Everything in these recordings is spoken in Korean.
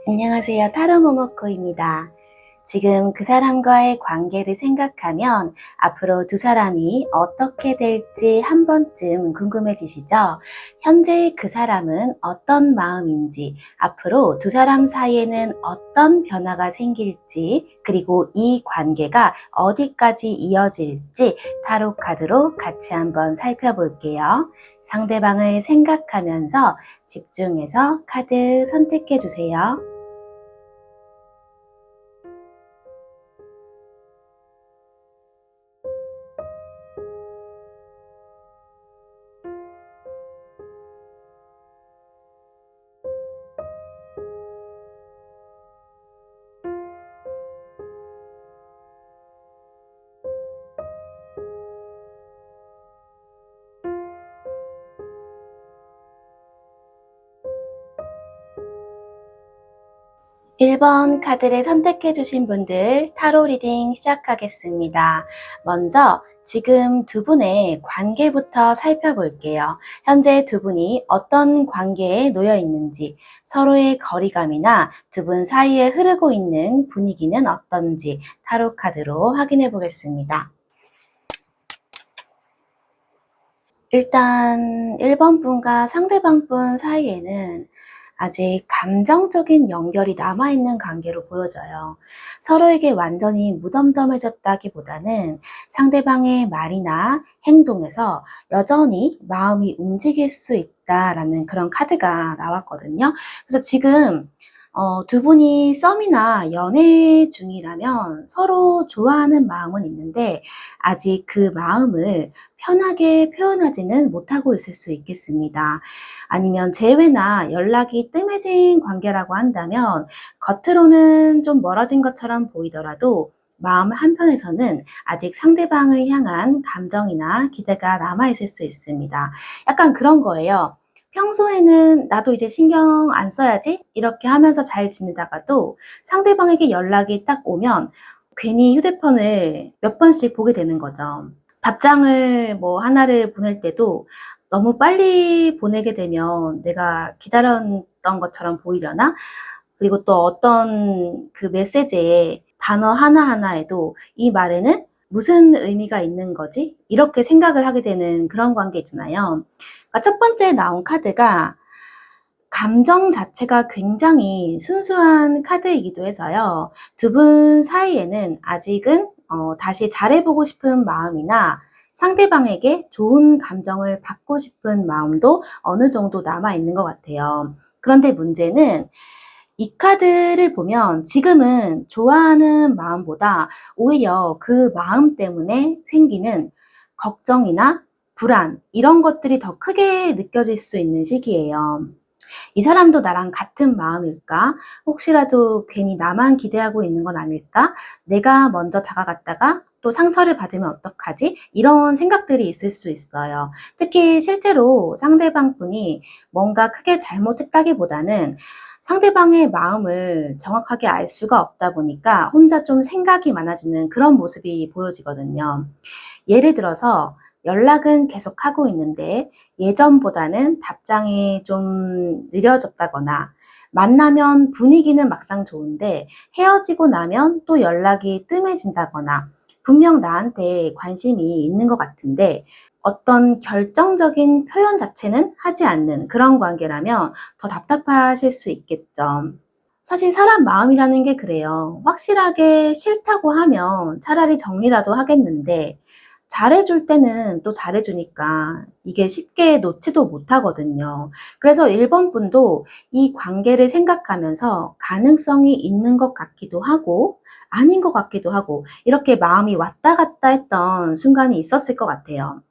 안녕하세요. 타로 모모코입니다. 지금 그 사람과의 관계를 생각하면 앞으로 두 사람이 어떻게 될지 한 번쯤 궁금해지시죠? 현재 그 사람은 어떤 마음인지, 앞으로 두 사람 사이에는 어떤 변화가 생길지, 그리고 이 관계가 어디까지 이어질지 타로 카드로 같이 한번 살펴볼게요. 상대방을 생각하면서 집중해서 카드 선택해 주세요. 1번 카드를 선택해 주신 분들 타로 리딩 시작하겠습니다. 먼저 지금 두 분의 관계부터 살펴볼게요. 현재 두 분이 어떤 관계에 놓여 있는지, 서로의 거리감이나 두 분 사이에 흐르고 있는 분위기는 어떤지 타로 카드로 확인해 보겠습니다. 일단 1번 분과 상대방 분 사이에는 아직 감정적인 연결이 남아있는 관계로 보여져요. 서로에게 완전히 무덤덤해졌다기보다는 상대방의 말이나 행동에서 여전히 마음이 움직일 수 있다라는 그런 카드가 나왔거든요. 그래서 지금 두 분이 썸이나 연애 중이라면 서로 좋아하는 마음은 있는데 아직 그 마음을 편하게 표현하지는 못하고 있을 수 있겠습니다. 아니면 재회나 연락이 뜸해진 관계라고 한다면 겉으로는 좀 멀어진 것처럼 보이더라도 마음 한편에서는 아직 상대방을 향한 감정이나 기대가 남아있을 수 있습니다. 약간 그런 거예요. 평소에는 나도 이제 신경 안 써야지 이렇게 하면서 잘 지내다가도 상대방에게 연락이 딱 오면 괜히 휴대폰을 몇 번씩 보게 되는 거죠. 답장을 뭐 하나를 보낼 때도 너무 빨리 보내게 되면 내가 기다렸던 것처럼 보이려나? 그리고 또 어떤 그 메시지에 단어 하나하나에도 이 말에는 무슨 의미가 있는 거지? 이렇게 생각을 하게 되는 그런 관계 있잖아요. 그러니까 첫 번째 나온 카드가 감정 자체가 굉장히 순수한 카드이기도 해서요. 두 분 사이에는 아직은 다시 잘해보고 싶은 마음이나 상대방에게 좋은 감정을 받고 싶은 마음도 어느 정도 남아있는 것 같아요. 그런데 문제는 이 카드를 보면 지금은 좋아하는 마음보다 오히려 그 마음 때문에 생기는 걱정이나 불안, 이런 것들이 더 크게 느껴질 수 있는 시기예요. 이 사람도 나랑 같은 마음일까? 혹시라도 괜히 나만 기대하고 있는 건 아닐까? 내가 먼저 다가갔다가 또 상처를 받으면 어떡하지? 이런 생각들이 있을 수 있어요. 특히 실제로 상대방 분이 뭔가 크게 잘못했다기보다는 상대방의 마음을 정확하게 알 수가 없다 보니까 혼자 좀 생각이 많아지는 그런 모습이 보여지거든요. 예를 들어서 연락은 계속하고 있는데 예전보다는 답장이 좀 느려졌다거나, 만나면 분위기는 막상 좋은데 헤어지고 나면 또 연락이 뜸해진다거나, 분명 나한테 관심이 있는 것 같은데 어떤 결정적인 표현 자체는 하지 않는 그런 관계라면 더 답답하실 수 있겠죠. 사실 사람 마음이라는 게 그래요. 확실하게 싫다고 하면 차라리 정리라도 하겠는데 잘해줄 때는 또 잘해주니까 이게 쉽게 놓지도 못하거든요. 그래서 1번 분도 이 관계를 생각하면서 가능성이 있는 것 같기도 하고 아닌 것 같기도 하고 이렇게 마음이 왔다 갔다 했던 순간이 있었을 것 같아요.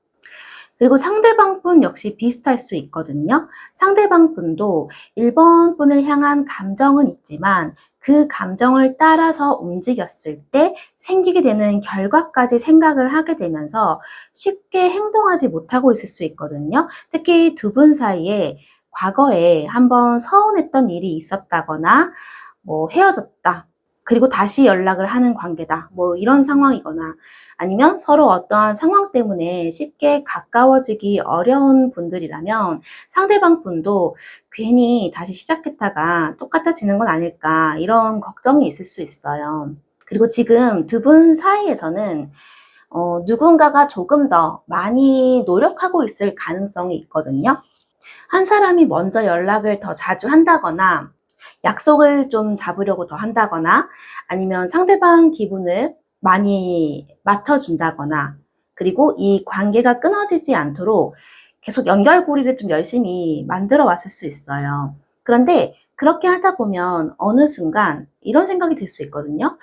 그리고 상대방 분 역시 비슷할 수 있거든요. 상대방 분도 1번 분을 향한 감정은 있지만 그 감정을 따라서 움직였을 때 생기게 되는 결과까지 생각을 하게 되면서 쉽게 행동하지 못하고 있을 수 있거든요. 특히 두 분 사이에 과거에 한번 서운했던 일이 있었다거나 뭐 헤어졌다, 그리고 다시 연락을 하는 관계다. 뭐 이런 상황이거나 아니면 서로 어떠한 상황 때문에 쉽게 가까워지기 어려운 분들이라면 상대방 분도 괜히 다시 시작했다가 똑같아지는 건 아닐까 이런 걱정이 있을 수 있어요. 그리고 지금 두 분 사이에서는 누군가가 조금 더 많이 노력하고 있을 가능성이 있거든요. 한 사람이 먼저 연락을 더 자주 한다거나 약속을 좀 잡으려고 더 한다거나 아니면 상대방 기분을 많이 맞춰준다거나 그리고 이 관계가 끊어지지 않도록 계속 연결고리를 좀 열심히 만들어 왔을 수 있어요. 그런데 그렇게 하다 보면 어느 순간 이런 생각이 들 수 있거든요.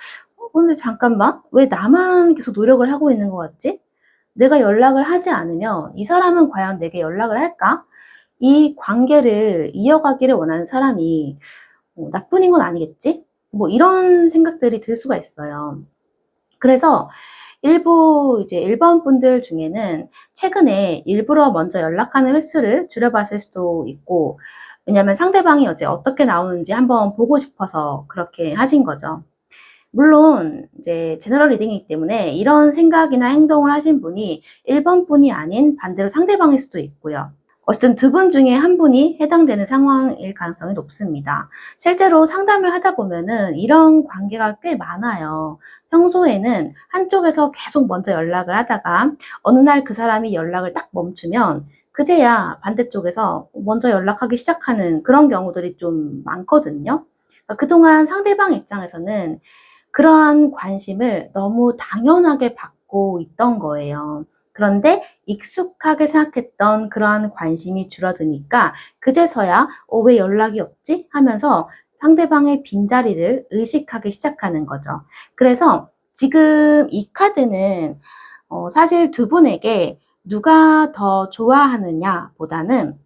근데 잠깐만, 왜 나만 계속 노력을 하고 있는 것 같지? 내가 연락을 하지 않으면 이 사람은 과연 내게 연락을 할까? 이 관계를 이어가기를 원하는 사람이 나뿐인 건 아니겠지? 뭐 이런 생각들이 들 수가 있어요. 그래서 일부 이제 일본 분들 중에는 최근에 일부러 먼저 연락하는 횟수를 줄여봤을 수도 있고, 왜냐면 상대방이 어떻게 나오는지 한번 보고 싶어서 그렇게 하신 거죠. 물론 이제 제너럴 리딩이기 때문에 이런 생각이나 행동을 하신 분이 1번 분이 아닌 반대로 상대방일 수도 있고요. 어쨌든 두 분 중에 한 분이 해당되는 상황일 가능성이 높습니다. 실제로 상담을 하다 보면은 이런 관계가 꽤 많아요. 평소에는 한쪽에서 계속 먼저 연락을 하다가 어느 날 그 사람이 연락을 딱 멈추면 그제야 반대쪽에서 먼저 연락하기 시작하는 그런 경우들이 좀 많거든요. 그동안 상대방 입장에서는 그러한 관심을 너무 당연하게 받고 있던 거예요. 그런데 익숙하게 생각했던 그러한 관심이 줄어드니까 그제서야 왜 연락이 없지? 하면서 상대방의 빈자리를 의식하기 시작하는 거죠. 그래서 지금 이 카드는 사실 두 분에게 누가 더 좋아하느냐 보다는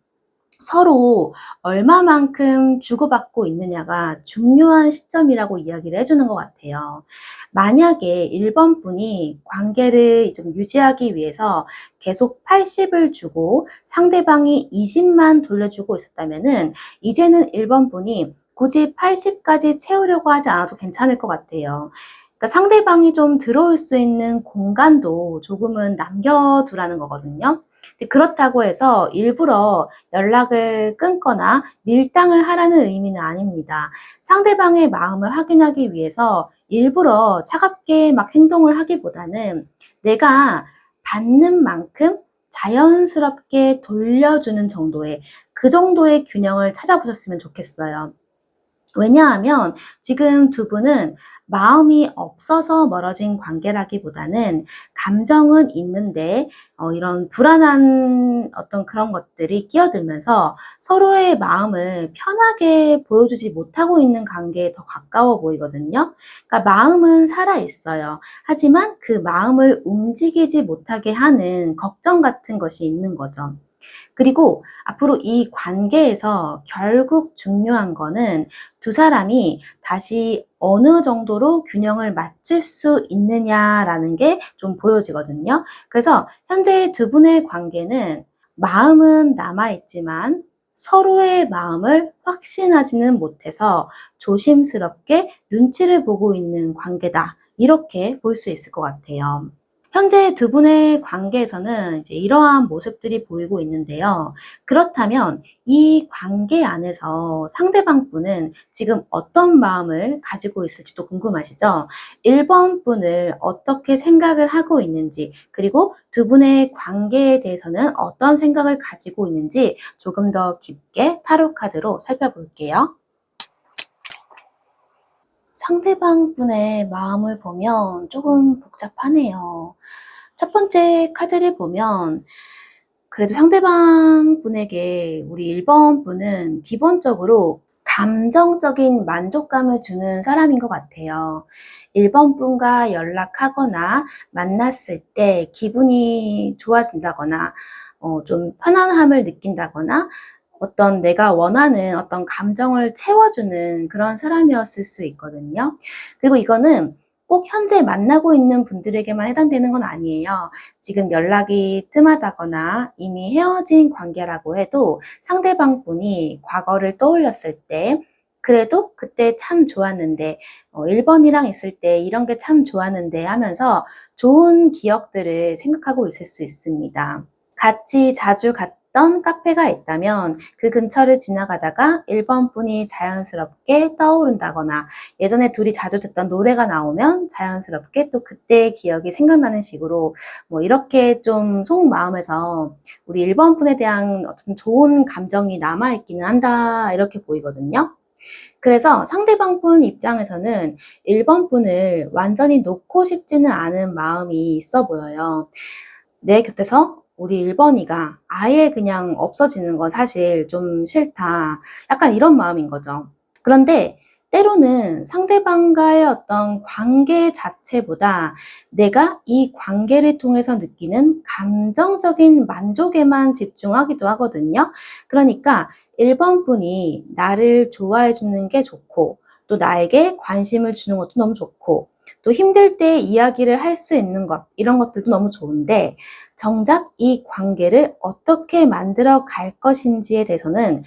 서로 얼마만큼 주고받고 있느냐가 중요한 시점이라고 이야기를 해주는 것 같아요. 만약에 1번 분이 관계를 좀 유지하기 위해서 계속 80을 주고 상대방이 20만 돌려주고 있었다면은 이제는 1번 분이 굳이 80까지 채우려고 하지 않아도 괜찮을 것 같아요. 그러니까 상대방이 좀 들어올 수 있는 공간도 조금은 남겨두라는 거거든요. 근데 그렇다고 해서 일부러 연락을 끊거나 밀당을 하라는 의미는 아닙니다. 상대방의 마음을 확인하기 위해서 일부러 차갑게 막 행동을 하기보다는 내가 받는 만큼 자연스럽게 돌려주는 정도의 그 정도의 균형을 찾아보셨으면 좋겠어요. 왜냐하면 지금 두 분은 마음이 없어서 멀어진 관계라기보다는 감정은 있는데 이런 불안한 어떤 그런 것들이 끼어들면서 서로의 마음을 편하게 보여주지 못하고 있는 관계에 더 가까워 보이거든요. 그러니까 마음은 살아 있어요. 하지만 그 마음을 움직이지 못하게 하는 걱정 같은 것이 있는 거죠. 그리고 앞으로 이 관계에서 결국 중요한 거는 두 사람이 다시 어느 정도로 균형을 맞출 수 있느냐라는 게 좀 보여지거든요. 그래서 현재 두 분의 관계는 마음은 남아있지만 서로의 마음을 확신하지는 못해서 조심스럽게 눈치를 보고 있는 관계다. 이렇게 볼 수 있을 것 같아요. 현재 두 분의 관계에서는 이제 이러한 모습들이 보이고 있는데요. 그렇다면 이 관계 안에서 상대방 분은 지금 어떤 마음을 가지고 있을지도 궁금하시죠? 1번 분을 어떻게 생각을 하고 있는지, 그리고 두 분의 관계에 대해서는 어떤 생각을 가지고 있는지 조금 더 깊게 타로 카드로 살펴볼게요. 상대방 분의 마음을 보면 조금 복잡하네요. 첫 번째 카드를 보면 그래도 상대방 분에게 우리 1번 분은 기본적으로 감정적인 만족감을 주는 사람인 것 같아요. 1번 분과 연락하거나 만났을 때 기분이 좋아진다거나 좀 편안함을 느낀다거나 어떤 내가 원하는 어떤 감정을 채워주는 그런 사람이었을 수 있거든요. 그리고 이거는 꼭 현재 만나고 있는 분들에게만 해당되는 건 아니에요. 지금 연락이 뜸하다거나 이미 헤어진 관계라고 해도 상대방 분이 과거를 떠올렸을 때 그래도 그때 참 좋았는데, 1번이랑 있을 때 이런 게 참 좋았는데 하면서 좋은 기억들을 생각하고 있을 수 있습니다. 같이 자주 갔던 카페가 있다면 그 근처를 지나가다가 1번 분이 자연스럽게 떠오른다거나, 예전에 둘이 자주 듣던 노래가 나오면 자연스럽게 또 그때의 기억이 생각나는 식으로, 이렇게 좀 속마음에서 우리 1번 분에 대한 어떤 좋은 감정이 남아있기는 한다, 이렇게 보이거든요. 그래서 상대방 분 입장에서는 1번 분을 완전히 놓고 싶지는 않은 마음이 있어 보여요. 내 곁에서 우리 1번이가 아예 그냥 없어지는 건 사실 좀 싫다. 약간 이런 마음인 거죠. 그런데 때로는 상대방과의 어떤 관계 자체보다 내가 이 관계를 통해서 느끼는 감정적인 만족에만 집중하기도 하거든요. 그러니까 1번 분이 나를 좋아해 주는 게 좋고, 또 나에게 관심을 주는 것도 너무 좋고, 또 힘들 때 이야기를 할 수 있는 것, 이런 것들도 너무 좋은데, 정작 이 관계를 어떻게 만들어 갈 것인지에 대해서는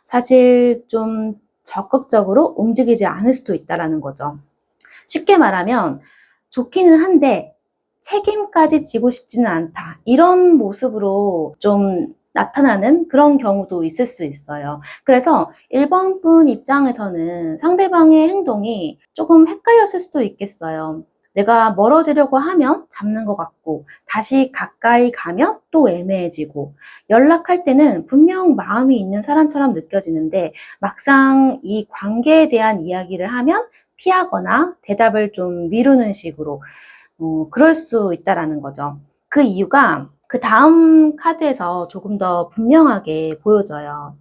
사실 좀 적극적으로 움직이지 않을 수도 있다라는 거죠. 쉽게 말하면 좋기는 한데 책임까지 지고 싶지는 않다, 이런 모습으로 좀 나타나는 그런 경우도 있을 수 있어요. 그래서 1번 분 입장에서는 상대방의 행동이 조금 헷갈렸을 수도 있겠어요. 내가 멀어지려고 하면 잡는 것 같고, 다시 가까이 가면 또 애매해지고, 연락할 때는 분명 마음이 있는 사람처럼 느껴지는데 막상 이 관계에 대한 이야기를 하면 피하거나 대답을 좀 미루는 식으로, 그럴 수 있다라는 거죠. 그 이유가 그 다음 카드에서 조금 더 분명하게 보여져요.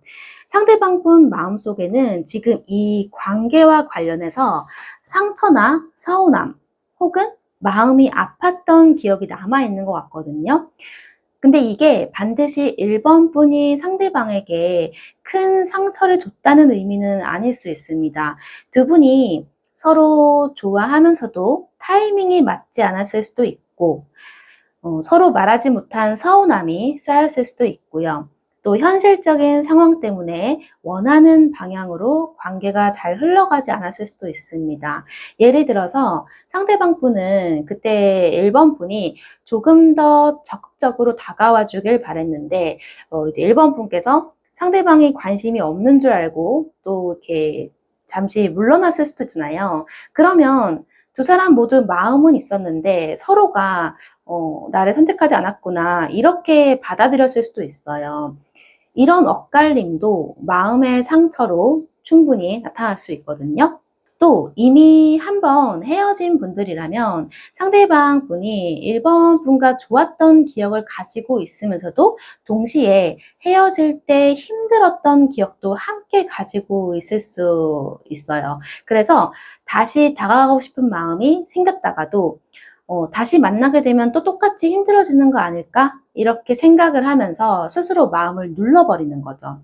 상대방 분 마음속에는 지금 이 관계와 관련해서 상처나 서운함, 혹은 마음이 아팠던 기억이 남아있는 것 같거든요. 근데 이게 반드시 1번 분이 상대방에게 큰 상처를 줬다는 의미는 아닐 수 있습니다. 두 분이 서로 좋아하면서도 타이밍이 맞지 않았을 수도 있고, 서로 말하지 못한 서운함이 쌓였을 수도 있고요. 또 현실적인 상황 때문에 원하는 방향으로 관계가 잘 흘러가지 않았을 수도 있습니다. 예를 들어서 상대방 분은 그때 1번 분이 조금 더 적극적으로 다가와 주길 바랬는데, 이제 1번 분께서 상대방이 관심이 없는 줄 알고 또 이렇게 잠시 물러났을 수도 있잖아요. 그러면 두 사람 모두 마음은 있었는데 서로가 나를 선택하지 않았구나, 이렇게 받아들였을 수도 있어요. 이런 엇갈림도 마음의 상처로 충분히 나타날 수 있거든요. 또 이미 한번 헤어진 분들이라면 상대방 분이 1번 분과 좋았던 기억을 가지고 있으면서도 동시에 헤어질 때 힘들었던 기억도 함께 가지고 있을 수 있어요. 그래서 다시 다가가고 싶은 마음이 생겼다가도 다시 만나게 되면 또 똑같이 힘들어지는 거 아닐까? 이렇게 생각을 하면서 스스로 마음을 눌러버리는 거죠.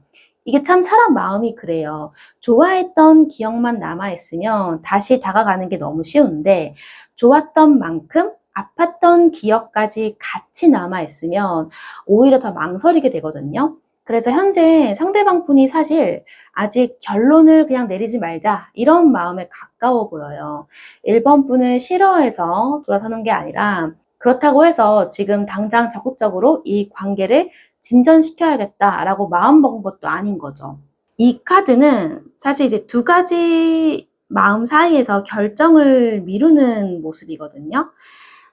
이게 참 사람 마음이 그래요. 좋아했던 기억만 남아있으면 다시 다가가는 게 너무 쉬운데, 좋았던 만큼 아팠던 기억까지 같이 남아있으면 오히려 더 망설이게 되거든요. 그래서 현재 상대방 분이 사실 아직 결론을 그냥 내리지 말자, 이런 마음에 가까워 보여요. 1번 분을 싫어해서 돌아서는 게 아니라, 그렇다고 해서 지금 당장 적극적으로 이 관계를 진전시켜야겠다라고 마음먹은 것도 아닌 거죠. 이 카드는 사실 이제 두 가지 마음 사이에서 결정을 미루는 모습이거든요.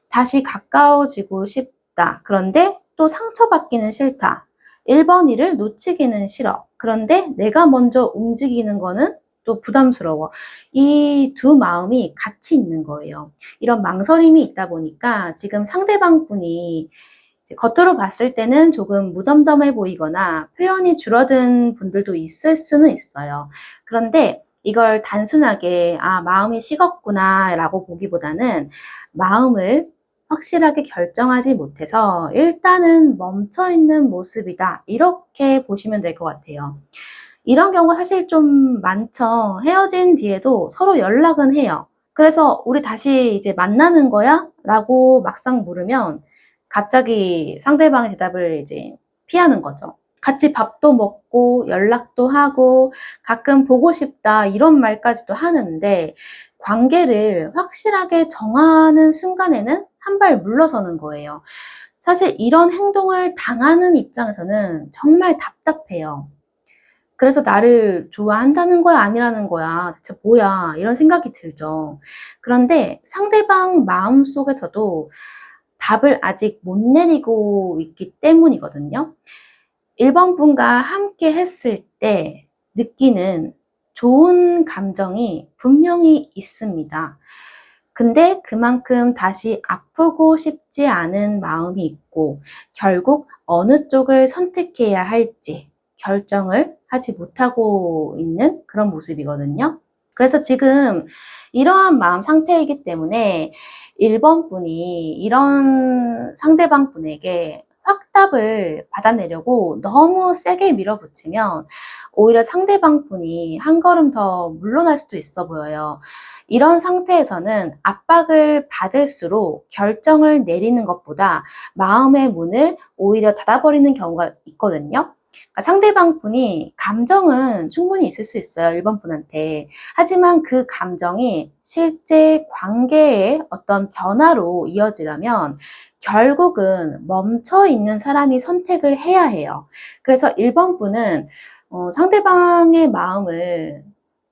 다시 가까워지고 싶다. 그런데 또 상처받기는 싫다. 1번 일을 놓치기는 싫어. 그런데 내가 먼저 움직이는 거는 또 부담스러워. 이 두 마음이 같이 있는 거예요. 이런 망설임이 있다 보니까 지금 상대방 분이 겉으로 봤을 때는 조금 무덤덤해 보이거나 표현이 줄어든 분들도 있을 수는 있어요. 그런데 이걸 단순하게 마음이 식었구나 라고 보기보다는, 마음을 확실하게 결정하지 못해서 일단은 멈춰있는 모습이다, 이렇게 보시면 될 것 같아요. 이런 경우가 사실 좀 많죠. 헤어진 뒤에도 서로 연락은 해요. 그래서 우리 다시 이제 만나는 거야? 라고 막상 물으면 갑자기 상대방의 대답을 이제 피하는 거죠. 같이 밥도 먹고 연락도 하고 가끔 보고 싶다 이런 말까지도 하는데 관계를 확실하게 정하는 순간에는 한 발 물러서는 거예요. 사실 이런 행동을 당하는 입장에서는 정말 답답해요. 그래서 '나를 좋아한다는 거야? 아니라는 거야? 대체 뭐야?' 이런 생각이 들죠. 그런데 상대방 마음속에서도 답을 아직 못 내리고 있기 때문이거든요. 1번 분과 함께 했을 때 느끼는 좋은 감정이 분명히 있습니다. 근데 그만큼 다시 아프고 싶지 않은 마음이 있고 결국 어느 쪽을 선택해야 할지 결정을 하지 못하고 있는 그런 모습이거든요. 그래서 지금 이러한 마음 상태이기 때문에 1번 분이 이런 상대방 분에게 확답을 받아내려고 너무 세게 밀어붙이면 오히려 상대방 분이 한 걸음 더 물러날 수도 있어 보여요. 이런 상태에서는 압박을 받을수록 결정을 내리는 것보다 마음의 문을 오히려 닫아버리는 경우가 있거든요. 그러니까 상대방 분이 감정은 충분히 있을 수 있어요, 1번 분한테. 하지만 그 감정이 실제 관계의 어떤 변화로 이어지려면 결국은 멈춰 있는 사람이 선택을 해야 해요. 그래서 1번 분은 상대방의 마음을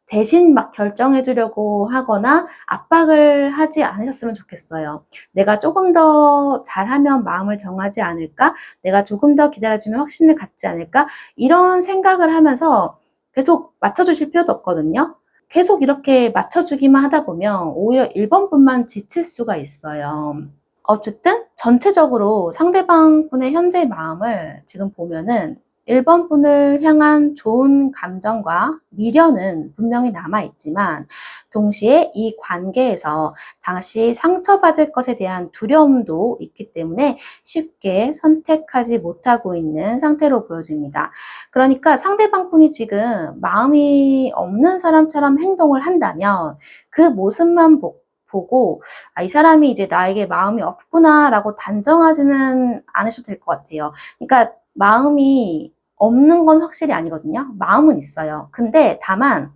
대신 막 결정해 주려고 하거나 압박을 하지 않으셨으면 좋겠어요. '내가 조금 더 잘하면 마음을 정하지 않을까? 내가 조금 더 기다려주면 확신을 갖지 않을까?' 이런 생각을 하면서 계속 맞춰 주실 필요도 없거든요. 계속 이렇게 맞춰 주기만 하다 보면 오히려 1번 분만 지칠 수가 있어요. 어쨌든 전체적으로 상대방 분의 현재의 마음을 지금 보면은 1번 분을 향한 좋은 감정과 미련은 분명히 남아있지만 동시에 이 관계에서 다시 상처받을 것에 대한 두려움도 있기 때문에 쉽게 선택하지 못하고 있는 상태로 보여집니다. 그러니까 상대방 분이 지금 마음이 없는 사람처럼 행동을 한다면 그 모습만 보고 이 사람이 이제 나에게 마음이 없구나라고 단정하지는 않으셔도 될 것 같아요. 그러니까 마음이 없는 건 확실히 아니거든요. 마음은 있어요. 근데 다만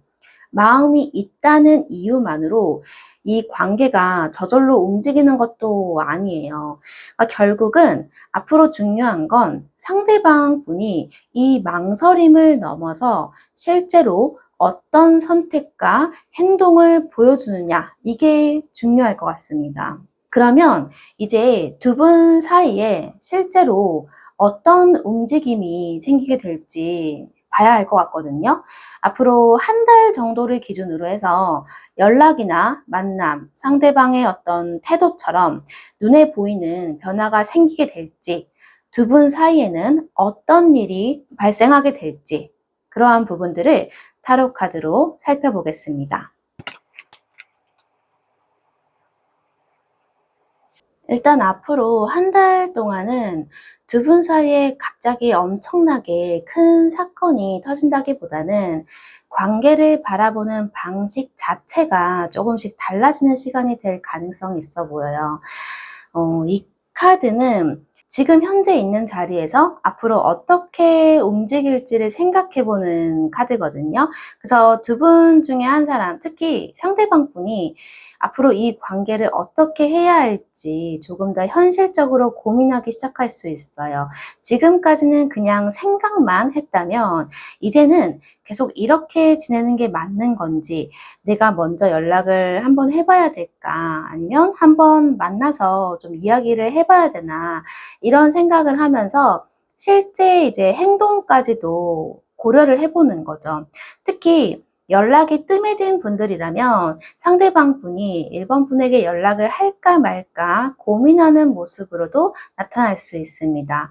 마음이 있다는 이유만으로 이 관계가 저절로 움직이는 것도 아니에요. 그러니까 결국은 앞으로 중요한 건 상대방 분이 이 망설임을 넘어서 실제로 어떤 선택과 행동을 보여주느냐, 이게 중요할 것 같습니다. 그러면 이제 두 분 사이에 실제로 어떤 움직임이 생기게 될지 봐야 할 것 같거든요. 앞으로 한 달 정도를 기준으로 해서 연락이나 만남, 상대방의 어떤 태도처럼 눈에 보이는 변화가 생기게 될지, 두 분 사이에는 어떤 일이 발생하게 될지, 그러한 부분들을 타로 카드로 살펴보겠습니다. 일단 앞으로 한 달 동안은 두 분 사이에 갑자기 엄청나게 큰 사건이 터진다기보다는 관계를 바라보는 방식 자체가 조금씩 달라지는 시간이 될 가능성이 있어 보여요. 이 카드는 지금 현재 있는 자리에서 앞으로 어떻게 움직일지를 생각해 보는 카드거든요. 그래서 두 분 중에 한 사람, 특히 상대방 분이 앞으로 이 관계를 어떻게 해야 할지 조금 더 현실적으로 고민하기 시작할 수 있어요. 지금까지는 그냥 생각만 했다면 이제는 계속 이렇게 지내는 게 맞는 건지, 내가 먼저 연락을 한번 해봐야 될까? 아니면 한번 만나서 좀 이야기를 해봐야 되나? 이런 생각을 하면서 실제 이제 행동까지도 고려를 해보는 거죠. 특히 연락이 뜸해진 분들이라면 상대방 분이 1번 분에게 연락을 할까 말까 고민하는 모습으로도 나타날 수 있습니다.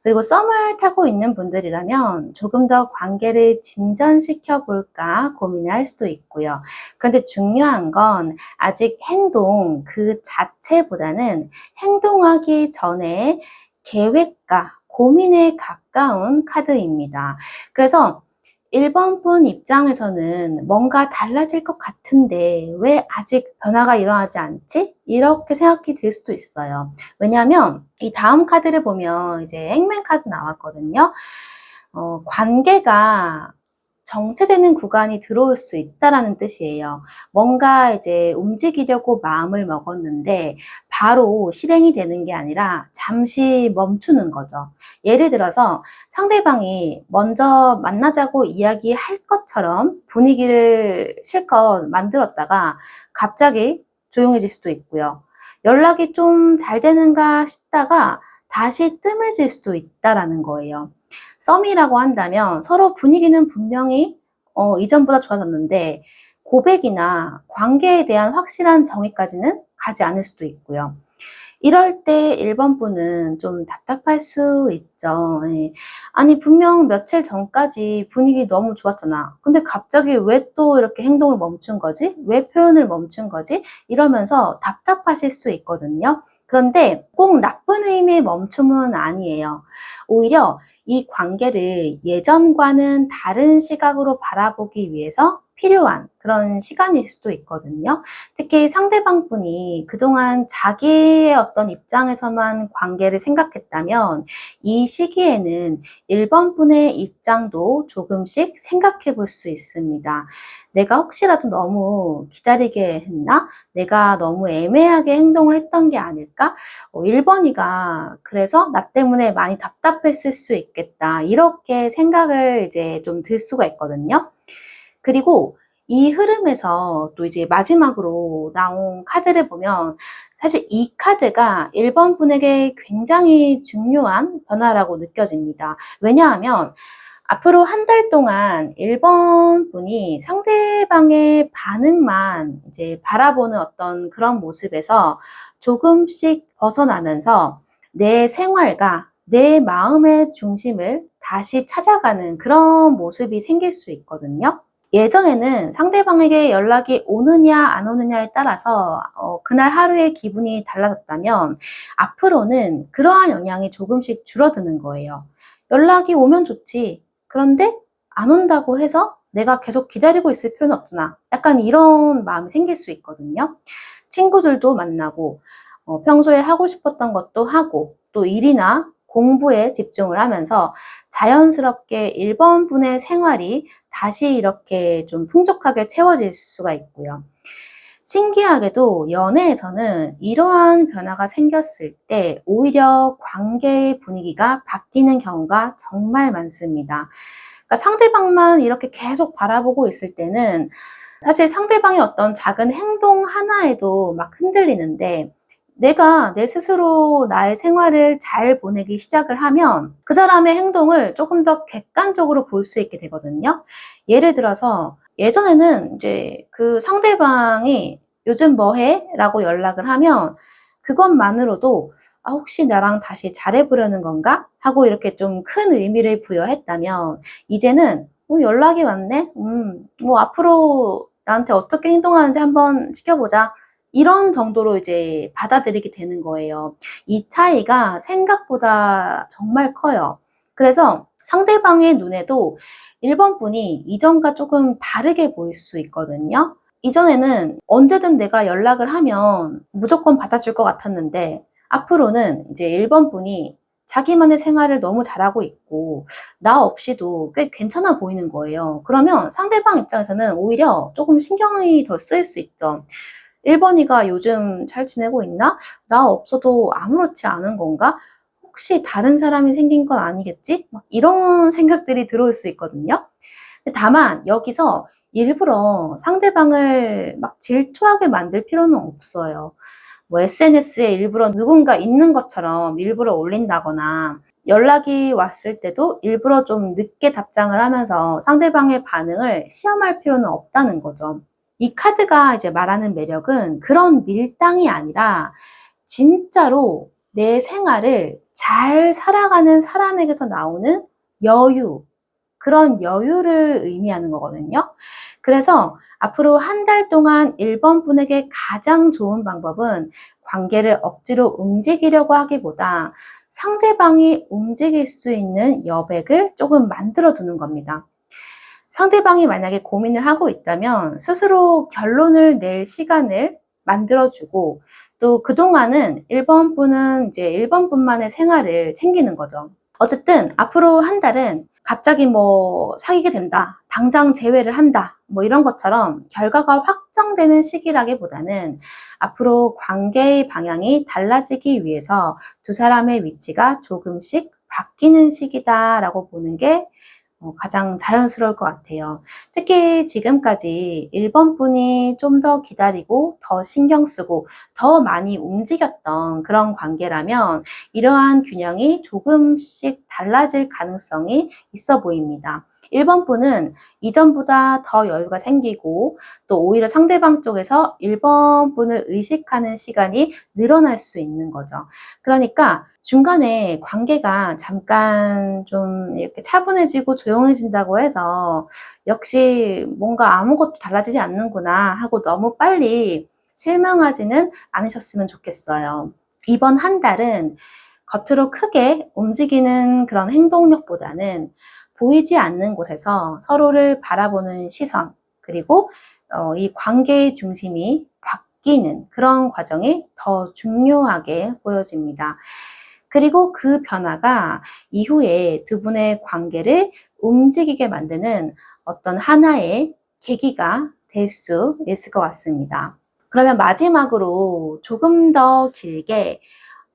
그리고 썸을 타고 있는 분들이라면 조금 더 관계를 진전시켜 볼까 고민할 수도 있고요. 그런데 중요한 건 아직 행동 그 자체보다는 행동하기 전에 계획과 고민에 가까운 카드입니다. 그래서 1번 분 입장에서는 뭔가 달라질 것 같은데 왜 아직 변화가 일어나지 않지? 이렇게 생각이 들 수도 있어요. 왜냐하면 이 다음 카드를 보면 이제 행맨 카드 나왔거든요. 관계가 정체되는 구간이 들어올 수 있다라는 뜻이에요. 뭔가 이제 움직이려고 마음을 먹었는데 바로 실행이 되는 게 아니라 잠시 멈추는 거죠. 예를 들어서 상대방이 먼저 만나자고 이야기할 것처럼 분위기를 실컷 만들었다가 갑자기 조용해질 수도 있고요. 연락이 좀 잘 되는가 싶다가 다시 뜸해질 수도 있다라는 거예요. 썸이라고 한다면 서로 분위기는 분명히 이전보다 좋아졌는데 고백이나 관계에 대한 확실한 정의까지는 가지 않을 수도 있고요. 이럴 때 1번 분은 좀 답답할 수 있죠. 예. 아니, 분명 며칠 전까지 분위기 너무 좋았잖아. 근데 갑자기 왜 또 이렇게 행동을 멈춘 거지? 왜 표현을 멈춘 거지? 이러면서 답답하실 수 있거든요. 그런데 꼭 나쁜 의미의 멈춤은 아니에요. 오히려 이 관계를 예전과는 다른 시각으로 바라보기 위해서 필요한 그런 시간일 수도 있거든요. 특히 상대방 분이 그동안 자기의 어떤 입장에서만 관계를 생각했다면 이 시기에는 1번 분의 입장도 조금씩 생각해 볼 수 있습니다. 내가 혹시라도 너무 기다리게 했나? 내가 너무 애매하게 행동을 했던 게 아닐까? 1번이가 그래서 나 때문에 많이 답답했을 수 있겠다. 이렇게 생각을 이제 좀 들 수가 있거든요. 그리고 이 흐름에서 또 이제 마지막으로 나온 카드를 보면 사실 이 카드가 1번 분에게 굉장히 중요한 변화라고 느껴집니다. 왜냐하면 앞으로 한 달 동안 1번 분이 상대방의 반응만 이제 바라보는 어떤 그런 모습에서 조금씩 벗어나면서 내 생활과 내 마음의 중심을 다시 찾아가는 그런 모습이 생길 수 있거든요. 예전에는 상대방에게 연락이 오느냐 안 오느냐에 따라서 그날 하루의 기분이 달라졌다면 앞으로는 그러한 영향이 조금씩 줄어드는 거예요. 연락이 오면 좋지. 그런데 안 온다고 해서 내가 계속 기다리고 있을 필요는 없잖아. 약간 이런 마음이 생길 수 있거든요. 친구들도 만나고 평소에 하고 싶었던 것도 하고 또 일이나 공부에 집중을 하면서 자연스럽게 1번 분의 생활이 다시 이렇게 좀 풍족하게 채워질 수가 있고요. 신기하게도 연애에서는 이러한 변화가 생겼을 때 오히려 관계의 분위기가 바뀌는 경우가 정말 많습니다. 그러니까 상대방만 이렇게 계속 바라보고 있을 때는 사실 상대방의 어떤 작은 행동 하나에도 막 흔들리는데 내가 내 스스로 나의 생활을 잘 보내기 시작을 하면 그 사람의 행동을 조금 더 객관적으로 볼 수 있게 되거든요. 예를 들어서 예전에는 이제 그 상대방이 요즘 뭐 해? 라고 연락을 하면 그것만으로도 아, 혹시 나랑 다시 잘해보려는 건가? 하고 이렇게 좀 큰 의미를 부여했다면 이제는 연락이 왔네? 뭐 앞으로 나한테 어떻게 행동하는지 한번 지켜보자. 이런 정도로 이제 받아들이게 되는 거예요. 이 차이가 생각보다 정말 커요. 그래서 상대방의 눈에도 1번 분이 이전과 조금 다르게 보일 수 있거든요. 이전에는 언제든 내가 연락을 하면 무조건 받아줄 것 같았는데 앞으로는 이제 1번 분이 자기만의 생활을 너무 잘하고 있고 나 없이도 꽤 괜찮아 보이는 거예요. 그러면 상대방 입장에서는 오히려 조금 신경이 더 쓰일 수 있죠. 1번이가 요즘 잘 지내고 있나? 나 없어도 아무렇지 않은 건가? 혹시 다른 사람이 생긴 건 아니겠지? 막 이런 생각들이 들어올 수 있거든요. 다만 여기서 일부러 상대방을 막 질투하게 만들 필요는 없어요. 뭐 SNS에 일부러 누군가 있는 것처럼 일부러 올린다거나 연락이 왔을 때도 일부러 좀 늦게 답장을 하면서 상대방의 반응을 시험할 필요는 없다는 거죠. 이 카드가 이제 말하는 매력은 그런 밀당이 아니라 진짜로 내 생활을 잘 살아가는 사람에게서 나오는 여유, 그런 여유를 의미하는 거거든요. 그래서 앞으로 한 달 동안 1번 분에게 가장 좋은 방법은 관계를 억지로 움직이려고 하기보다 상대방이 움직일 수 있는 여백을 조금 만들어 두는 겁니다. 상대방이 만약에 고민을 하고 있다면 스스로 결론을 낼 시간을 만들어주고 또 그동안은 1번 분은 이제 1번 분만의 생활을 챙기는 거죠. 어쨌든 앞으로 한 달은 갑자기 뭐 사귀게 된다, 당장 재회를 한다, 뭐 이런 것처럼 결과가 확정되는 시기라기보다는 앞으로 관계의 방향이 달라지기 위해서 두 사람의 위치가 조금씩 바뀌는 시기다라고 보는 게 가장 자연스러울 것 같아요. 특히 지금까지 1번 분이 좀 더 기다리고 더 신경 쓰고 더 많이 움직였던 그런 관계라면 이러한 균형이 조금씩 달라질 가능성이 있어 보입니다. 1번 분은 이전보다 더 여유가 생기고 또 오히려 상대방 쪽에서 1번 분을 의식하는 시간이 늘어날 수 있는 거죠. 그러니까 중간에 관계가 잠깐 좀 이렇게 차분해지고 조용해진다고 해서 역시 뭔가 아무것도 달라지지 않는구나 하고 너무 빨리 실망하지는 않으셨으면 좋겠어요. 이번 한 달은 겉으로 크게 움직이는 그런 행동력보다는 보이지 않는 곳에서 서로를 바라보는 시선, 그리고 이 관계의 중심이 바뀌는 그런 과정이 더 중요하게 보여집니다. 그리고 그 변화가 이후에 두 분의 관계를 움직이게 만드는 어떤 하나의 계기가 될 수 있을 것 같습니다. 그러면 마지막으로 조금 더 길게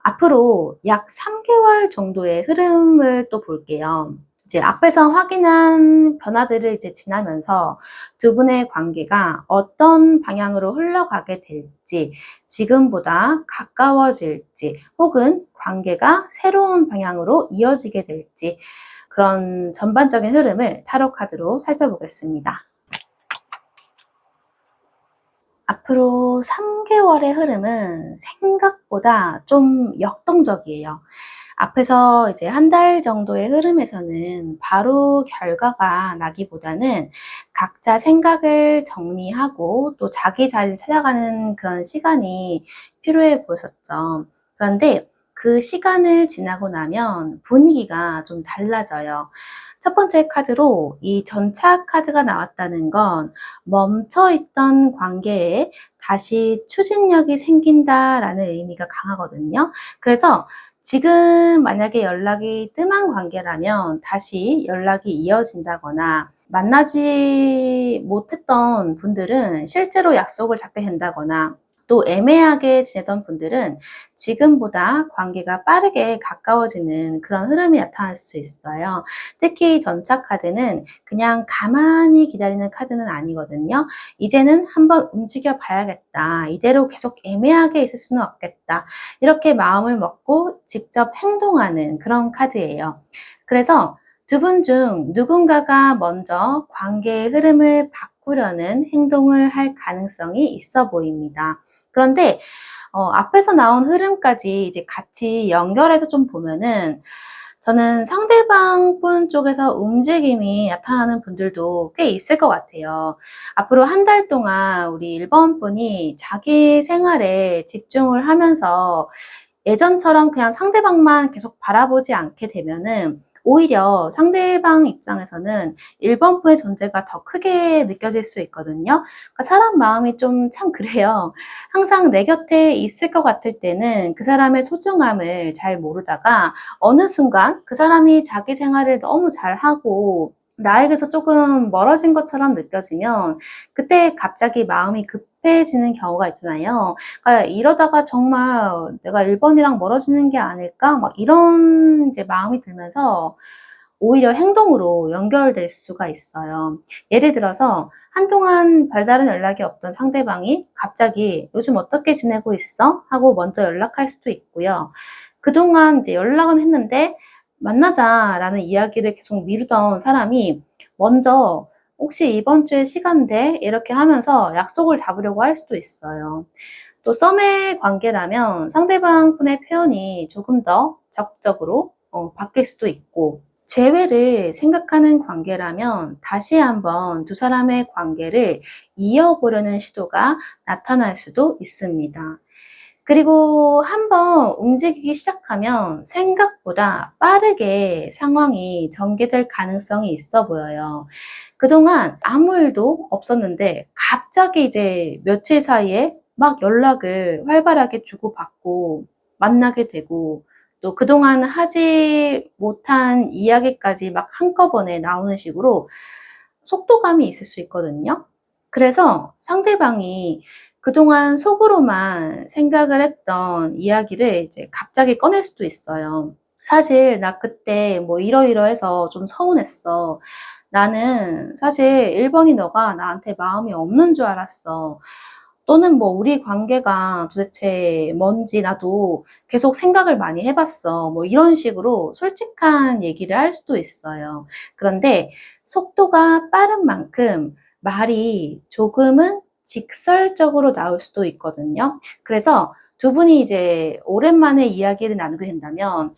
앞으로 약 3개월 정도의 흐름을 또 볼게요. 이제 앞에서 확인한 변화들을 이제 지나면서 두 분의 관계가 어떤 방향으로 흘러가게 될지, 지금보다 가까워질지, 혹은 관계가 새로운 방향으로 이어지게 될지, 그런 전반적인 흐름을 타로 카드로 살펴보겠습니다. 앞으로 3개월의 흐름은 생각보다 좀 역동적이에요. 앞에서 이제 한 달 정도의 흐름에서는 바로 결과가 나기보다는 각자 생각을 정리하고 또 자기 자리를 찾아가는 그런 시간이 필요해 보였었죠. 그런데 그 시간을 지나고 나면 분위기가 좀 달라져요. 첫 번째 카드로 이 전차 카드가 나왔다는 건 멈춰있던 관계에 다시 추진력이 생긴다라는 의미가 강하거든요. 그래서 지금 만약에 연락이 뜸한 관계라면 다시 연락이 이어진다거나, 만나지 못했던 분들은 실제로 약속을 잡게 된다거나, 또 애매하게 지내던 분들은 지금보다 관계가 빠르게 가까워지는 그런 흐름이 나타날 수 있어요. 특히 전차 카드는 그냥 가만히 기다리는 카드는 아니거든요. 이제는 한번 움직여 봐야겠다, 이대로 계속 애매하게 있을 수는 없겠다, 이렇게 마음을 먹고 직접 행동하는 그런 카드예요. 그래서 두 분 중 누군가가 먼저 관계의 흐름을 바꾸려는 행동을 할 가능성이 있어 보입니다. 그런데 앞에서 나온 흐름까지 이제 같이 연결해서 좀 보면은 저는 상대방 분 쪽에서 움직임이 나타나는 분들도 꽤 있을 것 같아요. 앞으로 한 달 동안 우리 1번 분이 자기 생활에 집중을 하면서 예전처럼 그냥 상대방만 계속 바라보지 않게 되면은 오히려 상대방 입장에서는 1번 분의 존재가 더 크게 느껴질 수 있거든요. 그러니까 사람 마음이 좀 참 그래요. 항상 내 곁에 있을 것 같을 때는 그 사람의 소중함을 잘 모르다가 어느 순간 그 사람이 자기 생활을 너무 잘하고 나에게서 조금 멀어진 것처럼 느껴지면 그때 갑자기 마음이 급해지는 경우가 있잖아요. 그러니까 이러다가 정말 '내가 1번이랑 멀어지는 게 아닐까?' 막 이런 이제 마음이 들면서 오히려 행동으로 연결될 수가 있어요. 예를 들어서 한동안 별다른 연락이 없던 상대방이 갑자기 "요즘 어떻게 지내고 있어?" 하고 먼저 연락할 수도 있고요. 그동안 이제 연락은 했는데 "만나자."라는 이야기를 계속 미루던 사람이 먼저 "혹시 이번 주에 시간 돼?" 이렇게 하면서 약속을 잡으려고 할 수도 있어요. 또 썸의 관계라면 상대방 분의 표현이 조금 더 적극적으로 바뀔 수도 있고, 재회를 생각하는 관계라면 다시 한번 두 사람의 관계를 이어보려는 시도가 나타날 수도 있습니다. 그리고 한번 움직이기 시작하면 생각보다 빠르게 상황이 전개될 가능성이 있어 보여요. 그동안 아무 일도 없었는데 갑자기 이제 며칠 사이에 막 연락을 활발하게 주고받고 만나게 되고 또 그동안 하지 못한 이야기까지 막 한꺼번에 나오는 식으로 속도감이 있을 수 있거든요. 그래서 상대방이 그동안 속으로만 생각을 했던 이야기를 이제 갑자기 꺼낼 수도 있어요. 사실 나 그때 뭐 이러이러해서 좀 서운했어. 나는 사실 1번이 너가 나한테 마음이 없는 줄 알았어. 또는 뭐 우리 관계가 도대체 뭔지 나도 계속 생각을 많이 해봤어. 뭐 이런 식으로 솔직한 얘기를 할 수도 있어요. 그런데 속도가 빠른 만큼 말이 조금은 직설적으로 나올 수도 있거든요. 그래서 두 분이 이제 오랜만에 이야기를 나누게 된다면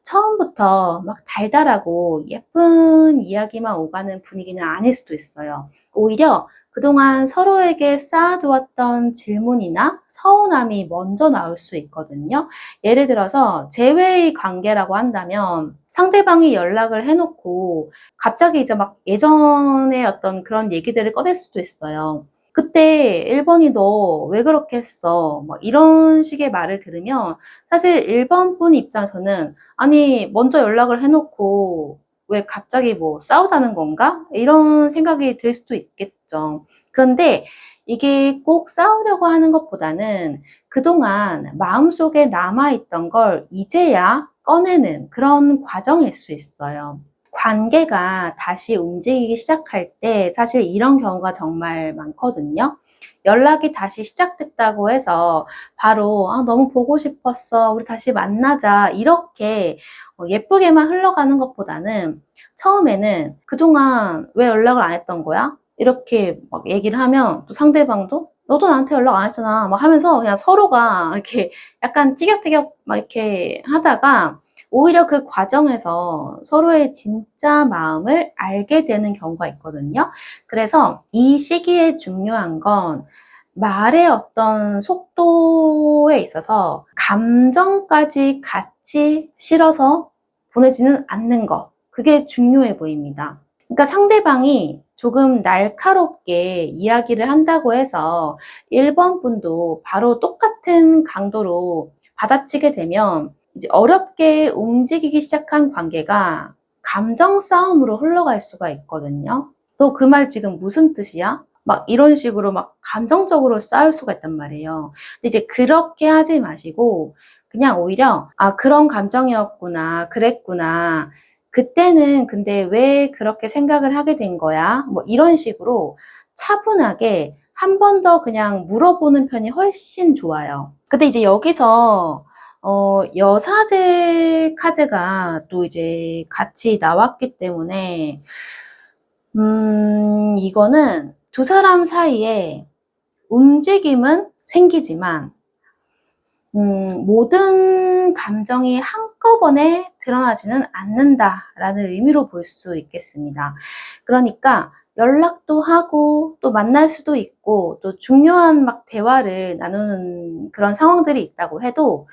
처음부터 막 달달하고 예쁜 이야기만 오가는 분위기는 아닐 수도 있어요. 오히려 그동안 서로에게 쌓아두었던 질문이나 서운함이 먼저 나올 수 있거든요. 예를 들어서 재회의 관계라고 한다면 상대방이 연락을 해놓고 갑자기 이제 막 예전에 어떤 그런 얘기들을 꺼낼 수도 있어요. 그때 1번이 너 왜 그렇게 했어? 뭐 이런 식의 말을 들으면 사실 1번 분 입장에서는 아니 먼저 연락을 해놓고 왜 갑자기 뭐 싸우자는 건가? 이런 생각이 들 수도 있겠죠. 그런데 이게 꼭 싸우려고 하는 것보다는 그동안 마음속에 남아있던 걸 이제야 꺼내는 그런 과정일 수 있어요. 관계가 다시 움직이기 시작할 때 사실 이런 경우가 정말 많거든요. 연락이 다시 시작됐다고 해서 바로 너무 보고 싶었어. 우리 다시 만나자. 이렇게 예쁘게만 흘러가는 것보다는 처음에는 그동안 왜 연락을 안 했던 거야? 이렇게 막 얘기를 하면 또 상대방도 너도 나한테 연락 안 했잖아. 막 하면서 그냥 서로가 이렇게 약간 티격태격 막 이렇게 하다가 오히려 그 과정에서 서로의 진짜 마음을 알게 되는 경우가 있거든요. 그래서 이 시기에 중요한 건 말의 어떤 속도에 있어서 감정까지 같이 실어서 보내지는 않는 것. 그게 중요해 보입니다. 그러니까 상대방이 조금 날카롭게 이야기를 한다고 해서 1번 분도 바로 똑같은 강도로 받아치게 되면 이제 어렵게 움직이기 시작한 관계가 감정 싸움으로 흘러갈 수가 있거든요. 너 그 말 지금 무슨 뜻이야? 막 이런 식으로 막 감정적으로 싸울 수가 있단 말이에요. 근데 이제 그렇게 하지 마시고 그냥 오히려 그런 감정이었구나. 그랬구나. 그때는 근데 왜 그렇게 생각을 하게 된 거야? 뭐 이런 식으로 차분하게 한 번 더 그냥 물어보는 편이 훨씬 좋아요. 근데 이제 여기서 여사제 카드가 또 이제 같이 나왔기 때문에 이거는 두 사람 사이에 움직임은 생기지만 모든 감정이 한꺼번에 드러나지는 않는다라는 의미로 볼 수 있겠습니다. 그러니까 연락도 하고 또 만날 수도 있고 또 중요한 막 대화를 나누는 그런 상황들이 있다고 해도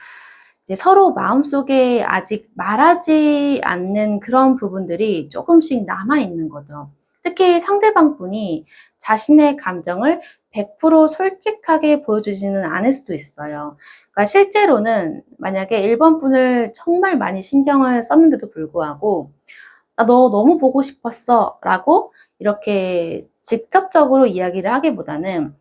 이제 서로 마음속에 아직 말하지 않는 그런 부분들이 조금씩 남아 있는 거죠. 특히 상대방 분이 자신의 감정을 100% 솔직하게 보여주지는 않을 수도 있어요. 그러니까 실제로는 만약에 1번 분을 정말 많이 신경을 썼는데도 불구하고 나 너 너무 보고 싶었어 라고 이렇게 직접적으로 이야기를 하기보다는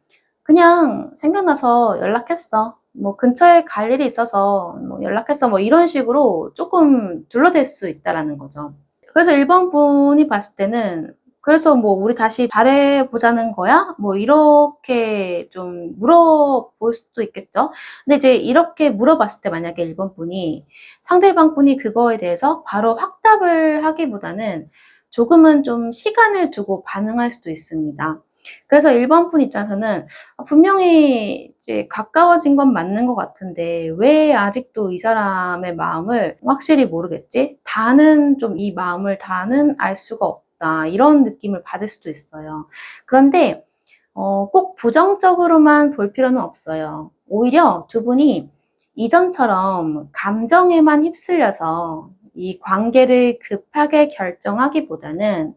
그냥 생각나서 연락했어. 뭐 근처에 갈 일이 있어서 뭐 연락했어. 뭐 이런 식으로 조금 둘러댈 수 있다라는 거죠. 그래서 1번 분이 봤을 때는 그래서 뭐 우리 다시 잘해보자는 거야? 뭐 이렇게 좀 물어볼 수도 있겠죠. 근데 이제 이렇게 물어봤을 때 만약에 1번 분이 상대방 분이 그거에 대해서 바로 확답을 하기보다는 조금은 좀 시간을 두고 반응할 수도 있습니다. 그래서 1번 분 입장에서는 분명히 이제 가까워진 건 맞는 것 같은데 왜 아직도 이 사람의 마음을 확실히 모르겠지? 다는 좀 이 마음을 다는 알 수가 없다. 이런 느낌을 받을 수도 있어요. 그런데 꼭 부정적으로만 볼 필요는 없어요. 오히려 두 분이 이전처럼 감정에만 휩쓸려서 이 관계를 급하게 결정하기보다는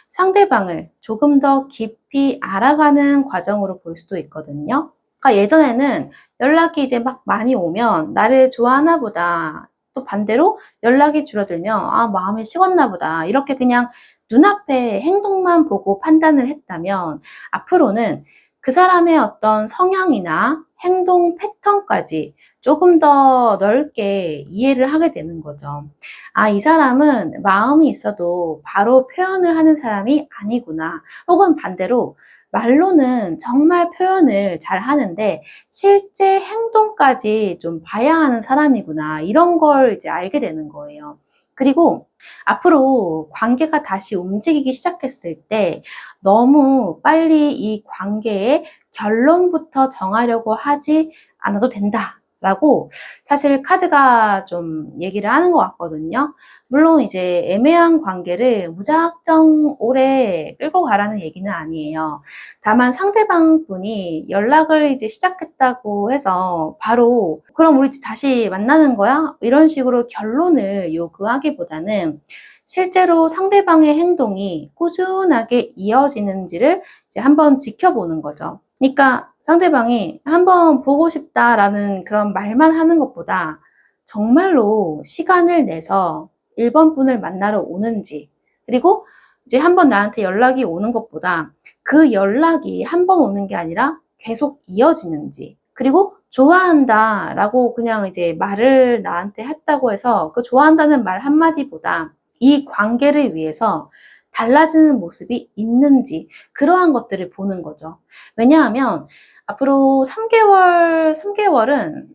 상대방을 조금 더 깊이 알아가는 과정으로 볼 수도 있거든요. 그러니까 예전에는 연락이 이제 막 많이 오면 나를 좋아하나 보다. 또 반대로 연락이 줄어들면 아, 마음이 식었나 보다. 이렇게 그냥 눈앞에 행동만 보고 판단을 했다면 앞으로는 그 사람의 어떤 성향이나 행동 패턴까지 조금 더 넓게 이해를 하게 되는 거죠. 아, 이 사람은 마음이 있어도 바로 표현을 하는 사람이 아니구나. 혹은 반대로 말로는 정말 표현을 잘 하는데 실제 행동까지 좀 봐야 하는 사람이구나. 이런 걸 이제 알게 되는 거예요. 그리고 앞으로 관계가 다시 움직이기 시작했을 때 너무 빨리 이 관계의 결론부터 정하려고 하지 않아도 된다. 라고 사실 카드가 좀 얘기를 하는 것 같거든요. 물론 이제 애매한 관계를 무작정 오래 끌고 가라는 얘기는 아니에요. 다만 상대방 분이 연락을 이제 시작했다고 해서 바로 그럼 우리 다시 만나는 거야? 이런 식으로 결론을 요구하기보다는 실제로 상대방의 행동이 꾸준하게 이어지는지를 이제 한번 지켜보는 거죠. 그러니까 상대방이 한번 보고 싶다라는 그런 말만 하는 것보다 정말로 시간을 내서 1번 분을 만나러 오는지, 그리고 이제 한번 나한테 연락이 오는 것보다 그 연락이 한 번 오는 게 아니라 계속 이어지는지, 그리고 좋아한다 라고 그냥 이제 말을 나한테 했다고 해서 그 좋아한다는 말 한마디보다 이 관계를 위해서 달라지는 모습이 있는지, 그러한 것들을 보는 거죠. 왜냐하면 앞으로 3개월은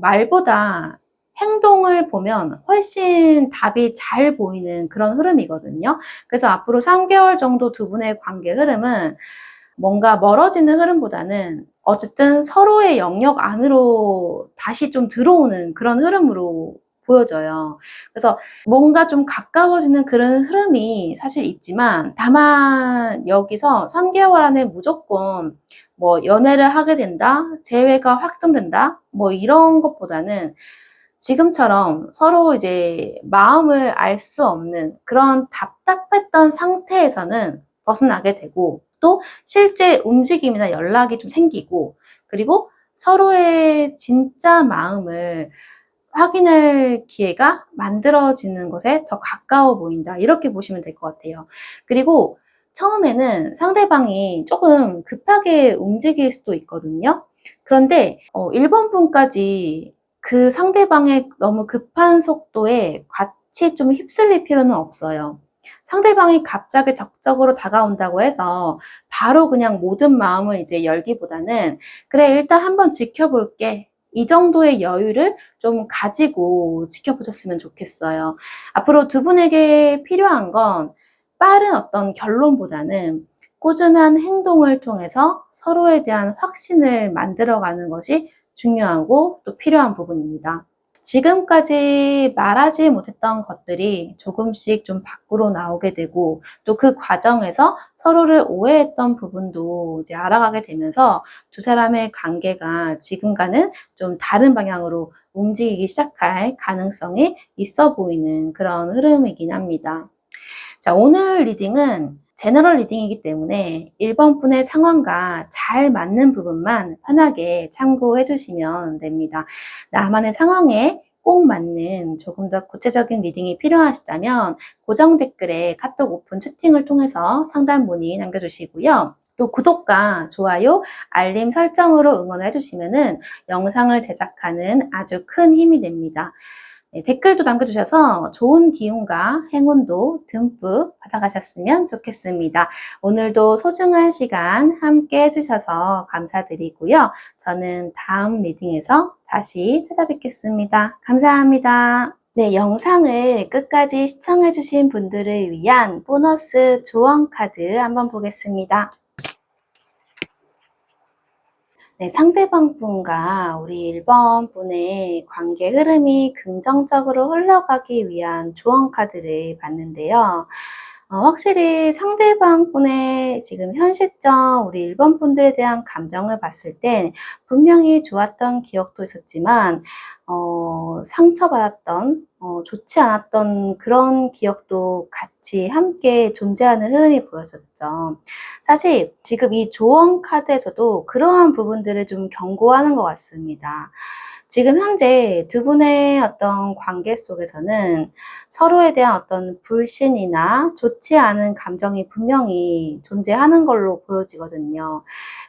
말보다 행동을 보면 훨씬 답이 잘 보이는 그런 흐름이거든요. 그래서 앞으로 3개월 정도 두 분의 관계 흐름은 뭔가 멀어지는 흐름보다는 어쨌든 서로의 영역 안으로 다시 좀 들어오는 그런 흐름으로 보여져요. 그래서 뭔가 좀 가까워지는 그런 흐름이 사실 있지만, 다만 여기서 3개월 안에 무조건 뭐 연애를 하게 된다, 재회가 확정된다, 뭐 이런 것보다는 지금처럼 서로 이제 마음을 알 수 없는 그런 답답했던 상태에서는 벗어나게 되고, 또 실제 움직임이나 연락이 좀 생기고, 그리고 서로의 진짜 마음을 확인할 기회가 만들어지는 것에 더 가까워 보인다. 이렇게 보시면 될 것 같아요. 그리고 처음에는 상대방이 조금 급하게 움직일 수도 있거든요. 그런데 1번 분까지 그 상대방의 너무 급한 속도에 같이 좀 휩쓸릴 필요는 없어요. 상대방이 갑자기 적극적으로 다가온다고 해서 바로 그냥 모든 마음을 이제 열기보다는 그래, 일단 한번 지켜볼게. 이 정도의 여유를 좀 가지고 지켜보셨으면 좋겠어요. 앞으로 두 분에게 필요한 건 빠른 어떤 결론보다는 꾸준한 행동을 통해서 서로에 대한 확신을 만들어가는 것이 중요하고 또 필요한 부분입니다. 지금까지 말하지 못했던 것들이 조금씩 좀 밖으로 나오게 되고, 또 그 과정에서 서로를 오해했던 부분도 이제 알아가게 되면서 두 사람의 관계가 지금과는 좀 다른 방향으로 움직이기 시작할 가능성이 있어 보이는 그런 흐름이긴 합니다. 자, 오늘 리딩은 제너럴 리딩이기 때문에 1번 분의 상황과 잘 맞는 부분만 편하게 참고해 주시면 됩니다. 나만의 상황에 꼭 맞는 조금 더 구체적인 리딩이 필요하시다면 고정 댓글에 카톡 오픈 채팅을 통해서 상담 문의 남겨주시고요. 또 구독과 좋아요, 알림 설정으로 응원해 주시면 영상을 제작하는 아주 큰 힘이 됩니다. 네, 댓글도 남겨주셔서 좋은 기운과 행운도 듬뿍 받아가셨으면 좋겠습니다. 오늘도 소중한 시간 함께 해주셔서 감사드리고요. 저는 다음 리딩에서 다시 찾아뵙겠습니다. 감사합니다. 네, 영상을 끝까지 시청해주신 분들을 위한 보너스 조언 카드 한번 보겠습니다. 네, 상대방 분과 우리 1번 분의 관계 흐름이 긍정적으로 흘러가기 위한 조언 카드를 봤는데요. 확실히 상대방 분의 지금 현 시점 우리 1번 분들에 대한 감정을 봤을 때 분명히 좋았던 기억도 있었지만 상처받았던 좋지 않았던 그런 기억도 같이 함께 존재하는 흐름이 보였었죠. 사실 지금 이 조언 카드에서도 그러한 부분들을 좀 경고하는 것 같습니다. 지금 현재 두 분의 어떤 관계 속에서는 서로에 대한 어떤 불신이나 좋지 않은 감정이 분명히 존재하는 걸로 보여지거든요.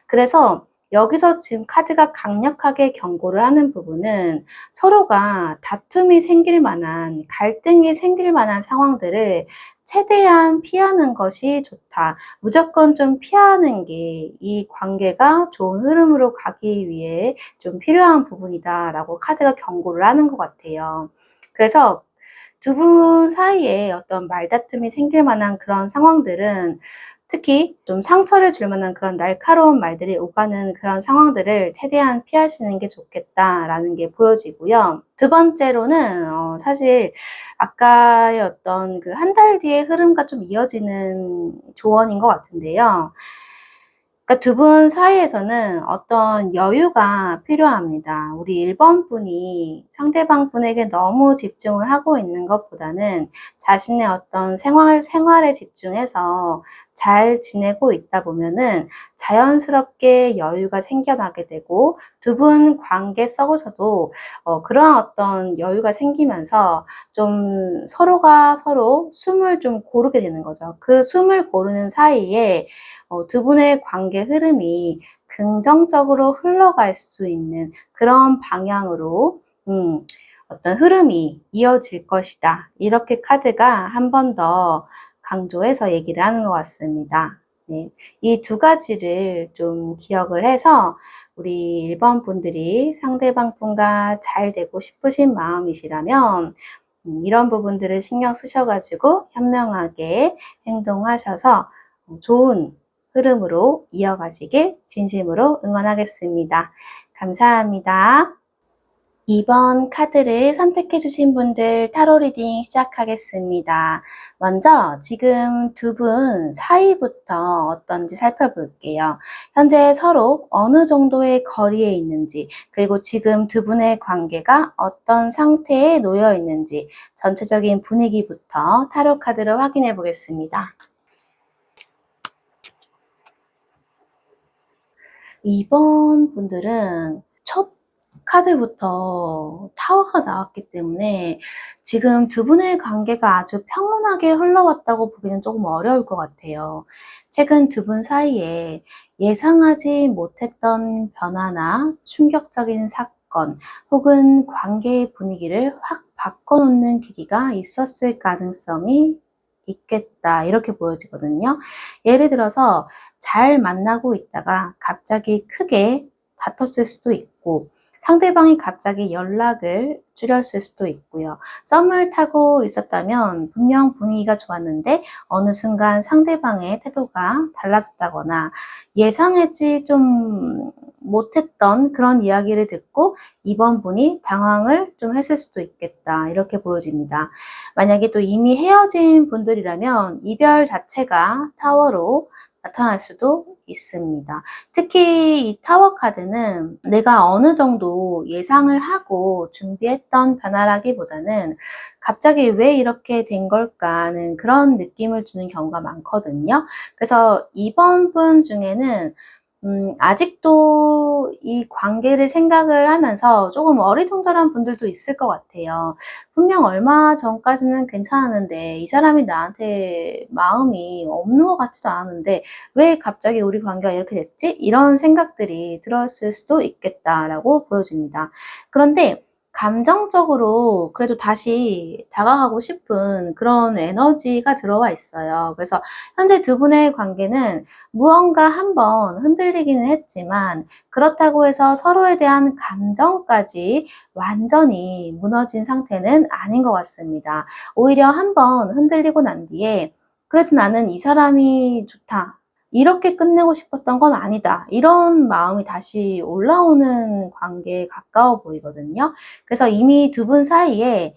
그래서 여기서 지금 카드가 강력하게 경고를 하는 부분은 서로가 다툼이 생길 만한, 갈등이 생길 만한 상황들을 최대한 피하는 것이 좋다. 무조건 좀 피하는 게 이 관계가 좋은 흐름으로 가기 위해 좀 필요한 부분이다라고 카드가 경고를 하는 것 같아요. 그래서 두 분 사이에 어떤 말다툼이 생길 만한 그런 상황들은, 특히 좀 상처를 줄 만한 그런 날카로운 말들이 오가는 그런 상황들을 최대한 피하시는 게 좋겠다라는 게 보여지고요. 두 번째로는 사실 아까의 어떤 그 한 달 뒤의 흐름과 좀 이어지는 조언인 것 같은데요. 그러니까 두 분 사이에서는 어떤 여유가 필요합니다. 우리 1번 분이 상대방 분에게 너무 집중을 하고 있는 것보다는 자신의 어떤 생활에 집중해서 잘 지내고 있다 보면은 자연스럽게 여유가 생겨나게 되고, 두 분 관계 속에서도 그러한 어떤 여유가 생기면서 좀 서로가 서로 숨을 좀 고르게 되는 거죠. 그 숨을 고르는 사이에 두 분의 관계 흐름이 긍정적으로 흘러갈 수 있는 그런 방향으로 어떤 흐름이 이어질 것이다. 이렇게 카드가 한 번 더 강조해서 얘기를 하는 것 같습니다. 네, 이 두 가지를 좀 기억을 해서 우리 1번 분들이 상대방 분과 잘 되고 싶으신 마음이시라면 이런 부분들을 신경 쓰셔가지고 현명하게 행동하셔서 좋은 흐름으로 이어가시길 진심으로 응원하겠습니다. 감사합니다. 2번 카드를 선택해 주신 분들 타로 리딩 시작하겠습니다. 먼저 지금 두 분 사이부터 어떤지 살펴볼게요. 현재 서로 어느 정도의 거리에 있는지, 그리고 지금 두 분의 관계가 어떤 상태에 놓여 있는지 전체적인 분위기부터 타로 카드로 확인해 보겠습니다. 2번 분들은 첫 카드부터 타워가 나왔기 때문에 지금 두 분의 관계가 아주 평온하게 흘러왔다고 보기는 조금 어려울 것 같아요. 최근 두 분 사이에 예상하지 못했던 변화나 충격적인 사건, 혹은 관계의 분위기를 확 바꿔놓는 계기가 있었을 가능성이 있겠다, 이렇게 보여지거든요. 예를 들어서 잘 만나고 있다가 갑자기 크게 다퉜을 수도 있고, 상대방이 갑자기 연락을 줄였을 수도 있고요. 썸을 타고 있었다면 분명 분위기가 좋았는데 어느 순간 상대방의 태도가 달라졌다거나, 예상하지 좀 못했던 그런 이야기를 듣고 이번 분이 당황을 좀 했을 수도 있겠다, 이렇게 보여집니다. 만약에 또 이미 헤어진 분들이라면 이별 자체가 타워로 나타날 수도 있습니다. 특히 이 타워 카드는 내가 어느 정도 예상을 하고 준비했던 변화라기보다는 갑자기 왜 이렇게 된 걸까 하는 그런 느낌을 주는 경우가 많거든요. 그래서 이번 분 중에는 아직도 이 관계를 생각을 하면서 조금 어리둥절한 분들도 있을 것 같아요. 분명 얼마 전까지는 괜찮았는데 이 사람이 나한테 마음이 없는 것 같지도 않은데 왜 갑자기 우리 관계가 이렇게 됐지? 이런 생각들이 들었을 수도 있겠다라고 보여집니다. 그런데 감정적으로 그래도 다시 다가가고 싶은 그런 에너지가 들어와 있어요. 그래서 현재 두 분의 관계는 무언가 한번 흔들리기는 했지만 그렇다고 해서 서로에 대한 감정까지 완전히 무너진 상태는 아닌 것 같습니다. 오히려 한번 흔들리고 난 뒤에 그래도 나는 이 사람이 좋다, 이렇게 끝내고 싶었던 건 아니다, 이런 마음이 다시 올라오는 관계에 가까워 보이거든요. 그래서 이미 두 분 사이에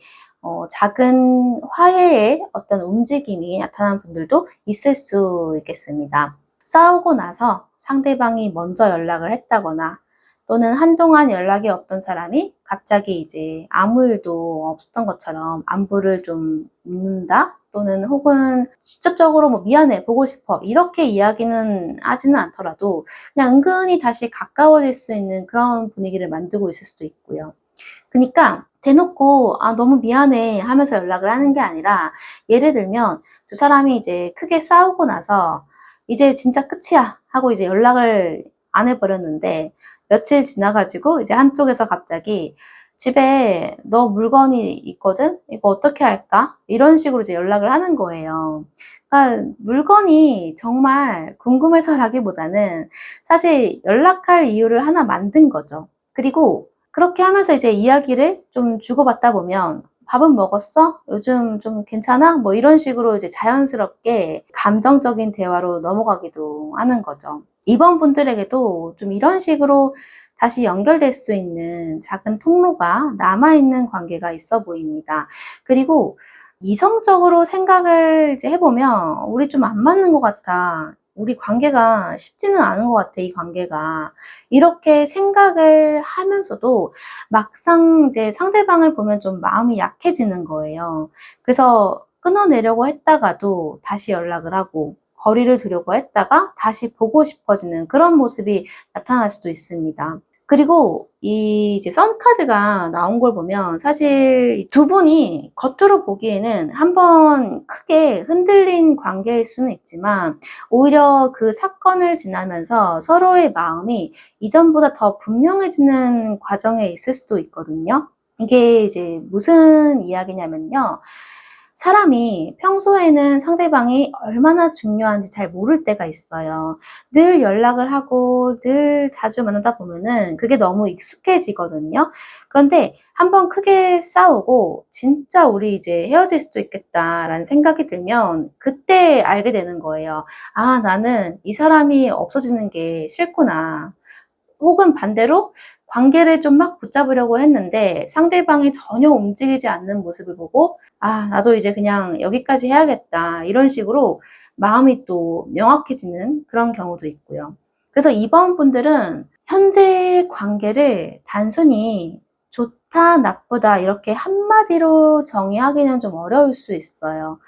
작은 화해의 어떤 움직임이 나타난 분들도 있을 수 있겠습니다. 싸우고 나서 상대방이 먼저 연락을 했다거나, 또는 한동안 연락이 없던 사람이 갑자기 이제 아무 일도 없었던 것처럼 안부를 좀 묻는다, 또는 혹은 직접적으로 뭐 미안해, 보고 싶어, 이렇게 이야기는 하지는 않더라도 그냥 은근히 다시 가까워질 수 있는 그런 분위기를 만들고 있을 수도 있고요. 그니까 대놓고 너무 미안해 하면서 연락을 하는 게 아니라, 예를 들면 두 사람이 이제 크게 싸우고 나서 이제 진짜 끝이야 하고 이제 연락을 안 해버렸는데, 며칠 지나가지고 이제 한쪽에서 갑자기 집에 너 물건이 있거든? 이거 어떻게 할까? 이런 식으로 이제 연락을 하는 거예요. 그러니까 물건이 정말 궁금해서라기보다는 사실 연락할 이유를 하나 만든 거죠. 그리고 그렇게 하면서 이제 이야기를 좀 주고받다 보면 밥은 먹었어? 요즘 좀 괜찮아? 뭐 이런 식으로 이제 자연스럽게 감정적인 대화로 넘어가기도 하는 거죠. 이번 분들에게도 좀 이런 식으로 다시 연결될 수 있는 작은 통로가 남아있는 관계가 있어 보입니다. 그리고 이성적으로 생각을 이제 해보면 우리 좀 안 맞는 것 같아. 우리 관계가 쉽지는 않은 것 같아, 이 관계가. 이렇게 생각을 하면서도 막상 이제 상대방을 보면 좀 마음이 약해지는 거예요. 그래서 끊어내려고 했다가도 다시 연락을 하고, 거리를 두려고 했다가 다시 보고 싶어지는 그런 모습이 나타날 수도 있습니다. 그리고 이 이제 선카드가 나온 걸 보면 사실 두 분이 겉으로 보기에는 한번 크게 흔들린 관계일 수는 있지만, 오히려 그 사건을 지나면서 서로의 마음이 이전보다 더 분명해지는 과정에 있을 수도 있거든요. 이게 이제 무슨 이야기냐면요. 사람이 평소에는 상대방이 얼마나 중요한지 잘 모를 때가 있어요. 늘 연락을 하고 늘 자주 만나다 보면은 그게 너무 익숙해지거든요. 그런데 한번 크게 싸우고 진짜 우리 이제 헤어질 수도 있겠다라는 생각이 들면 그때 알게 되는 거예요. 아, 나는 이 사람이 없어지는 게 싫구나. 혹은 반대로 관계를 좀 막 붙잡으려고 했는데 상대방이 전혀 움직이지 않는 모습을 보고, 아, 나도 이제 그냥 여기까지 해야겠다. 이런 식으로 마음이 또 명확해지는 그런 경우도 있고요. 그래서 이번 분들은 현재 관계를 단순히 좋다, 나쁘다 이렇게 한마디로 정의하기는 좀 어려울 수 있어요.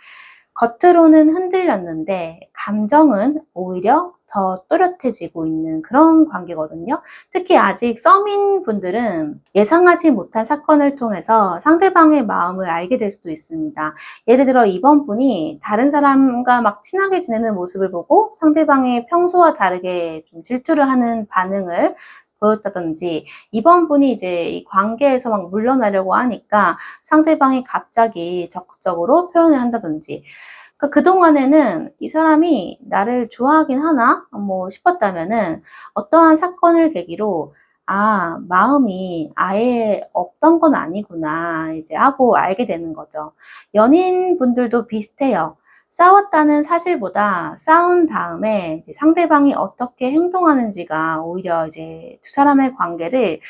겉으로는 흔들렸는데 감정은 오히려 더 또렷해지고 있는 그런 관계거든요. 특히 아직 썸인 분들은 예상하지 못한 사건을 통해서 상대방의 마음을 알게 될 수도 있습니다. 예를 들어 이번 분이 다른 사람과 막 친하게 지내는 모습을 보고 상대방의 평소와 다르게 좀 질투를 하는 반응을 보였다든지, 이번 분이 이제 이 관계에서 막 물러나려고 하니까 상대방이 갑자기 적극적으로 표현을 한다든지, 그러니까 그동안에는 이 사람이 나를 좋아하긴 하나? 뭐 싶었다면은 어떠한 사건을 계기로 아, 마음이 아예 없던 건 아니구나 이제 하고 알게 되는 거죠. 연인분들도 비슷해요. 싸웠다는 사실보다 싸운 다음에 이제 상대방이 어떻게 행동하는지가 오히려 이제 두 사람의 관계를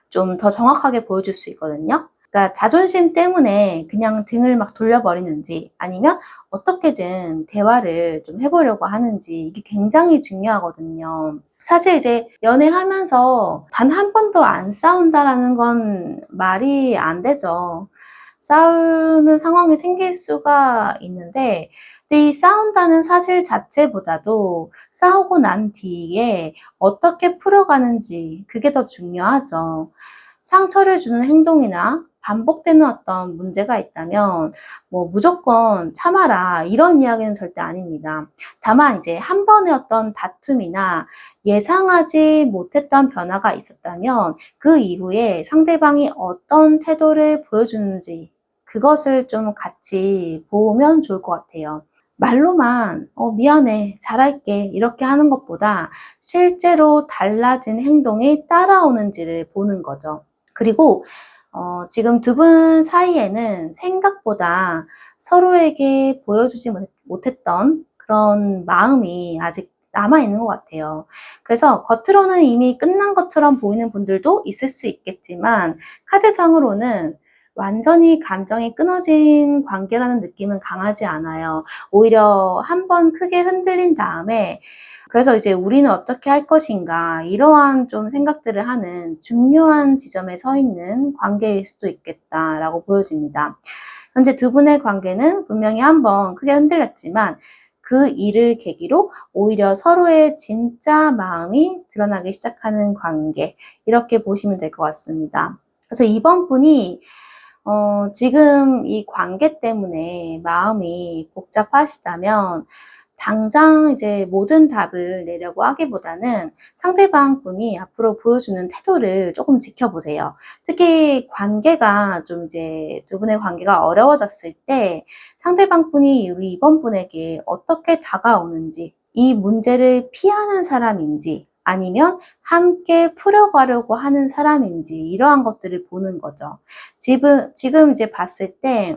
좀 더 정확하게 보여줄 수 있거든요. 그러니까 자존심 때문에 그냥 등을 막 돌려버리는지, 아니면 어떻게든 대화를 좀 해보려고 하는지, 이게 굉장히 중요하거든요. 사실 이제 연애하면서 단 한 번도 안 싸운다라는 건 말이 안 되죠. 싸우는 상황이 생길 수가 있는데, 근데 이 싸운다는 사실 자체보다도 싸우고 난 뒤에 어떻게 풀어가는지, 그게 더 중요하죠. 상처를 주는 행동이나 반복되는 어떤 문제가 있다면 뭐 무조건 참아라 이런 이야기는 절대 아닙니다. 다만 이제 한 번의 어떤 다툼이나 예상하지 못했던 변화가 있었다면 그 이후에 상대방이 어떤 태도를 보여주는지, 그것을 좀 같이 보면 좋을 것 같아요. 말로만 미안해, 잘할게 이렇게 하는 것보다 실제로 달라진 행동이 따라오는지를 보는 거죠. 그리고 지금 두 분 사이에는 생각보다 서로에게 보여주지 못했던 그런 마음이 아직 남아있는 것 같아요. 그래서 겉으로는 이미 끝난 것처럼 보이는 분들도 있을 수 있겠지만, 카드상으로는 완전히 감정이 끊어진 관계라는 느낌은 강하지 않아요. 오히려 한번 크게 흔들린 다음에, 그래서 이제 우리는 어떻게 할 것인가, 이러한 좀 생각들을 하는 중요한 지점에 서 있는 관계일 수도 있겠다라고 보여집니다. 현재 두 분의 관계는 분명히 한번 크게 흔들렸지만 그 일을 계기로 오히려 서로의 진짜 마음이 드러나기 시작하는 관계, 이렇게 보시면 될 것 같습니다. 그래서 이번 분이 지금 이 관계 때문에 마음이 복잡하시다면 당장 이제 모든 답을 내려고 하기보다는 상대방 분이 앞으로 보여주는 태도를 조금 지켜보세요. 특히 관계가 좀 이제 두 분의 관계가 어려워졌을 때 상대방 분이 우리 이번 분에게 어떻게 다가오는지, 이 문제를 피하는 사람인지 아니면 함께 풀어가려고 하는 사람인지 이러한 것들을 보는 거죠. 지금 이제 봤을 때,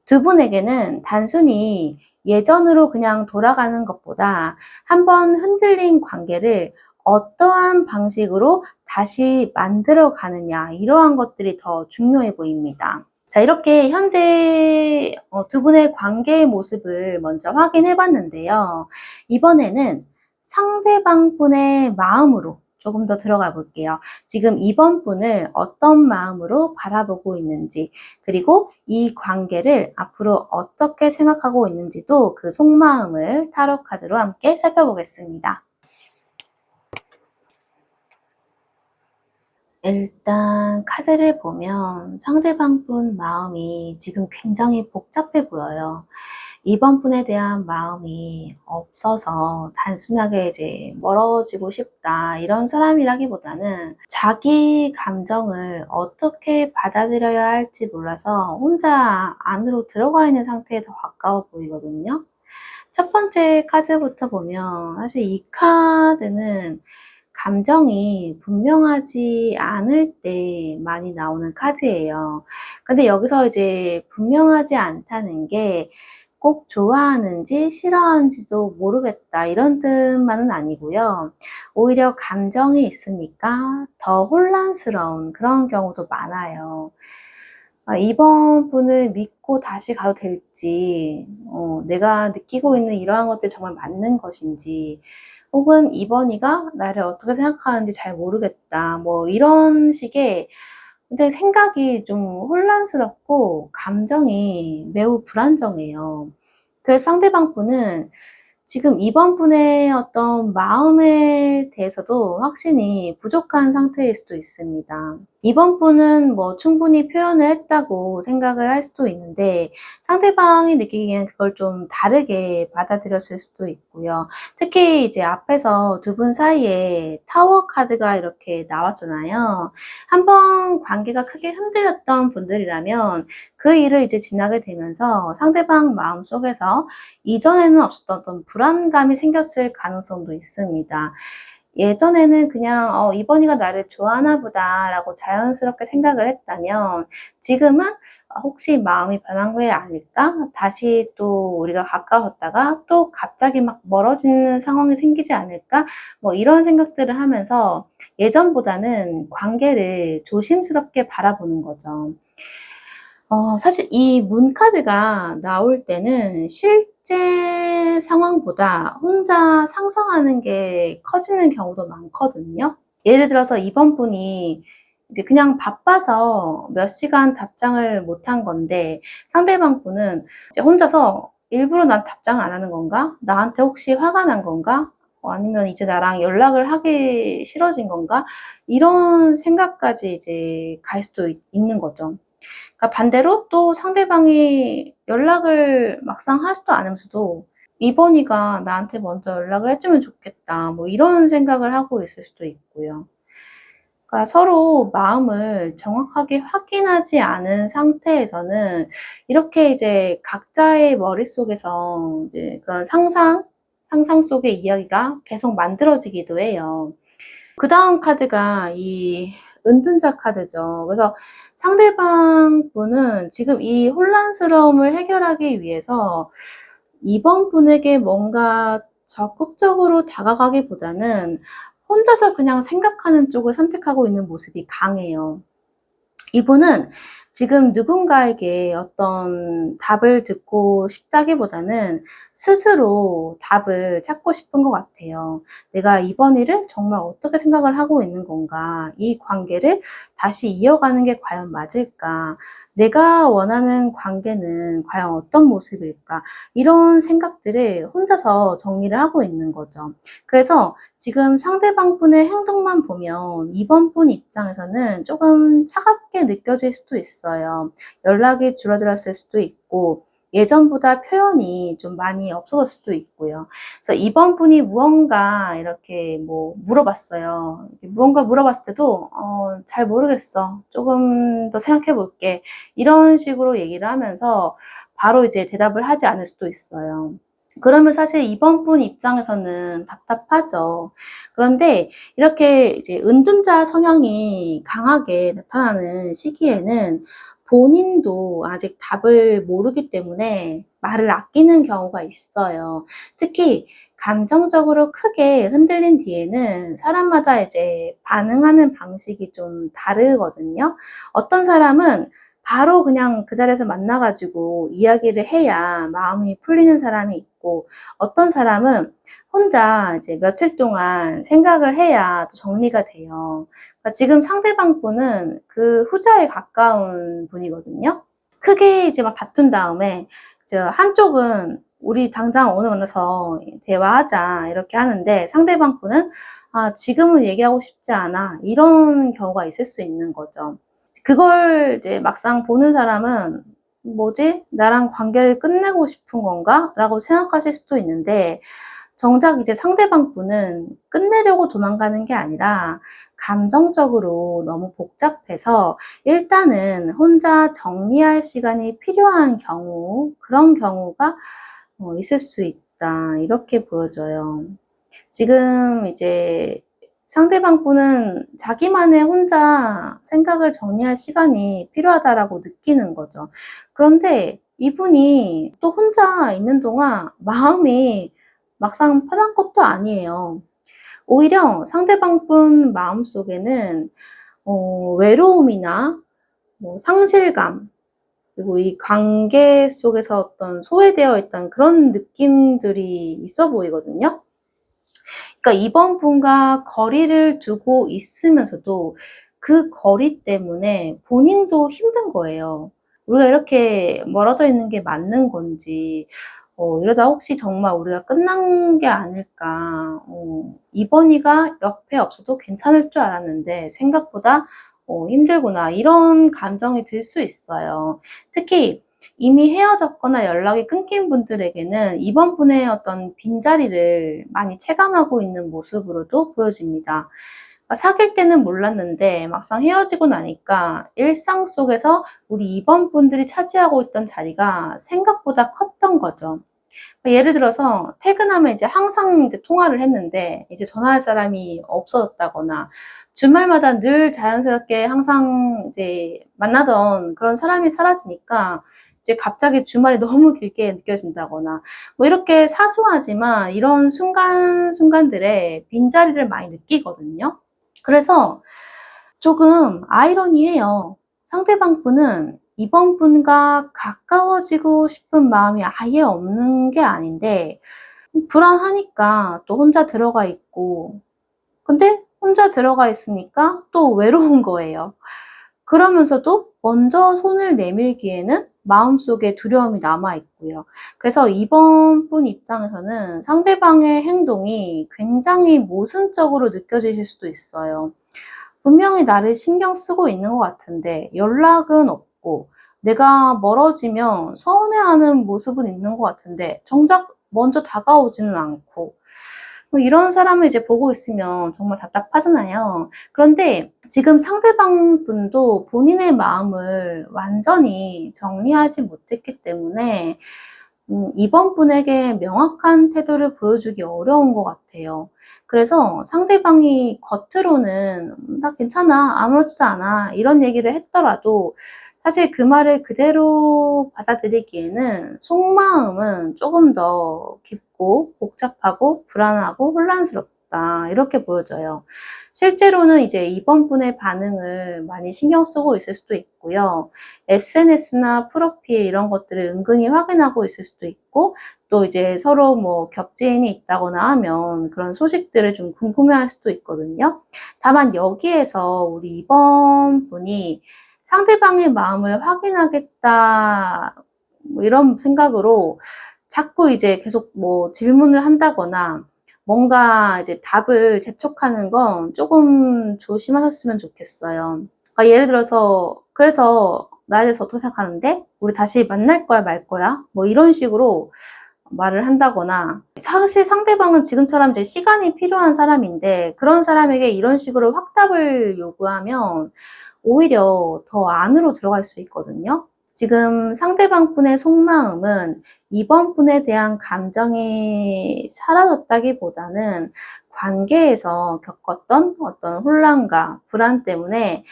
두 분에게는 단순히 예전으로 그냥 돌아가는 것보다 한번 흔들린 관계를 어떠한 방식으로 다시 만들어 가느냐, 이러한 것들이 더 중요해 보입니다. 자, 이렇게 현재 두 분의 관계의 모습을 먼저 확인해 봤는데요. 이번에는 상대방 분의 마음으로 조금 더 들어가 볼게요. 지금 이번 분을 어떤 마음으로 바라보고 있는지, 그리고 이 관계를 앞으로 어떻게 생각하고 있는지도 그 속마음을 타로 카드로 함께 살펴보겠습니다. 일단 카드를 보면 상대방 분 마음이 지금 굉장히 복잡해 보여요. 이번 분에 대한 마음이 없어서 단순하게 이제 멀어지고 싶다 이런 사람이라기보다는 자기 감정을 어떻게 받아들여야 할지 몰라서 혼자 안으로 들어가 있는 상태에 더 가까워 보이거든요. 첫 번째 카드부터 보면 사실 이 카드는 감정이 분명하지 않을 때 많이 나오는 카드예요. 근데 여기서 이제 분명하지 않다는 게 꼭 좋아하는지 싫어하는지도 모르겠다 이런 뜻만은 아니고요. 오히려 감정이 있으니까 더 혼란스러운 그런 경우도 많아요. 이번 분을 믿고 다시 가도 될지, 내가 느끼고 있는 이러한 것들이 정말 맞는 것인지, 혹은 이번이가 나를 어떻게 생각하는지 잘 모르겠다. 뭐 이런 식의 굉장히 생각이 좀 혼란스럽고 감정이 매우 불안정해요. 그래서 상대방 분은 지금 이번 분의 어떤 마음에 대해서도 확신이 부족한 상태일 수도 있습니다. 이번 분은 뭐 충분히 표현을 했다고 생각을 할 수도 있는데 상대방이 느끼기에는 그걸 좀 다르게 받아들였을 수도 있고요. 특히 이제 앞에서 두 분 사이에 타워 카드가 이렇게 나왔잖아요. 한번 관계가 크게 흔들렸던 분들이라면 그 일을 이제 지나게 되면서 상대방 마음속에서 이전에는 없었던 어떤 불안감이 생겼을 가능성도 있습니다. 예전에는 그냥 '이번이가 나를 좋아하나 보다.'라고 자연스럽게 생각을 했다면 지금은 '혹시 마음이 변한 게 아닐까? 다시 또 우리가 가까웠다가 또 갑자기 막 멀어지는 상황이 생기지 않을까?' 뭐 이런 생각들을 하면서 예전보다는 관계를 조심스럽게 바라보는 거죠. 사실 이 문 카드가 나올 때는 실제 상황보다 혼자 상상하는 게 커지는 경우도 많거든요. 예를 들어서 이번 분이 이제 그냥 바빠서 몇 시간 답장을 못한 건데 상대방 분은 이제 혼자서 '일부러 난 답장을 안 하는 건가? 나한테 혹시 화가 난 건가? 아니면 이제 나랑 연락을 하기 싫어진 건가?' 이런 생각까지 이제 갈 수도 있는 거죠. 그러니까 반대로 또 상대방이 연락을 막상 하지도 않으면서도 '이번이가 나한테 먼저 연락을 해 주면 좋겠다.' 뭐 이런 생각을 하고 있을 수도 있고요. 그러니까 서로 마음을 정확하게 확인하지 않은 상태에서는 이렇게 이제 각자의 머릿속에서 이제 그런 상상 속의 이야기가 계속 만들어지기도 해요. 그다음 카드가 이 은둔자 카드죠. 그래서 상대방 분은 지금 이 혼란스러움을 해결하기 위해서 이번 분에게 뭔가 적극적으로 다가가기보다는 혼자서 그냥 생각하는 쪽을 선택하고 있는 모습이 강해요. 이분은 지금 누군가에게 어떤 답을 듣고 싶다기보다는 스스로 답을 찾고 싶은 것 같아요. 내가 이번 일을 정말 어떻게 생각을 하고 있는 건가? 이 관계를 다시 이어가는 게 과연 맞을까? 내가 원하는 관계는 과연 어떤 모습일까? 이런 생각들을 혼자서 정리를 하고 있는 거죠. 그래서 지금 상대방 분의 행동만 보면 이번 분 입장에서는 조금 차갑게 느껴질 수도 있어요. 연락이 줄어들었을 수도 있고 예전보다 표현이 좀 많이 없어졌을 수도 있고요. 그래서 이번 분이 무언가 이렇게 뭐 물어봤어요. 무언가 물어봤을 때도 잘 모르겠어. 조금 더 생각해 볼게. 이런 식으로 얘기를 하면서 바로 이제 대답을 하지 않을 수도 있어요. 그러면 사실 이번 분 입장에서는 답답하죠. 그런데 이렇게 이제 은둔자 성향이 강하게 나타나는 시기에는 본인도 아직 답을 모르기 때문에 말을 아끼는 경우가 있어요. 특히 감정적으로 크게 흔들린 뒤에는 사람마다 이제 반응하는 방식이 좀 다르거든요. 어떤 사람은 바로 그냥 그 자리에서 만나가지고 이야기를 해야 마음이 풀리는 사람이 있고, 어떤 사람은 혼자 이제 며칠 동안 생각을 해야 또 정리가 돼요. 그러니까 지금 상대방 분은 그 후자에 가까운 분이거든요. 크게 이제 막 다툰 다음에 이제 한쪽은 우리 당장 오늘 만나서 대화하자 이렇게 하는데, 상대방 분은 지금은 얘기하고 싶지 않아, 이런 경우가 있을 수 있는 거죠. 그걸 이제 막상 보는 사람은 '뭐지? 나랑 관계를 끝내고 싶은 건가?' 라고 생각하실 수도 있는데, 정작 이제 상대방 분은 끝내려고 도망가는 게 아니라 감정적으로 너무 복잡해서 일단은 혼자 정리할 시간이 필요한 경우, 그런 경우가 있을 수 있다, 이렇게 보여져요. 지금 이제 상대방 분은 자기만의 혼자 생각을 정리할 시간이 필요하다라고 느끼는 거죠. 그런데 이분이 또 혼자 있는 동안 마음이 막상 편한 것도 아니에요. 오히려 상대방 분 마음속에는 외로움이나 뭐 상실감, 그리고 이 관계 속에서 어떤 소외되어 있다는 그런 느낌들이 있어 보이거든요. 그러니까 이번 분과 거리를 두고 있으면서도 그 거리 때문에 본인도 힘든 거예요. 우리가 이렇게 멀어져 있는 게 맞는 건지, 이러다 혹시 정말 우리가 끝난 게 아닐까. 이번이가 옆에 없어도 괜찮을 줄 알았는데 생각보다 힘들구나, 이런 감정이 들 수 있어요. 특히 이미 헤어졌거나 연락이 끊긴 분들에게는 이번 분의 어떤 빈자리를 많이 체감하고 있는 모습으로도 보여집니다. 그러니까 사귈 때는 몰랐는데 막상 헤어지고 나니까 일상 속에서 우리 이번 분들이 차지하고 있던 자리가 생각보다 컸던 거죠. 그러니까 예를 들어서 퇴근하면 이제 항상 이제 통화를 했는데 이제 전화할 사람이 없어졌다거나, 주말마다 늘 자연스럽게 항상 이제 만나던 그런 사람이 사라지니까 이제 갑자기 주말이 너무 길게 느껴진다거나, 뭐 이렇게 사소하지만 이런 순간순간들에 빈자리를 많이 느끼거든요. 그래서 조금 아이러니해요. 상대방 분은 이번 분과 가까워지고 싶은 마음이 아예 없는 게 아닌데, 불안하니까 또 혼자 들어가 있고, 근데 혼자 들어가 있으니까 또 외로운 거예요. 그러면서도 먼저 손을 내밀기에는 마음속에 두려움이 남아 있고요. 그래서 이번 분 입장에서는 상대방의 행동이 굉장히 모순적으로 느껴지실 수도 있어요. 분명히 나를 신경 쓰고 있는 것 같은데 연락은 없고, 내가 멀어지면 서운해하는 모습은 있는 것 같은데 정작 먼저 다가오지는 않고, 뭐 이런 사람을 이제 보고 있으면 정말 답답하잖아요. 그런데 지금 상대방 분도 본인의 마음을 완전히 정리하지 못했기 때문에 이번 분에게 명확한 태도를 보여주기 어려운 것 같아요. 그래서 상대방이 겉으로는 나 괜찮아, 아무렇지도 않아, 이런 얘기를 했더라도 사실 그 말을 그대로 받아들이기에는 속마음은 조금 더 깊고 복잡하고 불안하고 혼란스럽다, 사라졌다 이렇게 보여져요. 실제로는 이제 이번 분의 반응을 많이 신경 쓰고 있을 수도 있고요. SNS나 프로필 이런 것들을 은근히 확인하고 있을 수도 있고, 또 이제 서로 뭐 겹지인이 있다거나 하면 그런 소식들을 좀 궁금해할 수도 있거든요. 다만 여기에서 우리 이번 분이 상대방의 마음을 확인하겠다 뭐 이런 생각으로 자꾸 이제 계속 뭐 질문을 한다거나 뭔가 이제 답을 재촉하는 건 조금 조심하셨으면 좋겠어요. 그러니까 예를 들어서 그래서 나에 대해서 어떻게 생각하는데? 우리 다시 만날 거야 말 거야? 뭐 이런 식으로 말을 한다거나, 사실 상대방은 지금처럼 이제 시간이 필요한 사람인데 그런 사람에게 이런 식으로 확답을 요구하면 오히려 더 안으로 들어갈 수 있거든요. 지금 상대방 분의 속마음은 이번 분에 대한 감정이 사라졌다기보다는 관계에서 겪었던 어떤 혼란과 불안 때문에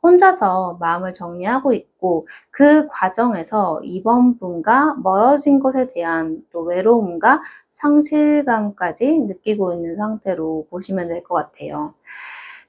혼자서 마음을 정리하고 있고, 그 과정에서 이번 분과 멀어진 것에 대한 또 외로움과 상실감까지 느끼고 있는 상태로 보시면 될 것 같아요.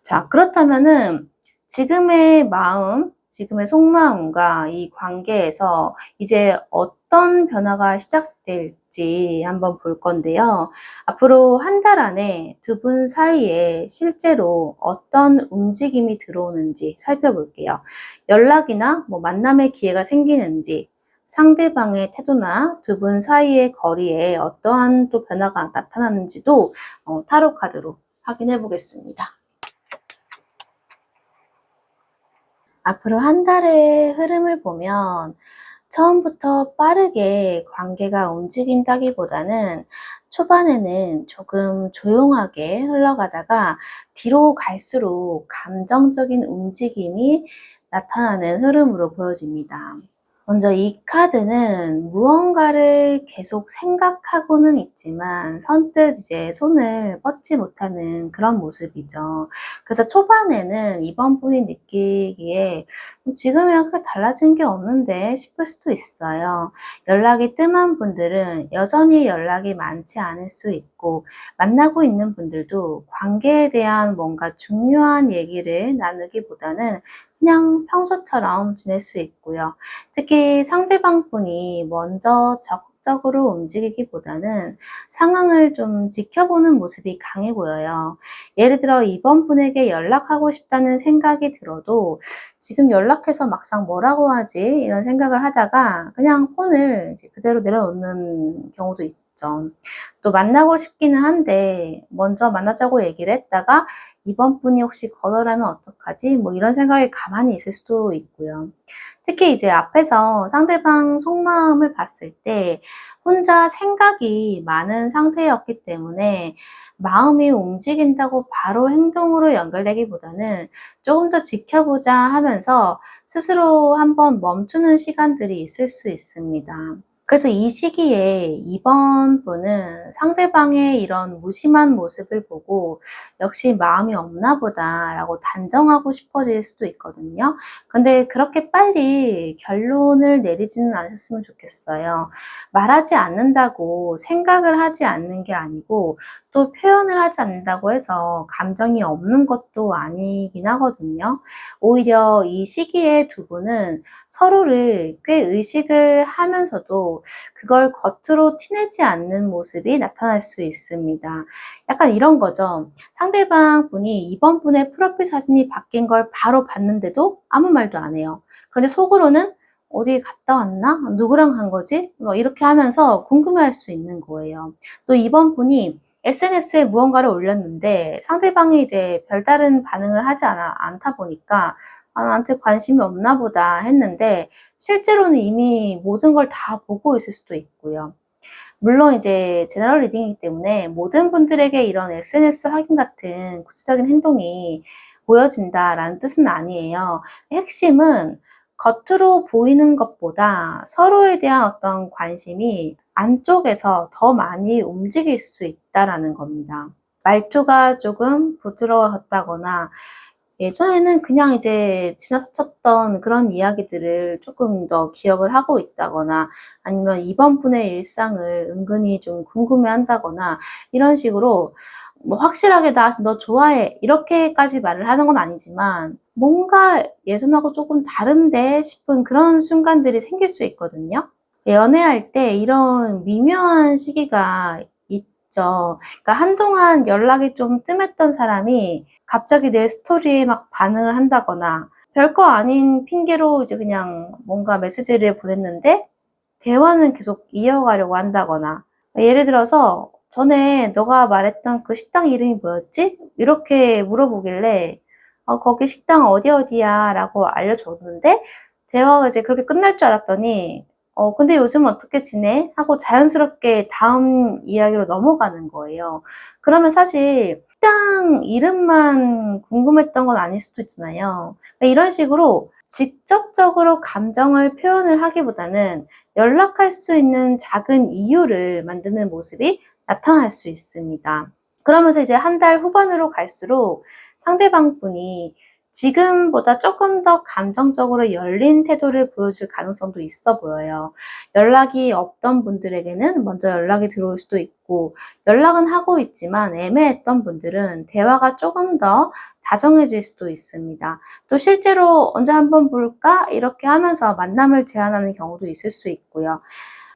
자, 그렇다면은 지금의 마음, 지금의 속마음과 이 관계에서 이제 어떤 변화가 시작될지 한번 볼 건데요. 앞으로 한 달 안에 두 분 사이에 실제로 어떤 움직임이 들어오는지 살펴볼게요. 연락이나 뭐 만남의 기회가 생기는지, 상대방의 태도나 두 분 사이의 거리에 어떠한 또 변화가 나타나는지도 타로 카드로 확인해 보겠습니다. 앞으로 한 달의 흐름을 보면 처음부터 빠르게 관계가 움직인다기보다는 초반에는 조금 조용하게 흘러가다가 뒤로 갈수록 감정적인 움직임이 나타나는 흐름으로 보여집니다. 먼저 이 카드는 무언가를 계속 생각하고는 있지만 선뜻 이제 손을 뻗지 못하는 그런 모습이죠. 그래서 초반에는 이번 분이 느끼기에 지금이랑 크게 달라진 게 없는데 싶을 수도 있어요. 연락이 뜸한 분들은 여전히 연락이 많지 않을 수 있고, 만나고 있는 분들도 관계에 대한 뭔가 중요한 얘기를 나누기보다는 그냥 평소처럼 지낼 수 있고요. 특히 상대방 분이 먼저 적극적으로 움직이기보다는 상황을 좀 지켜보는 모습이 강해 보여요. 예를 들어 이번 분에게 연락하고 싶다는 생각이 들어도 지금 연락해서 막상 뭐라고 하지? 이런 생각을 하다가 그냥 폰을 이제 그대로 내려놓는 경우도 있죠. 또 만나고 싶기는 한데 먼저 만나자고 얘기를 했다가 이번 분이 혹시 거절하면 어떡하지? 뭐 이런 생각이 가만히 있을 수도 있고요. 특히 이제 앞에서 상대방 속마음을 봤을 때 혼자 생각이 많은 상태였기 때문에 마음이 움직인다고 바로 행동으로 연결되기보다는 조금 더 지켜보자 하면서 스스로 한번 멈추는 시간들이 있을 수 있습니다. 그래서 이 시기에 이번 분은 상대방의 이런 무심한 모습을 보고 역시 마음이 없나 보다라고 단정하고 싶어질 수도 있거든요. 근데 그렇게 빨리 결론을 내리지는 않으셨으면 좋겠어요. 말하지 않는다고 생각을 하지 않는 게 아니고, 또 표현을 하지 않는다고 해서 감정이 없는 것도 아니긴 하거든요. 오히려 이 시기에 두 분은 서로를 꽤 의식을 하면서도 그걸 겉으로 티내지 않는 모습이 나타날 수 있습니다. 약간 이런 거죠. 상대방 분이 이번 분의 프로필 사진이 바뀐 걸 바로 봤는데도 아무 말도 안 해요. 그런데 속으로는 어디 갔다 왔나? 누구랑 간 거지? 뭐 이렇게 하면서 궁금해할 수 있는 거예요. 또 이번 분이 SNS에 무언가를 올렸는데 상대방이 이제 별다른 반응을 하지 않다 보니까 나한테 관심이 없나 보다 했는데 실제로는 이미 모든 걸 다 보고 있을 수도 있고요. 물론 이제 제너럴 리딩이기 때문에 모든 분들에게 이런 SNS 확인 같은 구체적인 행동이 보여진다라는 뜻은 아니에요. 핵심은 겉으로 보이는 것보다 서로에 대한 어떤 관심이 안쪽에서 더 많이 움직일 수 있다라는 겁니다. 말투가 조금 부드러워졌다거나, 예전에는 그냥 이제 지나쳤던 그런 이야기들을 조금 더 기억을 하고 있다거나, 아니면 이번 분의 일상을 은근히 좀 궁금해 한다거나, 이런 식으로 뭐 확실하게 "나 너 좋아해." 이렇게까지 말을 하는 건 아니지만 뭔가 '예전하고 조금 다른데?' 싶은 그런 순간들이 생길 수 있거든요. 연애할 때 이런 미묘한 시기가 있죠. 그러니까 한동안 연락이 좀 뜸했던 사람이 갑자기 내 스토리에 막 반응을 한다거나 별거 아닌 핑계로 이제 그냥 뭔가 메시지를 보냈는데 대화는 계속 이어가려고 한다거나, 예를 들어서 "전에 너가 말했던 그 식당 이름이 뭐였지?" 이렇게 물어보길래 "거기 식당 어디 어디야."라고 알려줬는데 대화가 이제 그렇게 끝날 줄 알았더니 근데 요즘 어떻게 지내?" 하고 자연스럽게 다음 이야기로 넘어가는 거예요. 그러면 사실 식당 이름만 궁금했던 건 아닐 수도 있잖아요. 그러니까 이런 식으로 직접적으로 감정을 표현을 하기보다는 연락할 수 있는 작은 이유를 만드는 모습이 나타날 수 있습니다. 그러면서 이제 한 달 후반으로 갈수록 상대방 분이 지금보다 조금 더 감정적으로 열린 태도를 보여줄 가능성도 있어 보여요. 연락이 없던 분들에게는 먼저 연락이 들어올 수도 있고, 연락은 하고 있지만 애매했던 분들은 대화가 조금 더 다정해질 수도 있습니다. 또 실제로 "언제 한번 볼까?" 이렇게 하면서 만남을 제안하는 경우도 있을 수 있고요.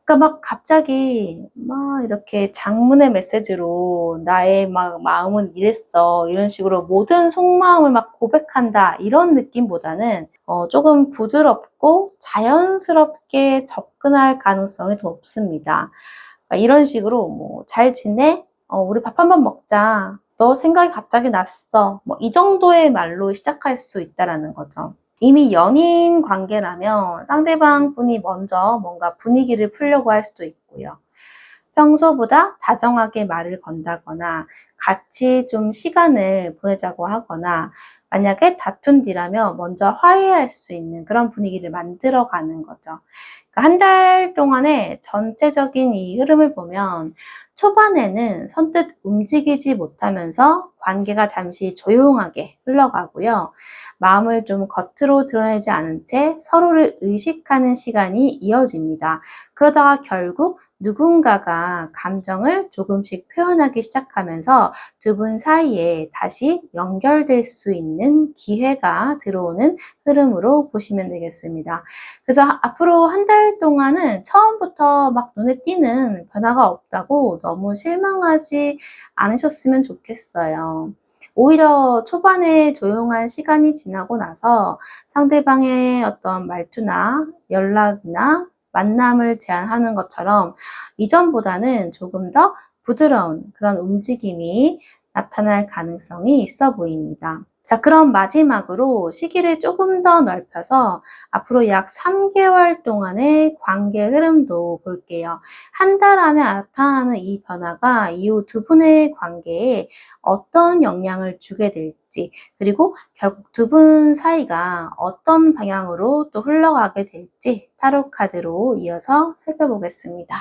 그러니까 막 갑자기 막 이렇게 장문의 메시지로 "나의 막 마음은 이랬어." 이런 식으로 모든 속마음을 막 고백한다 이런 느낌보다는 조금 부드럽고 자연스럽게 접근할 가능성이 더 높습니다. 그러니까 이런 식으로 뭐 "잘 지내? 우리 밥 한번 먹자. 너 생각이 갑자기 났어." 뭐 이 정도의 말로 시작할 수 있다라는 거죠. 이미 연인 관계라면 상대방 분이 먼저 뭔가 분위기를 풀려고 할 수도 있고요. 평소보다 다정하게 말을 건다거나 같이 좀 시간을 보내자고 하거나, 만약에 다툰 뒤라면 먼저 화해할 수 있는 그런 분위기를 만들어 가는 거죠. 그러니까 한 달 동안의 전체적인 이 흐름을 보면 초반에는 선뜻 움직이지 못하면서 관계가 잠시 조용하게 흘러가고요. 마음을 좀 겉으로 드러내지 않은 채 서로를 의식하는 시간이 이어집니다. 그러다가 결국 누군가가 감정을 조금씩 표현하기 시작하면서 두 분 사이에 다시 연결될 수 있는 기회가 들어오는 흐름으로 보시면 되겠습니다. 그래서 앞으로 한 달 동안은 처음부터 막 눈에 띄는 변화가 없다고 너무 실망하지 않으셨으면 좋겠어요. 오히려 초반에 조용한 시간이 지나고 나서 상대방의 어떤 말투나 연락이나 만남을 제안하는 것처럼 이전보다는 조금 더 부드러운 그런 움직임이 나타날 가능성이 있어 보입니다. 자, 그럼 마지막으로 시기를 조금 더 넓혀서 앞으로 약 3개월 동안의 관계 흐름도 볼게요. 한 달 안에 나타나는 이 변화가 이후 두 분의 관계에 어떤 영향을 주게 될지, 그리고 결국 두 분 사이가 어떤 방향으로 또 흘러가게 될지 타로 카드로 이어서 살펴보겠습니다.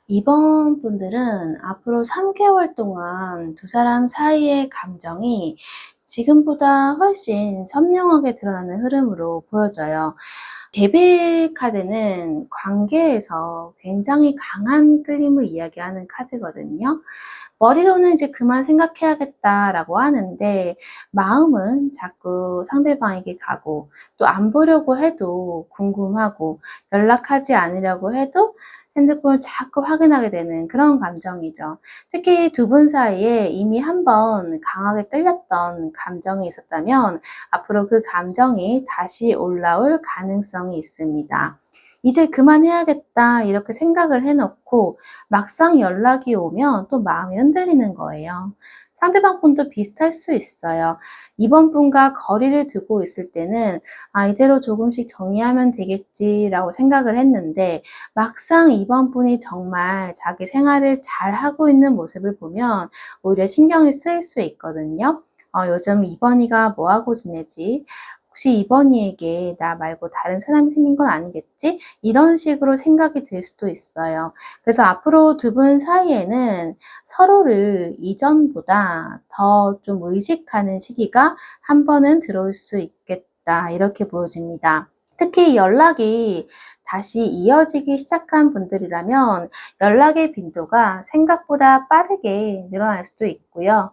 이번 분들은 앞으로 3개월 동안 두 사람 사이의 감정이 지금보다 훨씬 선명하게 드러나는 흐름으로 보여져요. 데빌 카드는 관계에서 굉장히 강한 끌림을 이야기하는 카드거든요. 머리로는 이제 '그만 생각해야겠다.'라고 하는데 마음은 자꾸 상대방에게 가고, 또 안 보려고 해도 궁금하고, 연락하지 않으려고 해도 핸드폰을 자꾸 확인하게 되는 그런 감정이죠. 특히 두 분 사이에 이미 한 번 강하게 끌렸던 감정이 있었다면 앞으로 그 감정이 다시 올라올 가능성이 있습니다. '이제 그만해야겠다.' 이렇게 생각을 해 놓고 막상 연락이 오면 또 마음이 흔들리는 거예요. 상대방 분도 비슷할 수 있어요. 이번 분과 거리를 두고 있을 때는 '아, 이대로 조금씩 정리하면 되겠지.'라고 생각을 했는데 막상 이번 분이 정말 자기 생활을 잘하고 있는 모습을 보면 오히려 신경이 쓰일 수 있거든요. '요즘 이번이가 뭐 하고 지내지? 혹시 이번이에게 나 말고 다른 사람이 생긴 건 아니겠지?' 이런 식으로 생각이 들 수도 있어요. 그래서 앞으로 두 분 사이에는 서로를 이전보다 더 좀 의식하는 시기가 한 번은 들어올 수 있겠다, 이렇게 보여집니다. 특히 연락이 다시 이어지기 시작한 분들이라면 연락의 빈도가 생각보다 빠르게 늘어날 수도 있고요.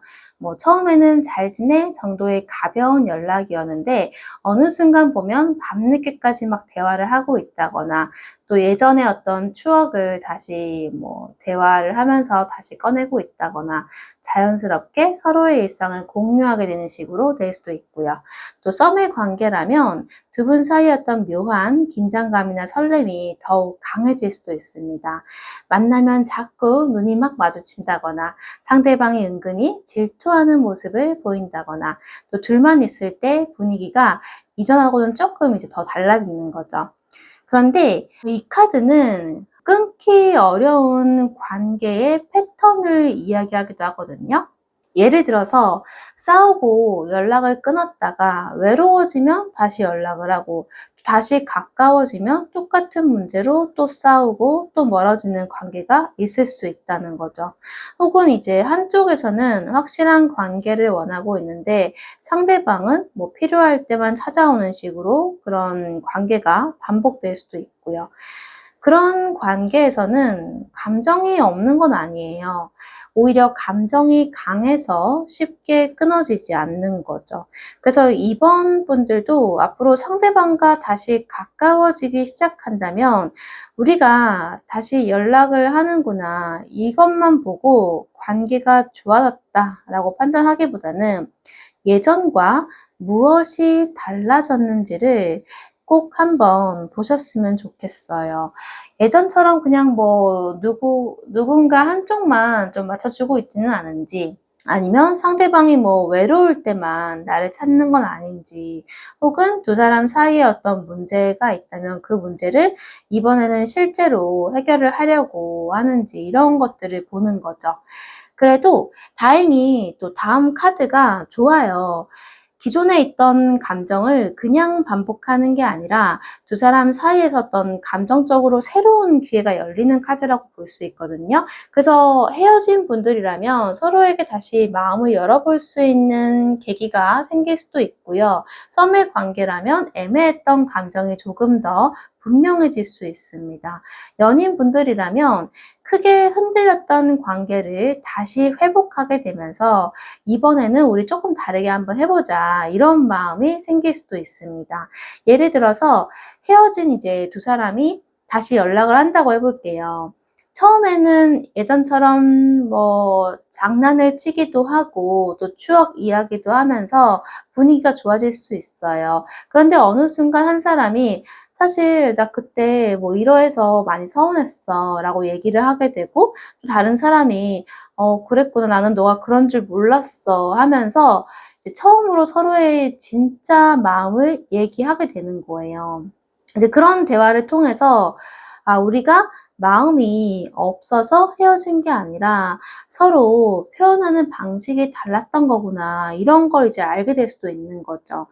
처음에는 잘 지내 정도의 가벼운 연락이었는데 어느 순간 보면 밤늦게까지 막 대화를 하고 있다거나 또 예전에 어떤 추억을 다시 대화를 하면서 다시 꺼내고 있다거나 자연스럽게 서로의 일상을 공유하게 되는 식으로 될 수도 있고요. 또 썸의 관계라면 두 분 사이의 어떤 묘한 긴장감이나 설렘이 더욱 강해질 수도 있습니다. 만나면 자꾸 눈이 막 마주친다거나 상대방이 은근히 질투하는 모습을 보인다거나 또 둘만 있을 때 분위기가 이전하고는 조금 이제 더 달라지는 거죠. 그런데 이 카드는 끊기 어려운 관계의 패턴을 이야기하기도 하거든요. 예를 들어서 싸우고 연락을 끊었다가 외로워지면 다시 연락을 하고 다시 가까워지면 똑같은 문제로 또 싸우고 또 멀어지는 관계가 있을 수 있다는 거죠. 혹은 이제 한쪽에서는 확실한 관계를 원하고 있는데 상대방은 필요할 때만 찾아오는 식으로 그런 관계가 반복될 수도 있고요. 그런 관계에서는 감정이 없는 건 아니에요. 오히려 감정이 강해서 쉽게 끊어지지 않는 거죠. 그래서 이번 분들도 앞으로 상대방과 다시 가까워지기 시작한다면 우리가 다시 연락을 하는구나 이것만 보고 관계가 좋아졌다라고 판단하기보다는 예전과 무엇이 달라졌는지를 꼭 한번 보셨으면 좋겠어요. 예전처럼 그냥 누군가 한쪽만 좀 맞춰주고 있지는 않은지, 아니면 상대방이 외로울 때만 나를 찾는 건 아닌지, 혹은 두 사람 사이에 어떤 문제가 있다면 그 문제를 이번에는 실제로 해결을 하려고 하는지, 이런 것들을 보는 거죠. 그래도 다행히 또 다음 카드가 좋아요. 기존에 있던 감정을 그냥 반복하는 게 아니라 두 사람 사이에서 어떤 감정적으로 새로운 기회가 열리는 카드라고 볼 수 있거든요. 그래서 헤어진 분들이라면 서로에게 다시 마음을 열어볼 수 있는 계기가 생길 수도 있고요. 썸의 관계라면 애매했던 감정이 조금 더 분명해질 수 있습니다. 연인분들이라면 크게 흔들렸던 관계를 다시 회복하게 되면서 이번에는 우리 조금 다르게 한번 해보자 이런 마음이 생길 수도 있습니다. 예를 들어서 헤어진 이제 두 사람이 다시 연락을 한다고 해볼게요. 처음에는 예전처럼 장난을 치기도 하고 또 추억 이야기도 하면서 분위기가 좋아질 수 있어요. 그런데 어느 순간 한 사람이 사실 나 그때 이러해서 많이 서운했어 라고 얘기를 하게 되고 또 다른 사람이 그랬구나 나는 너가 그런 줄 몰랐어 하면서 이제 처음으로 서로의 진짜 마음을 얘기하게 되는 거예요. 이제 그런 대화를 통해서 우리가 마음이 없어서 헤어진 게 아니라 서로 표현하는 방식이 달랐던 거구나 이런 걸 이제 알게 될 수도 있는 거죠.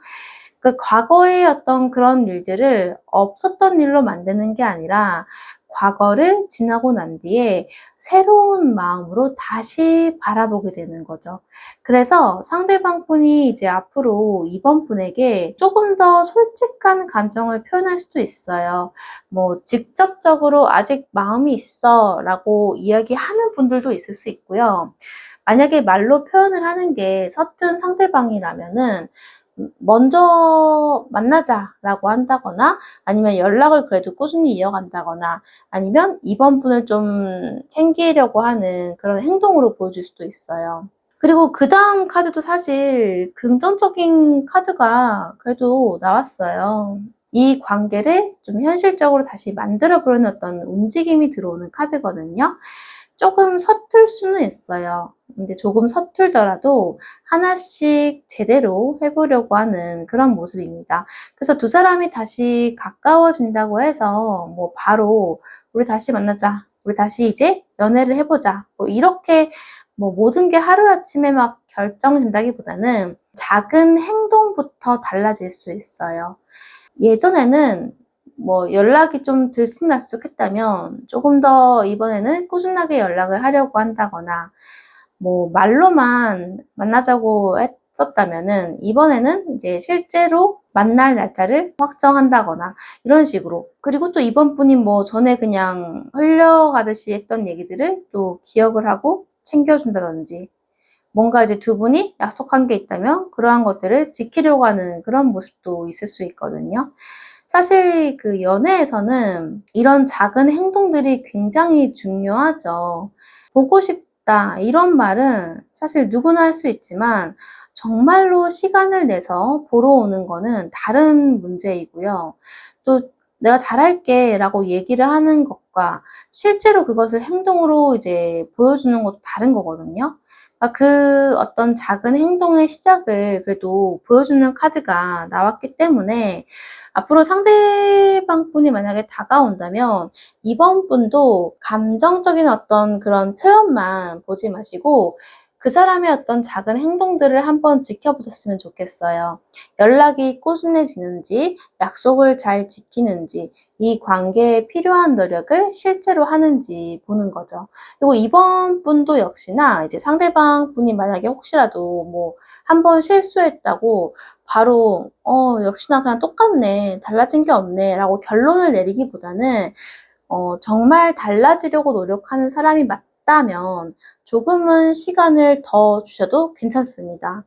그 과거의 어떤 그런 일들을 없었던 일로 만드는 게 아니라 과거를 지나고 난 뒤에 새로운 마음으로 다시 바라보게 되는 거죠. 그래서 상대방 분이 이제 앞으로 이번 분에게 조금 더 솔직한 감정을 표현할 수도 있어요. 직접적으로 아직 마음이 있어 라고 이야기하는 분들도 있을 수 있고요. 만약에 말로 표현을 하는 게 서툰 상대방이라면은 먼저 만나자라고 한다거나 아니면 연락을 그래도 꾸준히 이어간다거나 아니면 이번 분을 좀 챙기려고 하는 그런 행동으로 보여줄 수도 있어요. 그리고 그 다음 카드도 사실 긍정적인 카드가 그래도 나왔어요. 이 관계를 좀 현실적으로 다시 만들어 보려는 어떤 움직임이 들어오는 카드거든요. 조금 서툴 수는 있어요. 근데 조금 서툴더라도 하나씩 제대로 해보려고 하는 그런 모습입니다. 그래서 두 사람이 다시 가까워진다고 해서 바로 우리 다시 만나자. 우리 다시 이제 연애를 해보자. 이렇게 모든 게 하루아침에 막 결정된다기보다는 작은 행동부터 달라질 수 있어요. 예전에는 연락이 좀 들쑥날쑥했다면 조금 더 이번에는 꾸준하게 연락을 하려고 한다거나 말로만 만나자고 썼다면은 이번에는 이제 실제로 만날 날짜를 확정한다거나 이런 식으로. 그리고 또 이번 분이 뭐 전에 그냥 흘려가듯이 했던 얘기들을 또 기억을 하고 챙겨준다든지, 뭔가 이제 두 분이 약속한 게 있다면 그러한 것들을 지키려고 하는 그런 모습도 있을 수 있거든요. 사실 그 연애에서는 이런 작은 행동들이 굉장히 중요하죠. 보고 싶다 이런 말은 사실 누구나 할 수 있지만 정말로 시간을 내서 보러 오는 거는 다른 문제이고요. 또 내가 잘할게 라고 얘기를 하는 것과 실제로 그것을 행동으로 이제 보여주는 것도 다른 거거든요. 그 어떤 작은 행동의 시작을 그래도 보여주는 카드가 나왔기 때문에 앞으로 상대방 분이 만약에 다가온다면 이번 분도 감정적인 어떤 그런 표현만 보지 마시고 그 사람의 어떤 작은 행동들을 한번 지켜보셨으면 좋겠어요. 연락이 꾸준해지는지, 약속을 잘 지키는지, 이 관계에 필요한 노력을 실제로 하는지 보는 거죠. 그리고 이번 분도 역시나 이제 상대방 분이 만약에 혹시라도 뭐 한 번 실수했다고 바로 역시나 그냥 똑같네, 달라진 게 없네 라고 결론을 내리기보다는 정말 달라지려고 노력하는 사람이 맞다면 조금은 시간을 더 주셔도 괜찮습니다.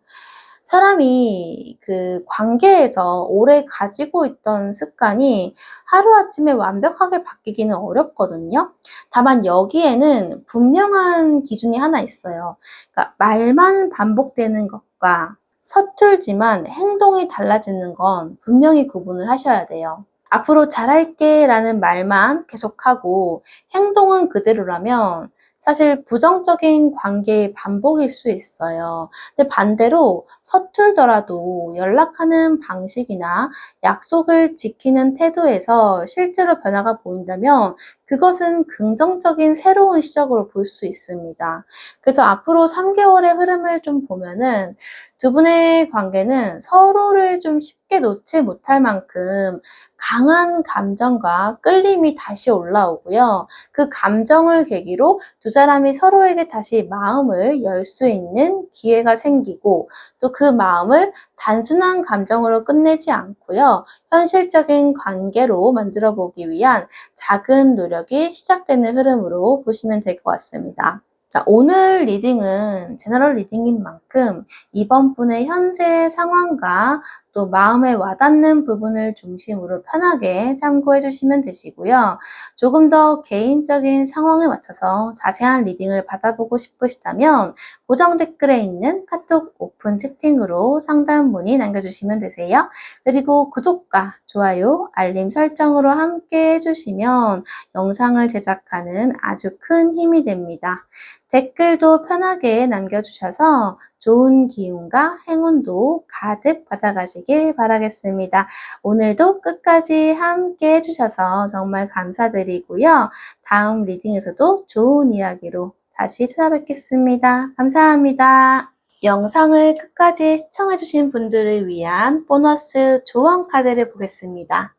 사람이 그 관계에서 오래 가지고 있던 습관이 하루아침에 완벽하게 바뀌기는 어렵거든요. 다만 여기에는 분명한 기준이 하나 있어요. 그러니까 말만 반복되는 것과 서툴지만 행동이 달라지는 건 분명히 구분을 하셔야 돼요. 앞으로 잘할게 라는 말만 계속하고 행동은 그대로라면 사실 부정적인 관계의 반복일 수 있어요. 근데 반대로 서툴더라도 연락하는 방식이나 약속을 지키는 태도에서 실제로 변화가 보인다면 그것은 긍정적인 새로운 시작으로 볼 수 있습니다. 그래서 앞으로 3개월의 흐름을 좀 보면은 두 분의 관계는 서로를 좀 쉽게 놓지 못할 만큼 강한 감정과 끌림이 다시 올라오고요. 그 감정을 계기로 두 사람이 서로에게 다시 마음을 열 수 있는 기회가 생기고 또 그 마음을 단순한 감정으로 끝내지 않고요. 현실적인 관계로 만들어 보기 위한 작은 노력이 시작되는 흐름으로 보시면 될 것 같습니다. 자, 오늘 리딩은 제너럴 리딩인 만큼 이번 분의 현재 상황과 또 마음에 와닿는 부분을 중심으로 편하게 참고해 주시면 되시고요. 조금 더 개인적인 상황에 맞춰서 자세한 리딩을 받아보고 싶으시다면 고정 댓글에 있는 카톡 오픈 채팅으로 상담 문의 남겨주시면 되세요. 그리고 구독과 좋아요, 알림 설정으로 함께 해주시면 영상을 제작하는 아주 큰 힘이 됩니다. 댓글도 편하게 남겨주셔서 좋은 기운과 행운도 가득 받아가시길 바라겠습니다. 오늘도 끝까지 함께 해주셔서 정말 감사드리고요. 다음 리딩에서도 좋은 이야기로 다시 찾아뵙겠습니다. 감사합니다. 영상을 끝까지 시청해주신 분들을 위한 보너스 조언 카드를 보겠습니다.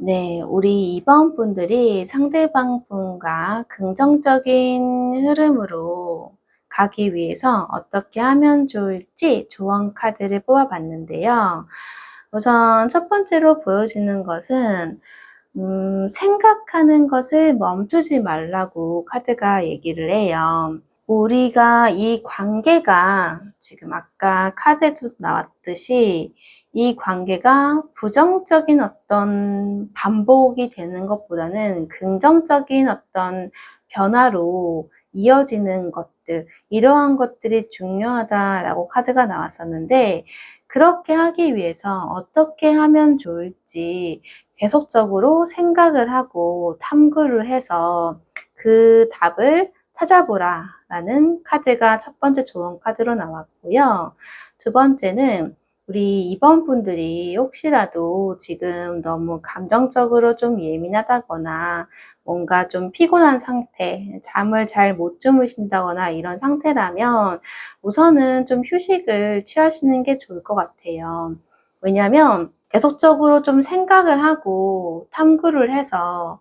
네, 우리 2번 분들이 상대방 분과 긍정적인 흐름으로 가기 위해서 어떻게 하면 좋을지 조언 카드를 뽑아봤는데요. 우선 첫 번째로 보여지는 것은 생각하는 것을 멈추지 말라고 카드가 얘기를 해요. 우리가 이 관계가 지금 아까 카드에서 나왔듯이 이 관계가 부정적인 어떤 반복이 되는 것보다는 긍정적인 어떤 변화로 이어지는 것들, 이러한 것들이 중요하다라고 카드가 나왔었는데 그렇게 하기 위해서 어떻게 하면 좋을지 계속적으로 생각을 하고 탐구를 해서 그 답을 찾아보라 라는 카드가 첫 번째 조언 카드로 나왔고요. 두 번째는 우리 2번 분들이 혹시라도 지금 너무 감정적으로 좀 예민하다거나 뭔가 좀 피곤한 상태, 잠을 잘 못 주무신다거나 이런 상태라면 우선은 좀 휴식을 취하시는 게 좋을 것 같아요. 왜냐하면 계속적으로 좀 생각을 하고 탐구를 해서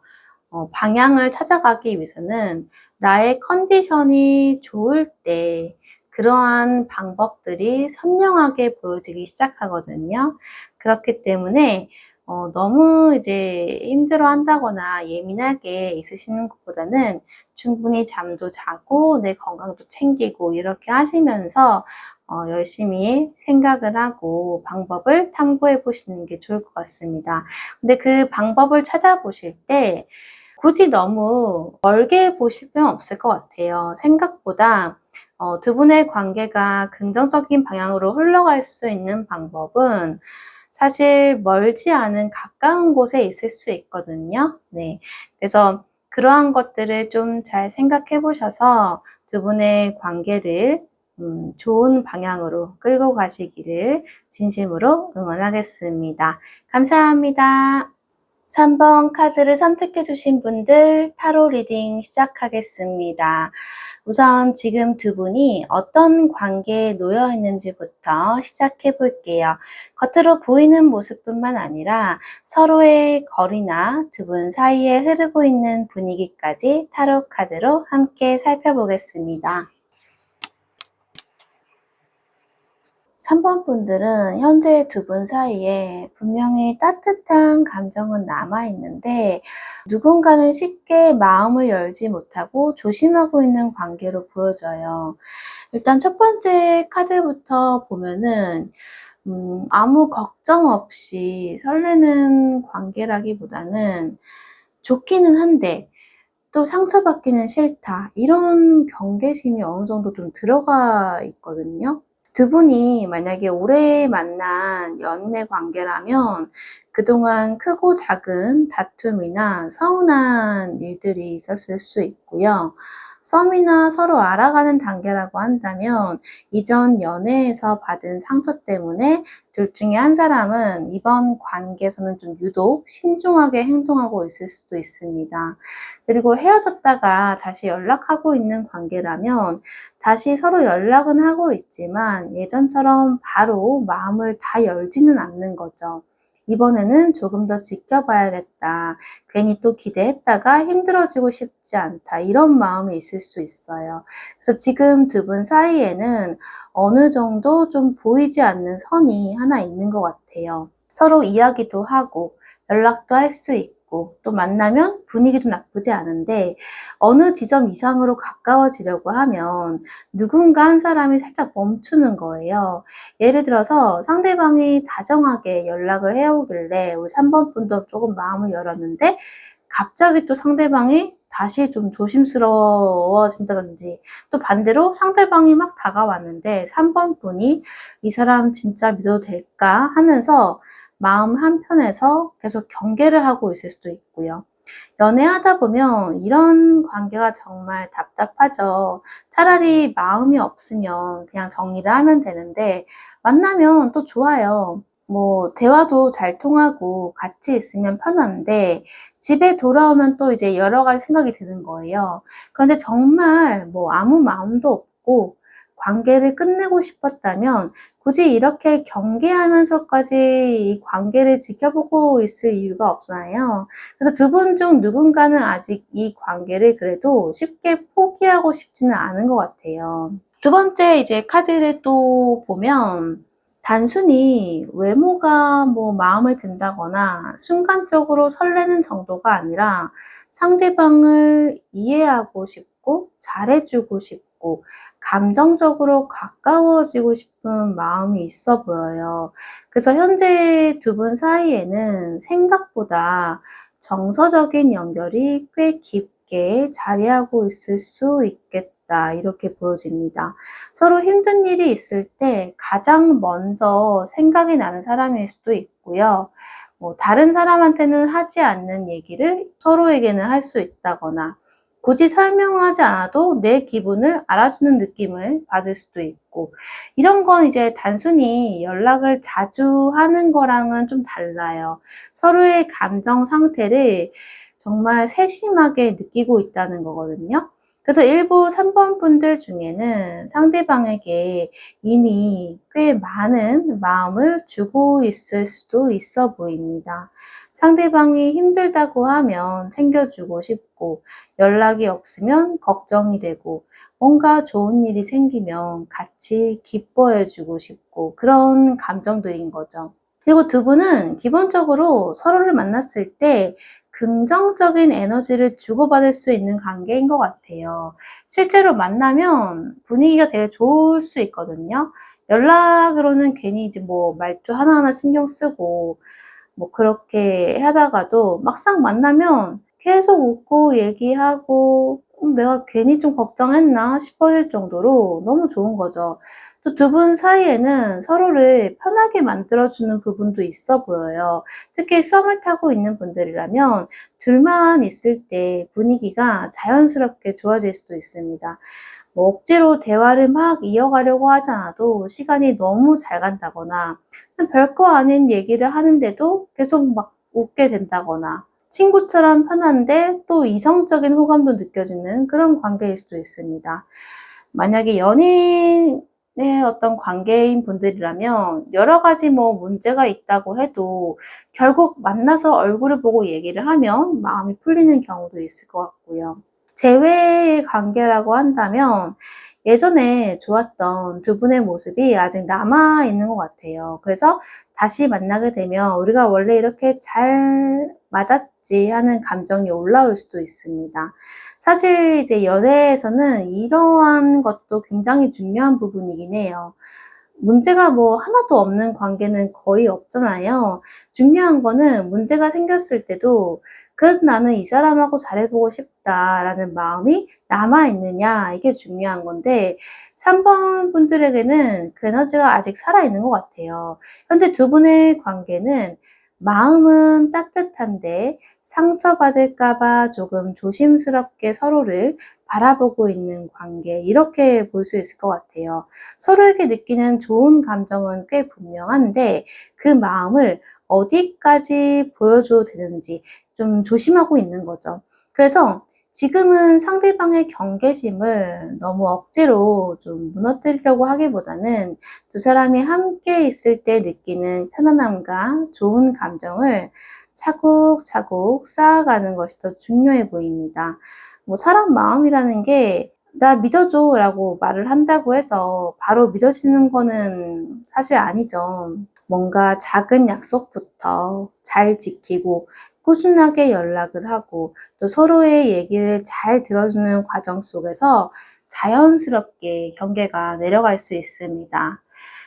방향을 찾아가기 위해서는 나의 컨디션이 좋을 때 그러한 방법들이 선명하게 보여지기 시작하거든요. 그렇기 때문에 너무 이제 힘들어한다거나 예민하게 있으시는 것보다는 충분히 잠도 자고 내 건강도 챙기고 이렇게 하시면서 열심히 생각을 하고 방법을 탐구해 보시는 게 좋을 것 같습니다. 근데 그 방법을 찾아보실 때 굳이 너무 멀게 보실 필요는 없을 것 같아요. 생각보다 두 분의 관계가 긍정적인 방향으로 흘러갈 수 있는 방법은 사실 멀지 않은 가까운 곳에 있을 수 있거든요. 네. 그래서 그러한 것들을 좀 잘 생각해 보셔서 두 분의 관계를 좋은 방향으로 끌고 가시기를 진심으로 응원하겠습니다. 감사합니다. 3번 카드를 선택해 주신 분들 타로 리딩 시작하겠습니다. 우선 지금 두 분이 어떤 관계에 놓여 있는지부터 시작해 볼게요. 겉으로 보이는 모습뿐만 아니라 서로의 거리나 두 분 사이에 흐르고 있는 분위기까지 타로 카드로 함께 살펴보겠습니다. 3번 분들은 현재 두 분 사이에 분명히 따뜻한 감정은 남아있는데 누군가는 쉽게 마음을 열지 못하고 조심하고 있는 관계로 보여져요. 일단 첫 번째 카드부터 보면은 아무 걱정 없이 설레는 관계라기보다는 좋기는 한데 또 상처받기는 싫다. 이런 경계심이 어느 정도 좀 들어가 있거든요. 두 분이 만약에 오래 만난 연인의 관계라면 그동안 크고 작은 다툼이나 서운한 일들이 있었을 수 있고요. 썸이나 서로 알아가는 단계라고 한다면 이전 연애에서 받은 상처 때문에 둘 중에 한 사람은 이번 관계에서는 좀 유독 신중하게 행동하고 있을 수도 있습니다. 그리고 헤어졌다가 다시 연락하고 있는 관계라면 다시 서로 연락은 하고 있지만 예전처럼 바로 마음을 다 열지는 않는 거죠. 이번에는 조금 더 지켜봐야겠다. 괜히 또 기대했다가 힘들어지고 싶지 않다. 이런 마음이 있을 수 있어요. 그래서 지금 두 분 사이에는 어느 정도 좀 보이지 않는 선이 하나 있는 것 같아요. 서로 이야기도 하고 연락도 할 수 있고 또 만나면 분위기도 나쁘지 않은데 어느 지점 이상으로 가까워지려고 하면 누군가 한 사람이 살짝 멈추는 거예요. 예를 들어서 상대방이 다정하게 연락을 해오길래 우리 3번 분도 조금 마음을 열었는데 갑자기 또 상대방이 다시 좀 조심스러워진다든지 또 반대로 상대방이 막 다가왔는데 3번 분이 이 사람 진짜 믿어도 될까 하면서 마음 한편에서 계속 경계를 하고 있을 수도 있고요. 연애하다 보면 이런 관계가 정말 답답하죠. 차라리 마음이 없으면 그냥 정리를 하면 되는데 만나면 또 좋아요. 뭐 대화도 잘 통하고 같이 있으면 편한데 집에 돌아오면 또 이제 여러 가지 생각이 드는 거예요. 그런데 정말 뭐 아무 마음도 없고 관계를 끝내고 싶었다면 굳이 이렇게 경계하면서까지 이 관계를 지켜보고 있을 이유가 없잖아요. 그래서 두 분 중 누군가는 아직 이 관계를 그래도 쉽게 포기하고 싶지는 않은 것 같아요. 두 번째 이제 카드를 또 보면 단순히 외모가 뭐 마음에 든다거나 순간적으로 설레는 정도가 아니라 상대방을 이해하고 싶고 잘해주고 싶고 감정적으로 가까워지고 싶은 마음이 있어 보여요. 그래서 현재 두 분 사이에는 생각보다 정서적인 연결이 꽤 깊게 자리하고 있을 수 있겠다. 이렇게 보여집니다. 서로 힘든 일이 있을 때 가장 먼저 생각이 나는 사람일 수도 있고요. 뭐 다른 사람한테는 하지 않는 얘기를 서로에게는 할 수 있다거나 굳이 설명하지 않아도 내 기분을 알아주는 느낌을 받을 수도 있고 이런 건 이제 단순히 연락을 자주 하는 거랑은 좀 달라요. 서로의 감정 상태를 정말 세심하게 느끼고 있다는 거거든요. 그래서 일부 3번 분들 중에는 상대방에게 이미 꽤 많은 마음을 주고 있을 수도 있어 보입니다. 상대방이 힘들다고 하면 챙겨주고 싶고 연락이 없으면 걱정이 되고 뭔가 좋은 일이 생기면 같이 기뻐해 주고 싶고 그런 감정들인 거죠. 그리고 두 분은 기본적으로 서로를 만났을 때 긍정적인 에너지를 주고받을 수 있는 관계인 것 같아요. 실제로 만나면 분위기가 되게 좋을 수 있거든요. 연락으로는 괜히 이제 뭐 말투 하나하나 신경 쓰고 뭐 그렇게 하다가도 막상 만나면 계속 웃고 얘기하고 '내가 괜히 좀 걱정했나?' 싶어질 정도로 너무 좋은 거죠. 또 두 분 사이에는 서로를 편하게 만들어 주는 부분도 있어 보여요. 특히 썸을 타고 있는 분들이라면 둘만 있을 때 분위기가 자연스럽게 좋아질 수도 있습니다. 뭐 억지로 대화를 막 이어가려고 하지 않아도 시간이 너무 잘 간다거나 별거 아닌 얘기를 하는데도 계속 막 웃게 된다거나 친구처럼 편한데 또 이성적인 호감도 느껴지는 그런 관계일 수도 있습니다. 만약에 연인의 어떤 관계인 분들이라면 여러 가지 뭐 문제가 있다고 해도 결국 만나서 얼굴을 보고 얘기를 하면 마음이 풀리는 경우도 있을 것 같고요. 재회의 관계라고 한다면 예전에 좋았던 두 분의 모습이 아직 남아 있는 것 같아요. 그래서 다시 만나게 되면 '우리가 원래 이렇게 잘 맞았지.' 하는 감정이 올라올 수도 있습니다. 사실 이제 연애에서는 이러한 것도 굉장히 중요한 부분이긴 해요. 문제가 뭐 하나도 없는 관계는 거의 없잖아요. 중요한 거는 문제가 생겼을 때도 '그래도 나는 이 사람하고 잘해보고 싶다.'라는 마음이 남아있느냐 이게 중요한 건데 3번 분들에게는 그 에너지가 아직 살아있는 것 같아요. 현재 두 분의 관계는 마음은 따뜻한데 상처받을까 봐 조금 조심스럽게 서로를 바라보고 있는 관계 이렇게 볼 수 있을 것 같아요. 서로에게 느끼는 좋은 감정은 꽤 분명한데 그 마음을 어디까지 보여줘도 되는지 좀 조심하고 있는 거죠. 그래서 지금은 상대방의 경계심을 너무 억지로 좀 무너뜨리려고 하기보다는 두 사람이 함께 있을 때 느끼는 편안함과 좋은 감정을 차곡차곡 쌓아가는 것이 더 중요해 보입니다. 뭐 사람 마음이라는 게 "나 믿어줘." 라고 말을 한다고 해서 바로 믿어지는 거는 사실 아니죠. 뭔가 작은 약속부터 잘 지키고 꾸준하게 연락을 하고 또 서로의 얘기를 잘 들어주는 과정 속에서 자연스럽게 경계가 내려갈 수 있습니다.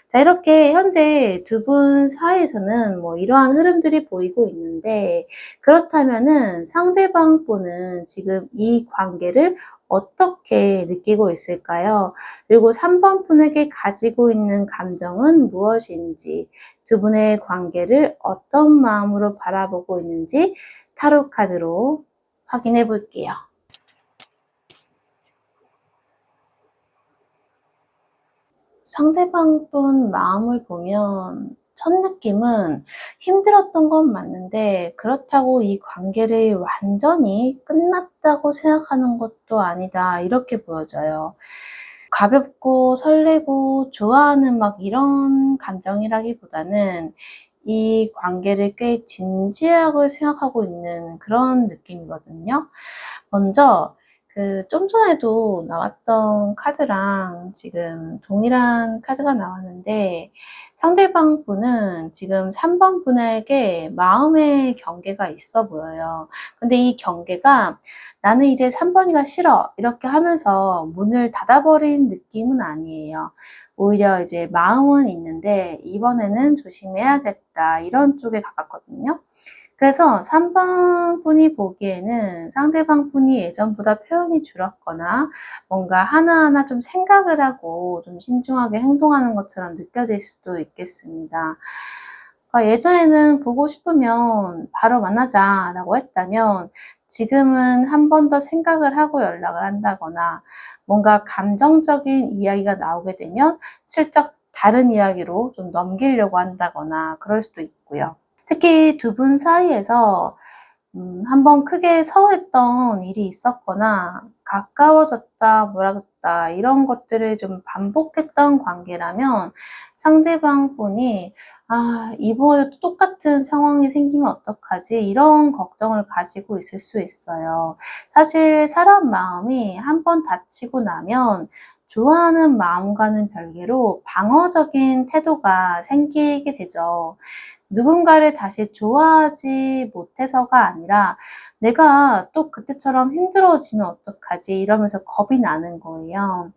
자, 이렇게 현재 두 분 사이에서는 뭐 이러한 흐름들이 보이고 있는데 그렇다면은 상대방 분은 지금 이 관계를 어떻게 느끼고 있을까요? 그리고 3번 분에게 가지고 있는 감정은 무엇인지, 두 분의 관계를 어떤 마음으로 바라보고 있는지 타로 카드로 확인해 볼게요. 상대방 분 마음을 보면 첫 느낌은 힘들었던 건 맞는데 그렇다고 이 관계를 완전히 끝났다고 생각하는 것도 아니다 이렇게 보여져요. 가볍고 설레고 좋아하는 막 이런 감정이라기보다는 이 관계를 꽤 진지하게 생각하고 있는 그런 느낌이거든요. 먼저 좀 전에도 나왔던 카드랑 지금 동일한 카드가 나왔는데 상대방 분은 지금 3번 분에게 마음의 경계가 있어 보여요. 근데 이 경계가 '나는 이제 3 번이가 싫어.' 이렇게 하면서 문을 닫아 버린 느낌은 아니에요. 오히려 이제 마음은 있는데 '이번에는 조심해야겠다.' 이런 쪽에 가깝거든요. 그래서 3번 분이 보기에는 상대방 분이 예전보다 표현이 줄었거나 뭔가 하나하나 좀 생각을 하고 좀 신중하게 행동하는 것처럼 느껴질 수도 있겠습니다. 그러니까 예전에는 보고 싶으면 바로 만나자라고 했다면 지금은 한 번 더 생각을 하고 연락을 한다거나 뭔가 감정적인 이야기가 나오게 되면 슬쩍 다른 이야기로 좀 넘기려고 한다거나 그럴 수도 있고요. 특히 두 분 사이에서 한 번 크게 서운했던 일이 있었거나 가까워졌다 멀어졌다 이런 것들을 좀 반복했던 관계라면 상대방 분이 '아 이번에도 똑같은 상황이 생기면 어떡하지?' 이런 걱정을 가지고 있을 수 있어요. 사실 사람 마음이 한번 다치고 나면 좋아하는 마음과는 별개로 방어적인 태도가 생기게 되죠. 누군가를 다시 좋아하지 못해서가 아니라 '내가 또 그때처럼 힘들어지면 어떡하지?' 이러면서 겁이 나는 거예요.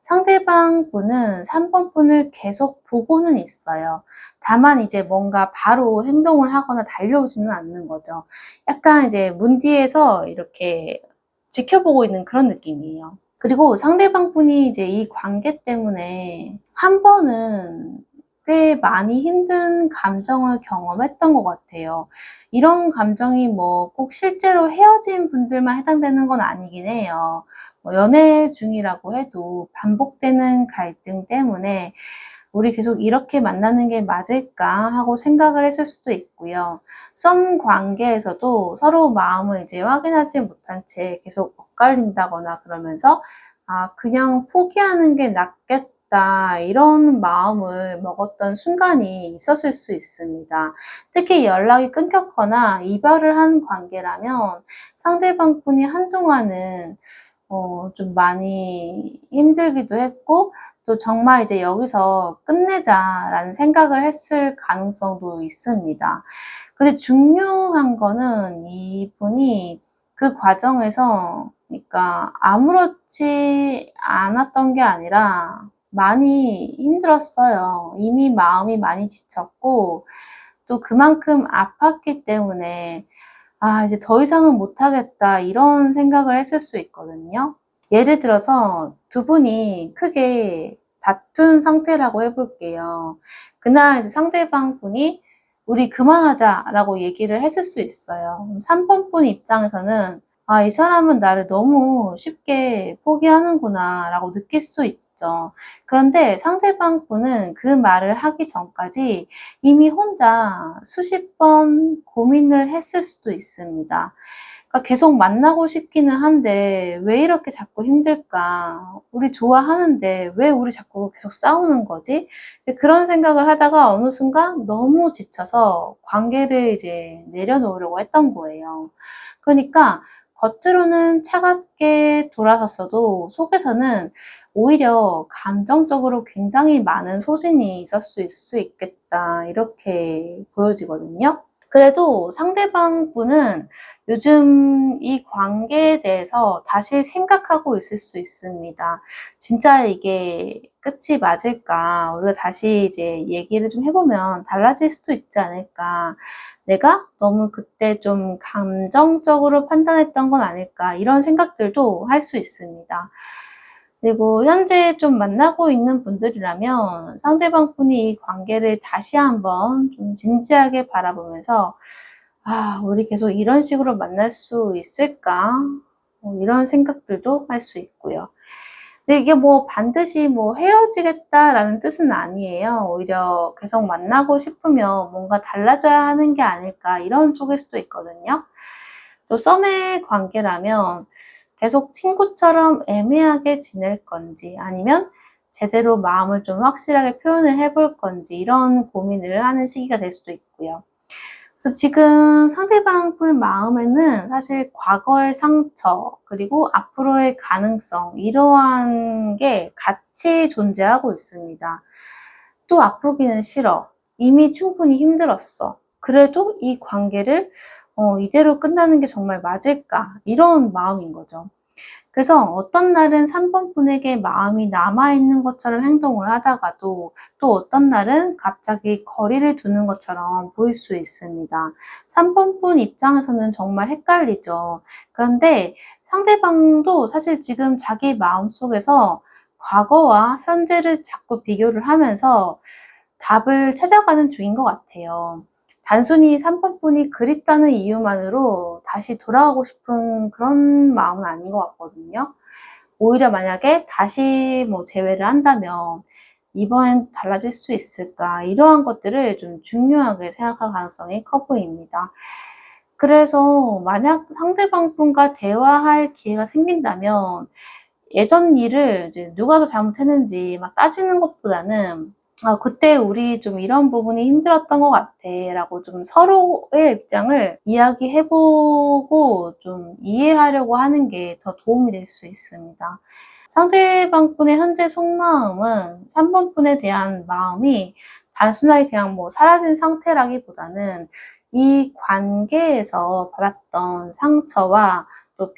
상대방 분은 3번 분을 계속 보고는 있어요. 다만 이제 뭔가 바로 행동을 하거나 달려오지는 않는 거죠. 약간 이제 문 뒤에서 이렇게 지켜보고 있는 그런 느낌이에요. 그리고 상대방 분이 이제 이 관계 때문에 한 번은 꽤 많이 힘든 감정을 경험했던 것 같아요. 이런 감정이 뭐 꼭 실제로 헤어진 분들만 해당되는 건 아니긴 해요. 뭐 연애 중이라고 해도 반복되는 갈등 때문에 '우리 계속 이렇게 만나는 게 맞을까?' 하고 생각을 했을 수도 있고요. 썸 관계에서도 서로 마음을 이제 확인하지 못한 채 계속 엇갈린다거나 그러면서 '아 그냥 포기하는 게 낫겠다.' 이런 마음을 먹었던 순간이 있었을 수 있습니다. 특히 연락이 끊겼거나 이별을 한 관계라면 상대방 분이 한동안은 좀 많이 힘들기도 했고 또 정말 이제 '여기서 끝내자.'라는 생각을 했을 가능성도 있습니다. 근데 중요한 거는 이분이 그 과정에서 그러니까 아무렇지 않았던 게 아니라 많이 힘들었어요. 이미 마음이 많이 지쳤고 또 그만큼 아팠기 때문에 '아 이제 더 이상은 못하겠다.' 이런 생각을 했을 수 있거든요. 예를 들어서 두 분이 크게 다툰 상태라고 해 볼게요. 그날 이제 상대방 분이 "우리 그만하자."라고 얘기를 했을 수 있어요. 그럼 3번 분 입장에서는 '아 이 사람은 나를 너무 쉽게 포기하는구나.'라고 느낄 수 있죠. 그런데 상대방 분은 그 말을 하기 전까지 이미 혼자 수십 번 고민을 했을 수도 있습니다. 그러니까 계속 만나고 싶기는 한데 '왜 이렇게 자꾸 힘들까? 우리 좋아하는데 왜 우리 자꾸 계속 싸우는 거지?' 이제 그런 생각을 하다가 어느 순간 너무 지쳐서 관계를 이제 내려놓으려고 했던 거예요. 그러니까 겉으로는 차갑게 돌아섰어도 속에서는 오히려 감정적으로 굉장히 많은 소진이 있었을 수 있겠다 이렇게 보여지거든요. 그래도 상대방 분은 요즘 이 관계에 대해서 다시 생각하고 있을 수 있습니다. '진짜 이게 끝이 맞을까? 우리가 다시 이제 얘기를 좀 해 보면 달라질 수도 있지 않을까? 내가 너무 그때 좀 감정적으로 판단했던 건 아닐까?' 이런 생각들도 할 수 있습니다. 그리고 현재 좀 만나고 있는 분들이라면 상대방 분이 이 관계를 다시 한번 좀 진지하게 바라보면서 '아 우리 계속 이런 식으로 만날 수 있을까?' 이런 생각들도 할 수 있고요. 근데 이게 뭐 반드시 뭐 '헤어지겠다.'라는 뜻은 아니에요. 오히려 '계속 만나고 싶으면 뭔가 달라져야 하는 게 아닐까.' 이런 쪽일 수도 있거든요. 또 썸의 관계라면 계속 친구처럼 애매하게 지낼 건지 아니면 제대로 마음을 좀 확실하게 표현을 해볼 건지 이런 고민을 하는 시기가 될 수도 있고요. 그래서 지금 상대방 분 마음에는 사실 과거의 상처 그리고 앞으로의 가능성 이러한 게 같이 존재하고 있습니다. 또 아프기는 싫어. 이미 충분히 힘들었어. 그래도 이 관계를 '이대로 끝나는 게 정말 맞을까?' 이런 마음인 거죠. 그래서 어떤 날은 3번 분에게 마음이 남아 있는 것처럼 행동을 하다가도 또 어떤 날은 갑자기 거리를 두는 것처럼 보일 수 있습니다. 3번 분 입장에서는 정말 헷갈리죠. 그런데 상대방도 사실 지금 자기 마음속에서 과거와 현재를 자꾸 비교를 하면서 답을 찾아가는 중인 것 같아요. 단순히 3번 분이 그립다는 이유만으로 다시 돌아가고 싶은 그런 마음은 아닌 것 같거든요. 오히려 만약에 다시 뭐 재회를 한다면 '이번엔 달라질 수 있을까?' 이러한 것들을 좀 중요하게 생각할 가능성이 커 보입니다. 그래서 만약 상대방 분과 대화할 기회가 생긴다면 예전 일을 이제 누가 더 잘못했는지 막 따지는 것보다는 그때 우리 좀 이런 부분이 힘들었던 것 같아 라고 좀 서로의 입장을 이야기해보고 좀 이해하려고 하는 게 더 도움이 될 수 있습니다. 상대방 분의 현재 속마음은 3번 분에 대한 마음이 단순하게 그냥 뭐 사라진 상태라기보다는 이 관계에서 받았던 상처와 또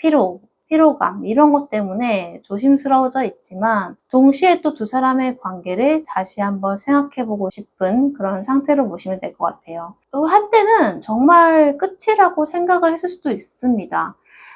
피로감 이런 것 때문에 조심스러워져 있지만 동시에 또 두 사람의 관계를 다시 한번 생각해보고 싶은 그런 상태로 보시면 될 것 같아요. 또 한때는 정말 끝이라고 생각을 했을 수도 있습니다.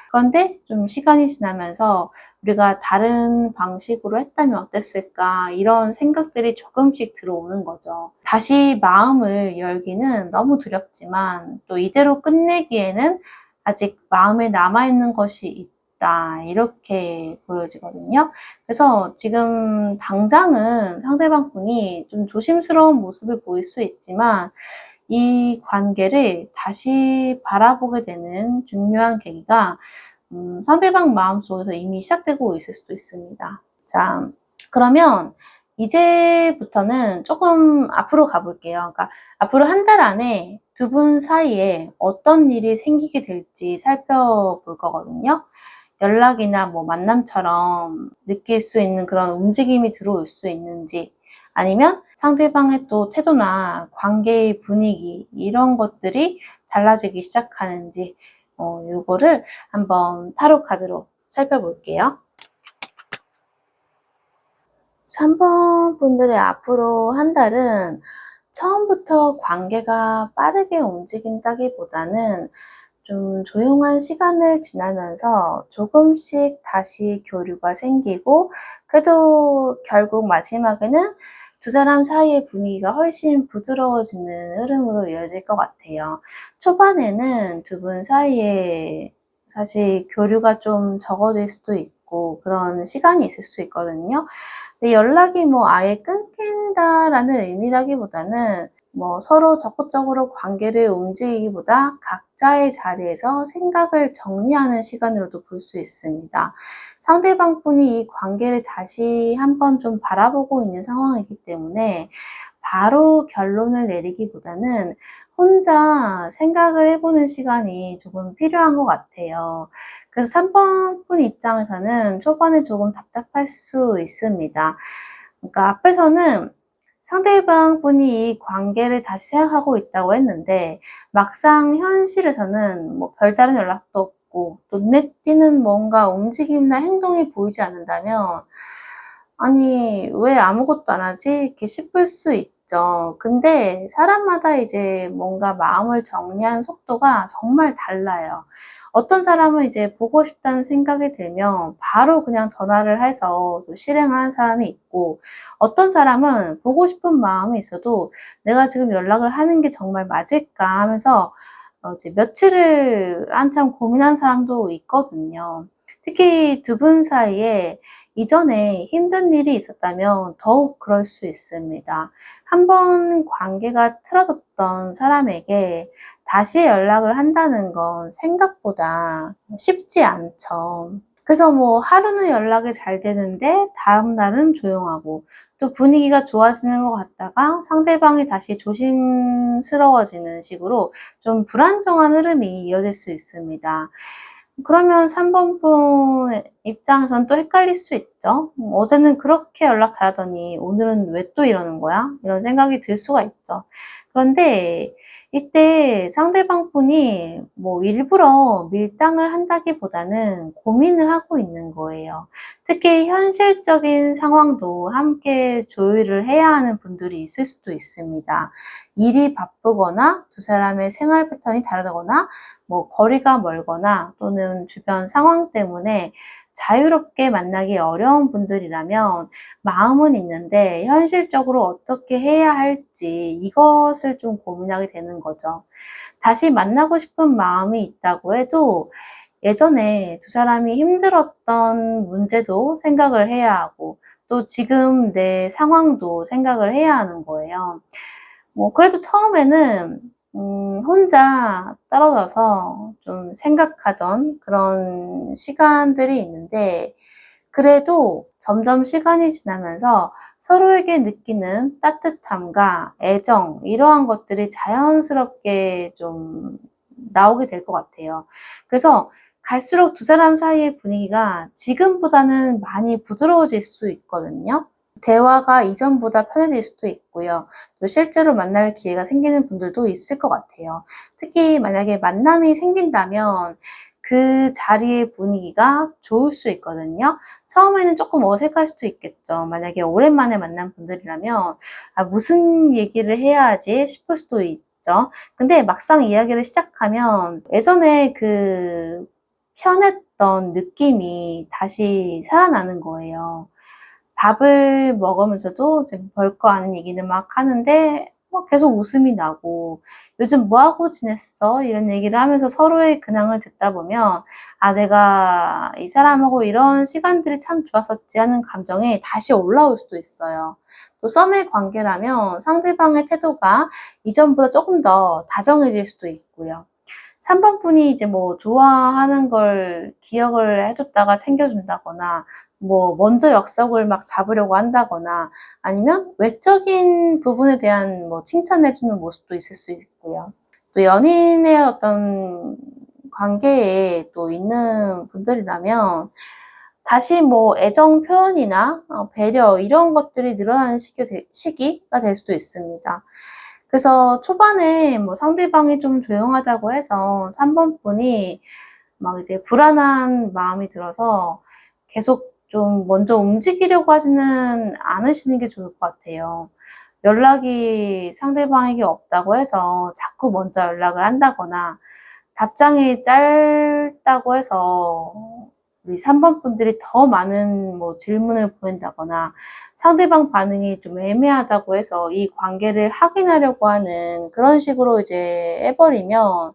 그런데 좀 시간이 지나면서 우리가 다른 방식으로 했다면 어땠을까 이런 생각들이 조금씩 들어오는 거죠. 다시 마음을 열기는 너무 두렵지만 또 이대로 끝내기에는 아직 마음에 남아있는 것이 있다 이렇게 보여지거든요. 그래서 지금 당장은 상대방 분이 좀 조심스러운 모습을 보일 수 있지만 이 관계를 다시 바라보게 되는 중요한 계기가 상대방 마음속에서 이미 시작되고 있을 수도 있습니다. 자, 그러면 이제부터는 조금 앞으로 가볼게요. 그러니까 앞으로 한 달 안에 두 분 사이에 어떤 일이 생기게 될지 살펴볼 거거든요. 연락이나 뭐 만남처럼 느낄 수 있는 그런 움직임이 들어올 수 있는지, 아니면 상대방의 또 태도나 관계의 분위기 이런 것들이 달라지기 시작하는지 요거를 한번 타로 카드로 살펴볼게요. 3번 분들의 앞으로 한 달은 처음부터 관계가 빠르게 움직인다기보다는 좀 조용한 시간을 지나면서 조금씩 다시 교류가 생기고, 그래도 결국 마지막에는 두 사람 사이의 분위기가 훨씬 부드러워지는 흐름으로 이어질 것 같아요. 초반에는 두 분 사이에 사실 교류가 좀 적어질 수도 있고 그런 시간이 있을 수 있거든요. 근데 연락이 뭐 아예 끊긴다라는 의미라기보다는 뭐 서로 적극적으로 관계를 움직이기보다 각자의 자리에서 생각을 정리하는 시간으로도 볼 수 있습니다. 상대방 분이 이 관계를 다시 한번 좀 바라보고 있는 상황이기 때문에 바로 결론을 내리기보다는 혼자 생각을 해보는 시간이 조금 필요한 것 같아요. 그래서 3번 분 입장에서는 초반에 조금 답답할 수 있습니다. 그러니까 앞에서는 상대방 분이 이 관계를 다시 생각하고 있다고 했는데 막상 현실에서는 뭐 별다른 연락도 없고 또 눈에 띄는 뭔가 움직임이나 행동이 보이지 않는다면 아니 왜 아무것도 안 하지? 이렇게 싶을 수 있죠. 근데 사람마다 이제 뭔가 마음을 정리하는 속도가 정말 달라요. 어떤 사람은 이제 보고 싶다는 생각이 들면 바로 그냥 전화를 해서 또 실행을 하는 사람이 있고, 어떤 사람은 보고 싶은 마음이 있어도 내가 지금 연락을 하는 게 정말 맞을까 하면서 이제 며칠을 한참 고민한 사람도 있거든요. 특히 두 분 사이에 이전에 힘든 일이 있었다면 더욱 그럴 수 있습니다. 한번 관계가 틀어졌던 사람에게 다시 연락을 한다는 건 생각보다 쉽지 않죠. 그래서 뭐 하루는 연락이 잘 되는데 다음 날은 조용하고, 또 분위기가 좋아지는 것 같다가 상대방이 다시 조심스러워지는 식으로 좀 불안정한 흐름이 이어질 수 있습니다. 그러면 3번 분 입장에선 또 헷갈릴 수 있죠. 어제는 그렇게 연락 잘하더니 오늘은 왜 또 이러는 거야? 이런 생각이 들 수가 있죠. 그런데 이때 상대방 분이 뭐 일부러 밀당을 한다기보다는 고민을 하고 있는 거예요. 특히 현실적인 상황도 함께 조율을 해야 하는 분들이 있을 수도 있습니다. 일이 바쁘거나 두 사람의 생활 패턴이 다르거나 뭐 거리가 멀거나 또는 주변 상황 때문에 자유롭게 만나기 어려운 분들이라면 마음은 있는데 현실적으로 어떻게 해야 할지 이것을 좀 고민하게 되는 거죠. 다시 만나고 싶은 마음이 있다고 해도 예전에 두 사람이 힘들었던 문제도 생각을 해야 하고 또 지금 내 상황도 생각을 해야 하는 거예요. 뭐 그래도 처음에는 혼자 떨어져서 좀 생각하던 그런 시간들이 있는데, 그래도 점점 시간이 지나면서 서로에게 느끼는 따뜻함과 애정, 이러한 것들이 자연스럽게 좀 나오게 될 것 같아요. 그래서 갈수록 두 사람 사이의 분위기가 지금보다는 많이 부드러워질 수 있거든요. 대화가 이전보다 편해질 수도 있고요. 또 실제로 만날 기회가 생기는 분들도 있을 것 같아요. 특히 만약에 만남이 생긴다면 그 자리의 분위기가 좋을 수 있거든요. 처음에는 조금 어색할 수도 있겠죠. 만약에 오랜만에 만난 분들이라면 무슨 얘기를 해야 하지 싶을 수도 있죠. 근데 막상 이야기를 시작하면 예전에 그 편했던 느낌이 다시 살아나는 거예요. 밥을 먹으면서도 이제 별거 아닌 얘기를 막 하는데 계속 웃음이 나고 "요즘 뭐 하고 지냈어?" 이런 얘기를 하면서 서로의 근황을 듣다 보면 '아 내가 이 사람하고 이런 시간들이 참 좋았었지.' 하는 감정이 다시 올라올 수도 있어요. 또 썸의 관계라면 상대방의 태도가 이전보다 조금 더 다정해질 수도 있고요. 3번 분이 이제 뭐 좋아하는 걸 기억을 해 뒀다가 챙겨 준다거나 뭐 먼저 약속을 막 잡으려고 한다거나 아니면 외적인 부분에 대한 뭐 칭찬해 주는 모습도 있을 수 있고요. 또 연인의 어떤 관계에 또 있는 분들이라면 다시 뭐 애정 표현이나 배려 이런 것들이 늘어나는 시기가 될 수도 있습니다. 그래서 초반에 뭐 상대방이 좀 조용하다고 해서 3번 분이 막 이제 불안한 마음이 들어서 계속 좀 먼저 움직이려고 하지는 않으시는 게 좋을 것 같아요. 연락이 상대방에게 없다고 해서 자꾸 먼저 연락을 한다거나 답장이 짧다고 해서 우리 3번 분들이 더 많은 뭐 질문을 보낸다거나 상대방 반응이 좀 애매하다고 해서 이 관계를 확인하려고 하는 그런 식으로 이제 해 버리면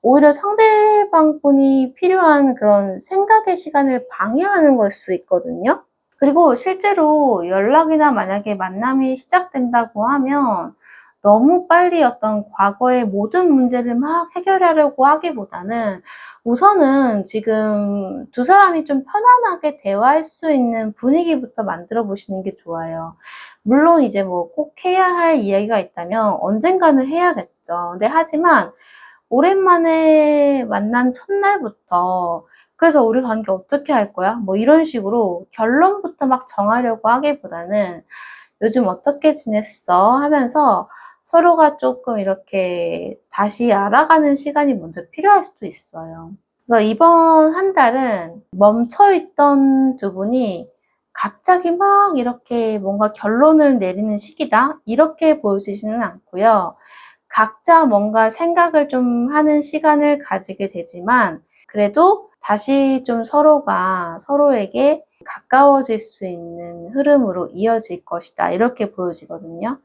오히려 상대방 분이 필요한 그런 생각의 시간을 방해하는 걸 수 있거든요. 그리고 실제로 연락이나 만약에 만남이 시작된다고 하면 너무 빨리 어떤 과거의 모든 문제를 막 해결하려고 하기보다는 우선은 지금 두 사람이 좀 편안하게 대화할 수 있는 분위기부터 만들어 보시는 게 좋아요. 물론 이제 뭐 꼭 해야 할 이야기가 있다면 언젠가는 해야겠죠. 근데 하지만 오랜만에 만난 첫날부터 "그래서 우리 관계 어떻게 할 거야?" 뭐 이런 식으로 결론부터 막 정하려고 하기보다는 "요즘 어떻게 지냈어?" 하면서 서로가 쪼끔 이렇게 다시 알아가는 시간이 먼저 필요할 수도 있어요. 그래서 이번 한 달은 멈춰 있던 두 분이 갑자기 막 이렇게 뭔가 결론을 내리는 시기다, 이렇게 보여지지는 않고요. 각자 뭔가 생각을 좀 하는 시간을 가지게 되지만 그래도 다시 좀 서로가 서로에게 가까워질 수 있는 흐름으로 이어질 것이다, 이렇게 보여지거든요.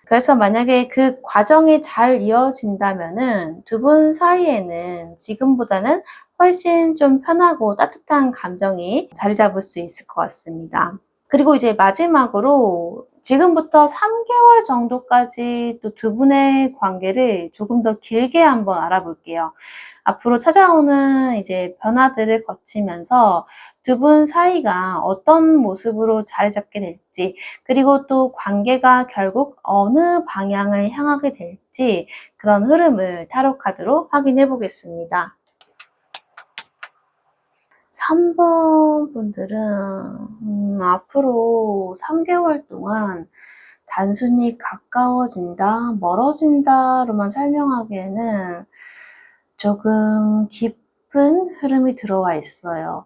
그래서 만약에 그 과정이 잘 이어진다면은 두 분 사이에는 지금보다는 훨씬 좀 편하고 따뜻한 감정이 자리 잡을 수 있을 것 같습니다. 그리고 이제 마지막으로 지금부터 3개월 정도까지 또 두 분의 관계를 조금 더 길게 한번 알아볼게요. 앞으로 찾아오는 이제 변화들을 거치면서 두 분 사이가 어떤 모습으로 자리 잡게 될지, 그리고 또 관계가 결국 어느 방향을 향하게 될지, 그런 흐름을 타로 카드로 확인해 보겠습니다. 3번 분들은 앞으로 3개월 동안 단순히 가까워진다, 멀어진다로만 설명하기에는 조금 깊은 흐름이 들어와 있어요.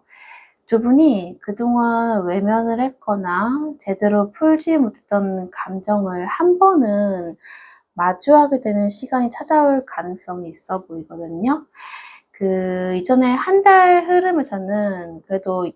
두 분이 그동안 외면을 했거나 제대로 풀지 못했던 감정을 한 번은 마주하게 되는 시간이 찾아올 가능성이 있어 보이거든요. 그 이전에 한 달 흐름에서는 그래도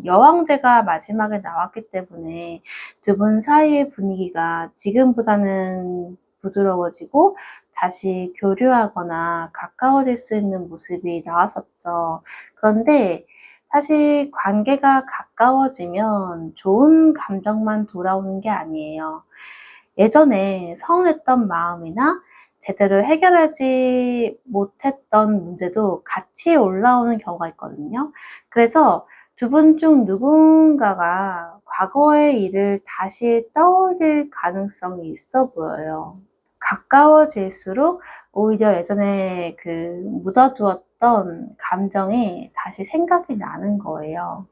여왕제가 마지막에 나왔기 때문에 두 분 사이의 분위기가 지금보다는 부드러워지고 다시 교류하거나 가까워질 수 있는 모습이 나왔었죠. 그런데 사실 관계가 가까워지면 좋은 감정만 돌아오는 게 아니에요. 예전에 서운했던 마음이나 제대로 해결하지 못했던 문제도 같이 올라오는 경우가 있거든요. 그래서 두 분 중 누군가가 과거의 일을 다시 떠올릴 가능성이 있어 보여요. 가까워질수록 오히려 예전에 그 묻어두었던 감정이 다시 생각이 나는 거예요.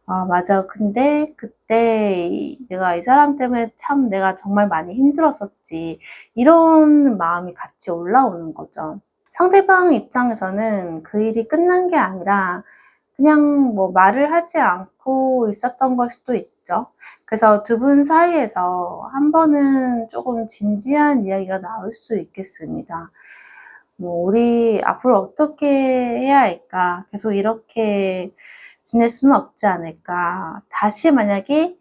아, 맞아. 근데 그때 내가 이 사람 때문에 참 내가 정말 많이 힘들었었지. 이런 마음이 같이 올라오는 거죠. 상대방 입장에서는 그 일이 끝난 게 아니라 그냥 뭐 말을 하지 않고 있었던 걸 수도 있죠. 그래서 두 분 사이에서 한 번은 조금 진지한 이야기가 나올 수 있겠습니다. 뭐, 우리 앞으로 어떻게 해야 할까? 계속 이렇게 지낼 수는 없지 않을까? 다시 만약에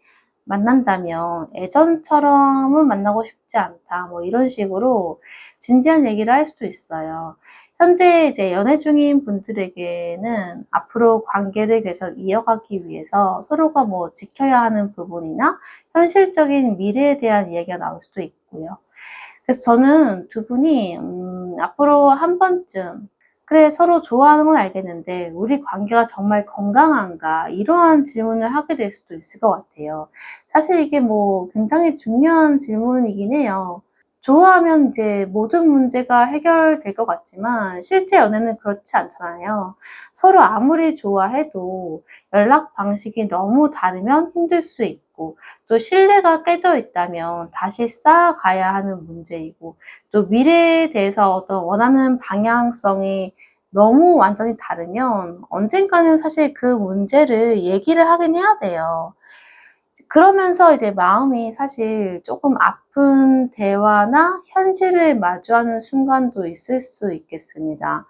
만난다면 예전처럼은 만나고 싶지 않다. 뭐 이런 식으로 진지한 얘기를 할 수도 있어요. 현재 이제 연애 중인 분들에게는 앞으로 관계를 계속 이어가기 위해서 서로가 뭐 지켜야 하는 부분이나 현실적인 미래에 대한 이야기가 나올 수도 있고요. 그래서 저는 두 분이 앞으로 한 번쯤 그래 서로 좋아하는 건 알겠는데 우리 관계가 정말 건강한가 이러한 질문을 하게 될 수도 있을 것 같아요. 사실 이게 뭐 굉장히 중요한 질문이긴 해요. 좋아하면 이제 모든 문제가 해결될 것 같지만 실제 연애는 그렇지 않잖아요. 서로 아무리 좋아해도 연락 방식이 너무 다르면 힘들 수 있고 또 신뢰가 깨져 있다면 다시 쌓아가야 하는 문제이고 또 미래에 대해서 어떤 원하는 방향성이 너무 완전히 다르면 언젠가는 사실 그 문제를 얘기를 하긴 해야 돼요. 그러면서 이제 마음이 사실 조금 아픈 대화나 현실을 마주하는 순간도 있을 수 있겠습니다.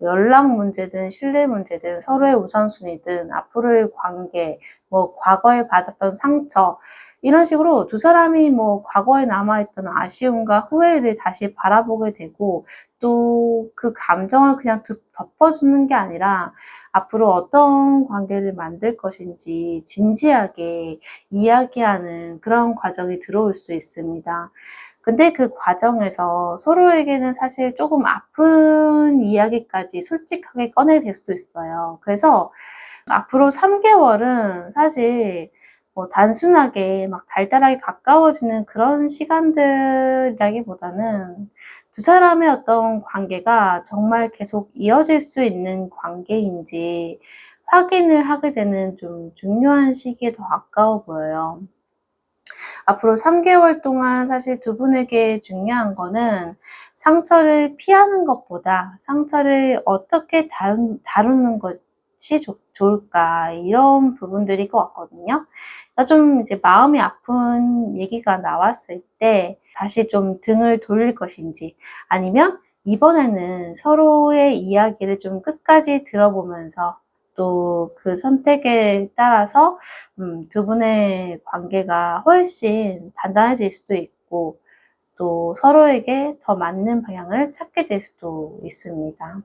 연락 문제든 신뢰 문제든 서로의 우선순위든 앞으로의 관계, 뭐 과거에 받았던 상처 이런 식으로 두 사람이 뭐 과거에 남아있던 아쉬움과 후회를 다시 바라보게 되고 또 그 감정을 그냥 덮어주는 게 아니라 앞으로 어떤 관계를 만들 것인지 진지하게 이야기하는 그런 과정이 들어올 수 있습니다. 근데 그 과정에서 서로에게는 사실 조금 아픈 이야기까지 솔직하게 꺼내게 될 수도 있어요. 그래서 앞으로 3개월은 사실 뭐 단순하게 막 달달하게 가까워지는 그런 시간들이라기보다는 두 사람의 어떤 관계가 정말 계속 이어질 수 있는 관계인지 확인을 하게 되는 좀 중요한 시기에 더 가까워 보여요. 앞으로 3개월 동안 사실 두 분에게 중요한 거는 상처를 피하는 것보다 상처를 어떻게 다루는 것이 좋을까 이런 부분들일 것 같거든요. 그러니까 좀 이제 마음이 아픈 얘기가 나왔을 때 다시 좀 등을 돌릴 것인지 아니면 이번에는 서로의 이야기를 좀 끝까지 들어보면서 또 그 선택에 따라서 두 분의 관계가 훨씬 단단해질 수도 있고 또 서로에게 더 맞는 방향을 찾게 될 수도 있습니다.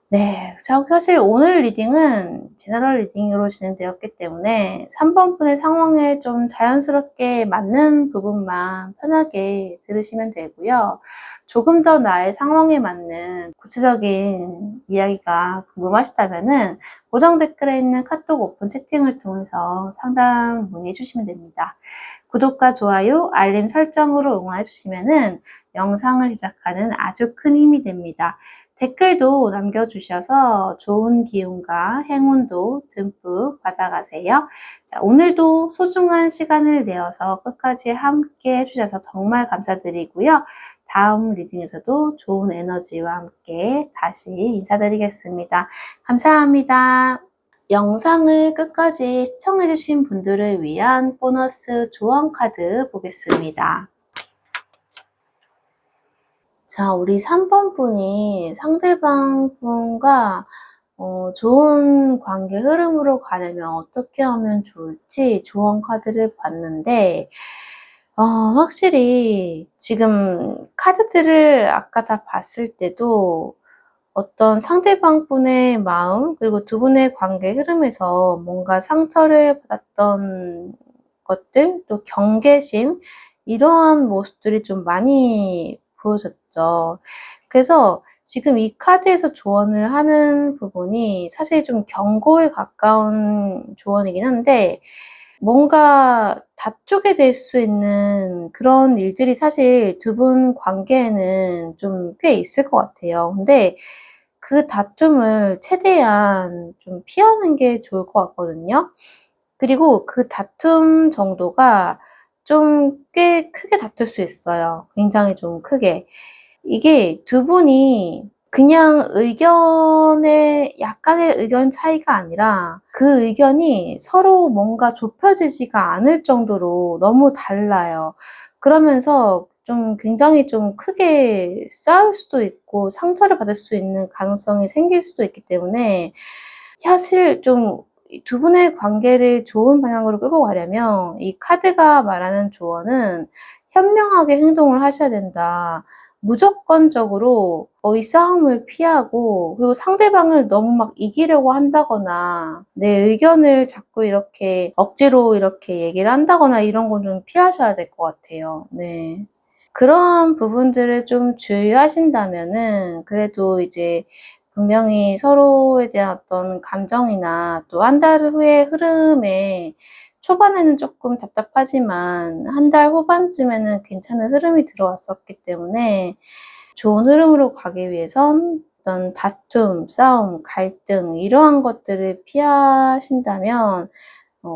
네, 사실 오늘 리딩은 제너럴 리딩으로 진행되었기 때문에 3번 분의 상황에 좀 자연스럽게 맞는 부분만 편하게 들으시면 되고요. 조금 더 나의 상황에 맞는 구체적인 이야기가 궁금하시다면은 고정 댓글에 있는 카톡 오픈 채팅을 통해서 상담 문의해 주시면 됩니다. 구독과 좋아요, 알림 설정으로 응원해 주시면은 영상을 제작하는 아주 큰 힘이 됩니다. 댓글도 남겨주셔서 좋은 기운과 행운도 듬뿍 받아가세요. 자, 오늘도 소중한 시간을 내어서 끝까지 함께 해주셔서 정말 감사드리고요. 다음 리딩에서도 좋은 에너지와 함께 다시 인사드리겠습니다. 감사합니다. 영상을 끝까지 시청해주신 분들을 위한 보너스 조언 카드 보겠습니다. 자, 우리 3번 분이 상대방 분과 좋은 관계 흐름으로 가려면 어떻게 하면 좋을지 조언 카드를 봤는데, 확실히 지금 카드들을 아까 다 봤을 때도 어떤 상대방 분의 마음, 그리고 두 분의 관계 흐름에서 뭔가 상처를 받았던 것들, 또 경계심, 이러한 모습들이 좀 많이 보여졌죠. 그래서 지금 이 카드에서 조언을 하는 부분이 사실 좀 경고에 가까운 조언이긴 한데, 뭔가 다투게 될 수 있는 그런 일들이 사실 두 분 관계에는 좀 꽤 있을 것 같아요. 근데 그 다툼을 최대한 좀 피하는 게 좋을 것 같거든요. 그리고 그 다툼 정도가 좀 꽤 크게 다툴 수 있어요. 굉장히 좀 크게. 이게 두 분이 그냥 의견의 약간의 의견 차이가 아니라 그 의견이 서로 뭔가 좁혀지지가 않을 정도로 너무 달라요. 그러면서 좀 굉장히 좀 크게 싸울 수도 있고 상처를 받을 수 있는 가능성이 생길 수도 있기 때문에, 사실 좀 이 두 분의 관계를 좋은 방향으로 끌고 가려면 이 카드가 말하는 조언은 현명하게 행동을 하셔야 된다. 무조건적으로 이 싸움을 피하고, 그리고 상대방을 너무 막 이기려고 한다거나 내 의견을 자꾸 이렇게 억지로 이렇게 얘기를 한다거나 이런 건 좀 피하셔야 될 것 같아요. 네. 그러한 부분들을 좀 주의하신다면은 그래도 이제 분명히 서로에 대한 어떤 감정이나 또 한 달 후의 흐름에, 초반에는 쪼끔 답답하지만 한 달 후반쯤에는 괜찮은 흐름이 들어왔었기 때문에 좋은 흐름으로 가기 위해선 어떤 다툼, 싸움, 갈등 이러한 것들을 피하신다면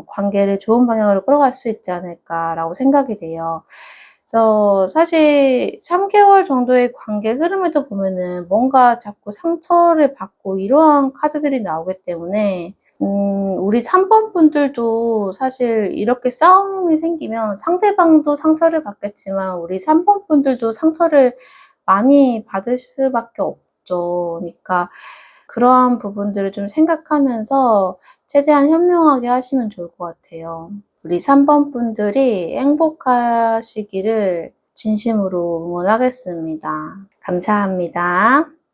관계를 좋은 방향으로 끌어갈 수 있지 않을까라고 생각이 돼요. 그래서 사실 3개월 정도의 관계 흐름에도 보면은 뭔가 자꾸 상처를 받고 이러한 카드들이 나오기 때문에, 우리 3번 분들도 사실 이렇게 싸움이 생기면 상대방도 상처를 받겠지만 우리 3번 분들도 상처를 많이 받을 수밖에 없죠. 그러니까 그러한 부분들을 좀 생각하면서 최대한 현명하게 하시면 좋을 것 같아요. 우리 3번 분들이 행복하시기를 진심으로 응원하겠습니다. 감사합니다.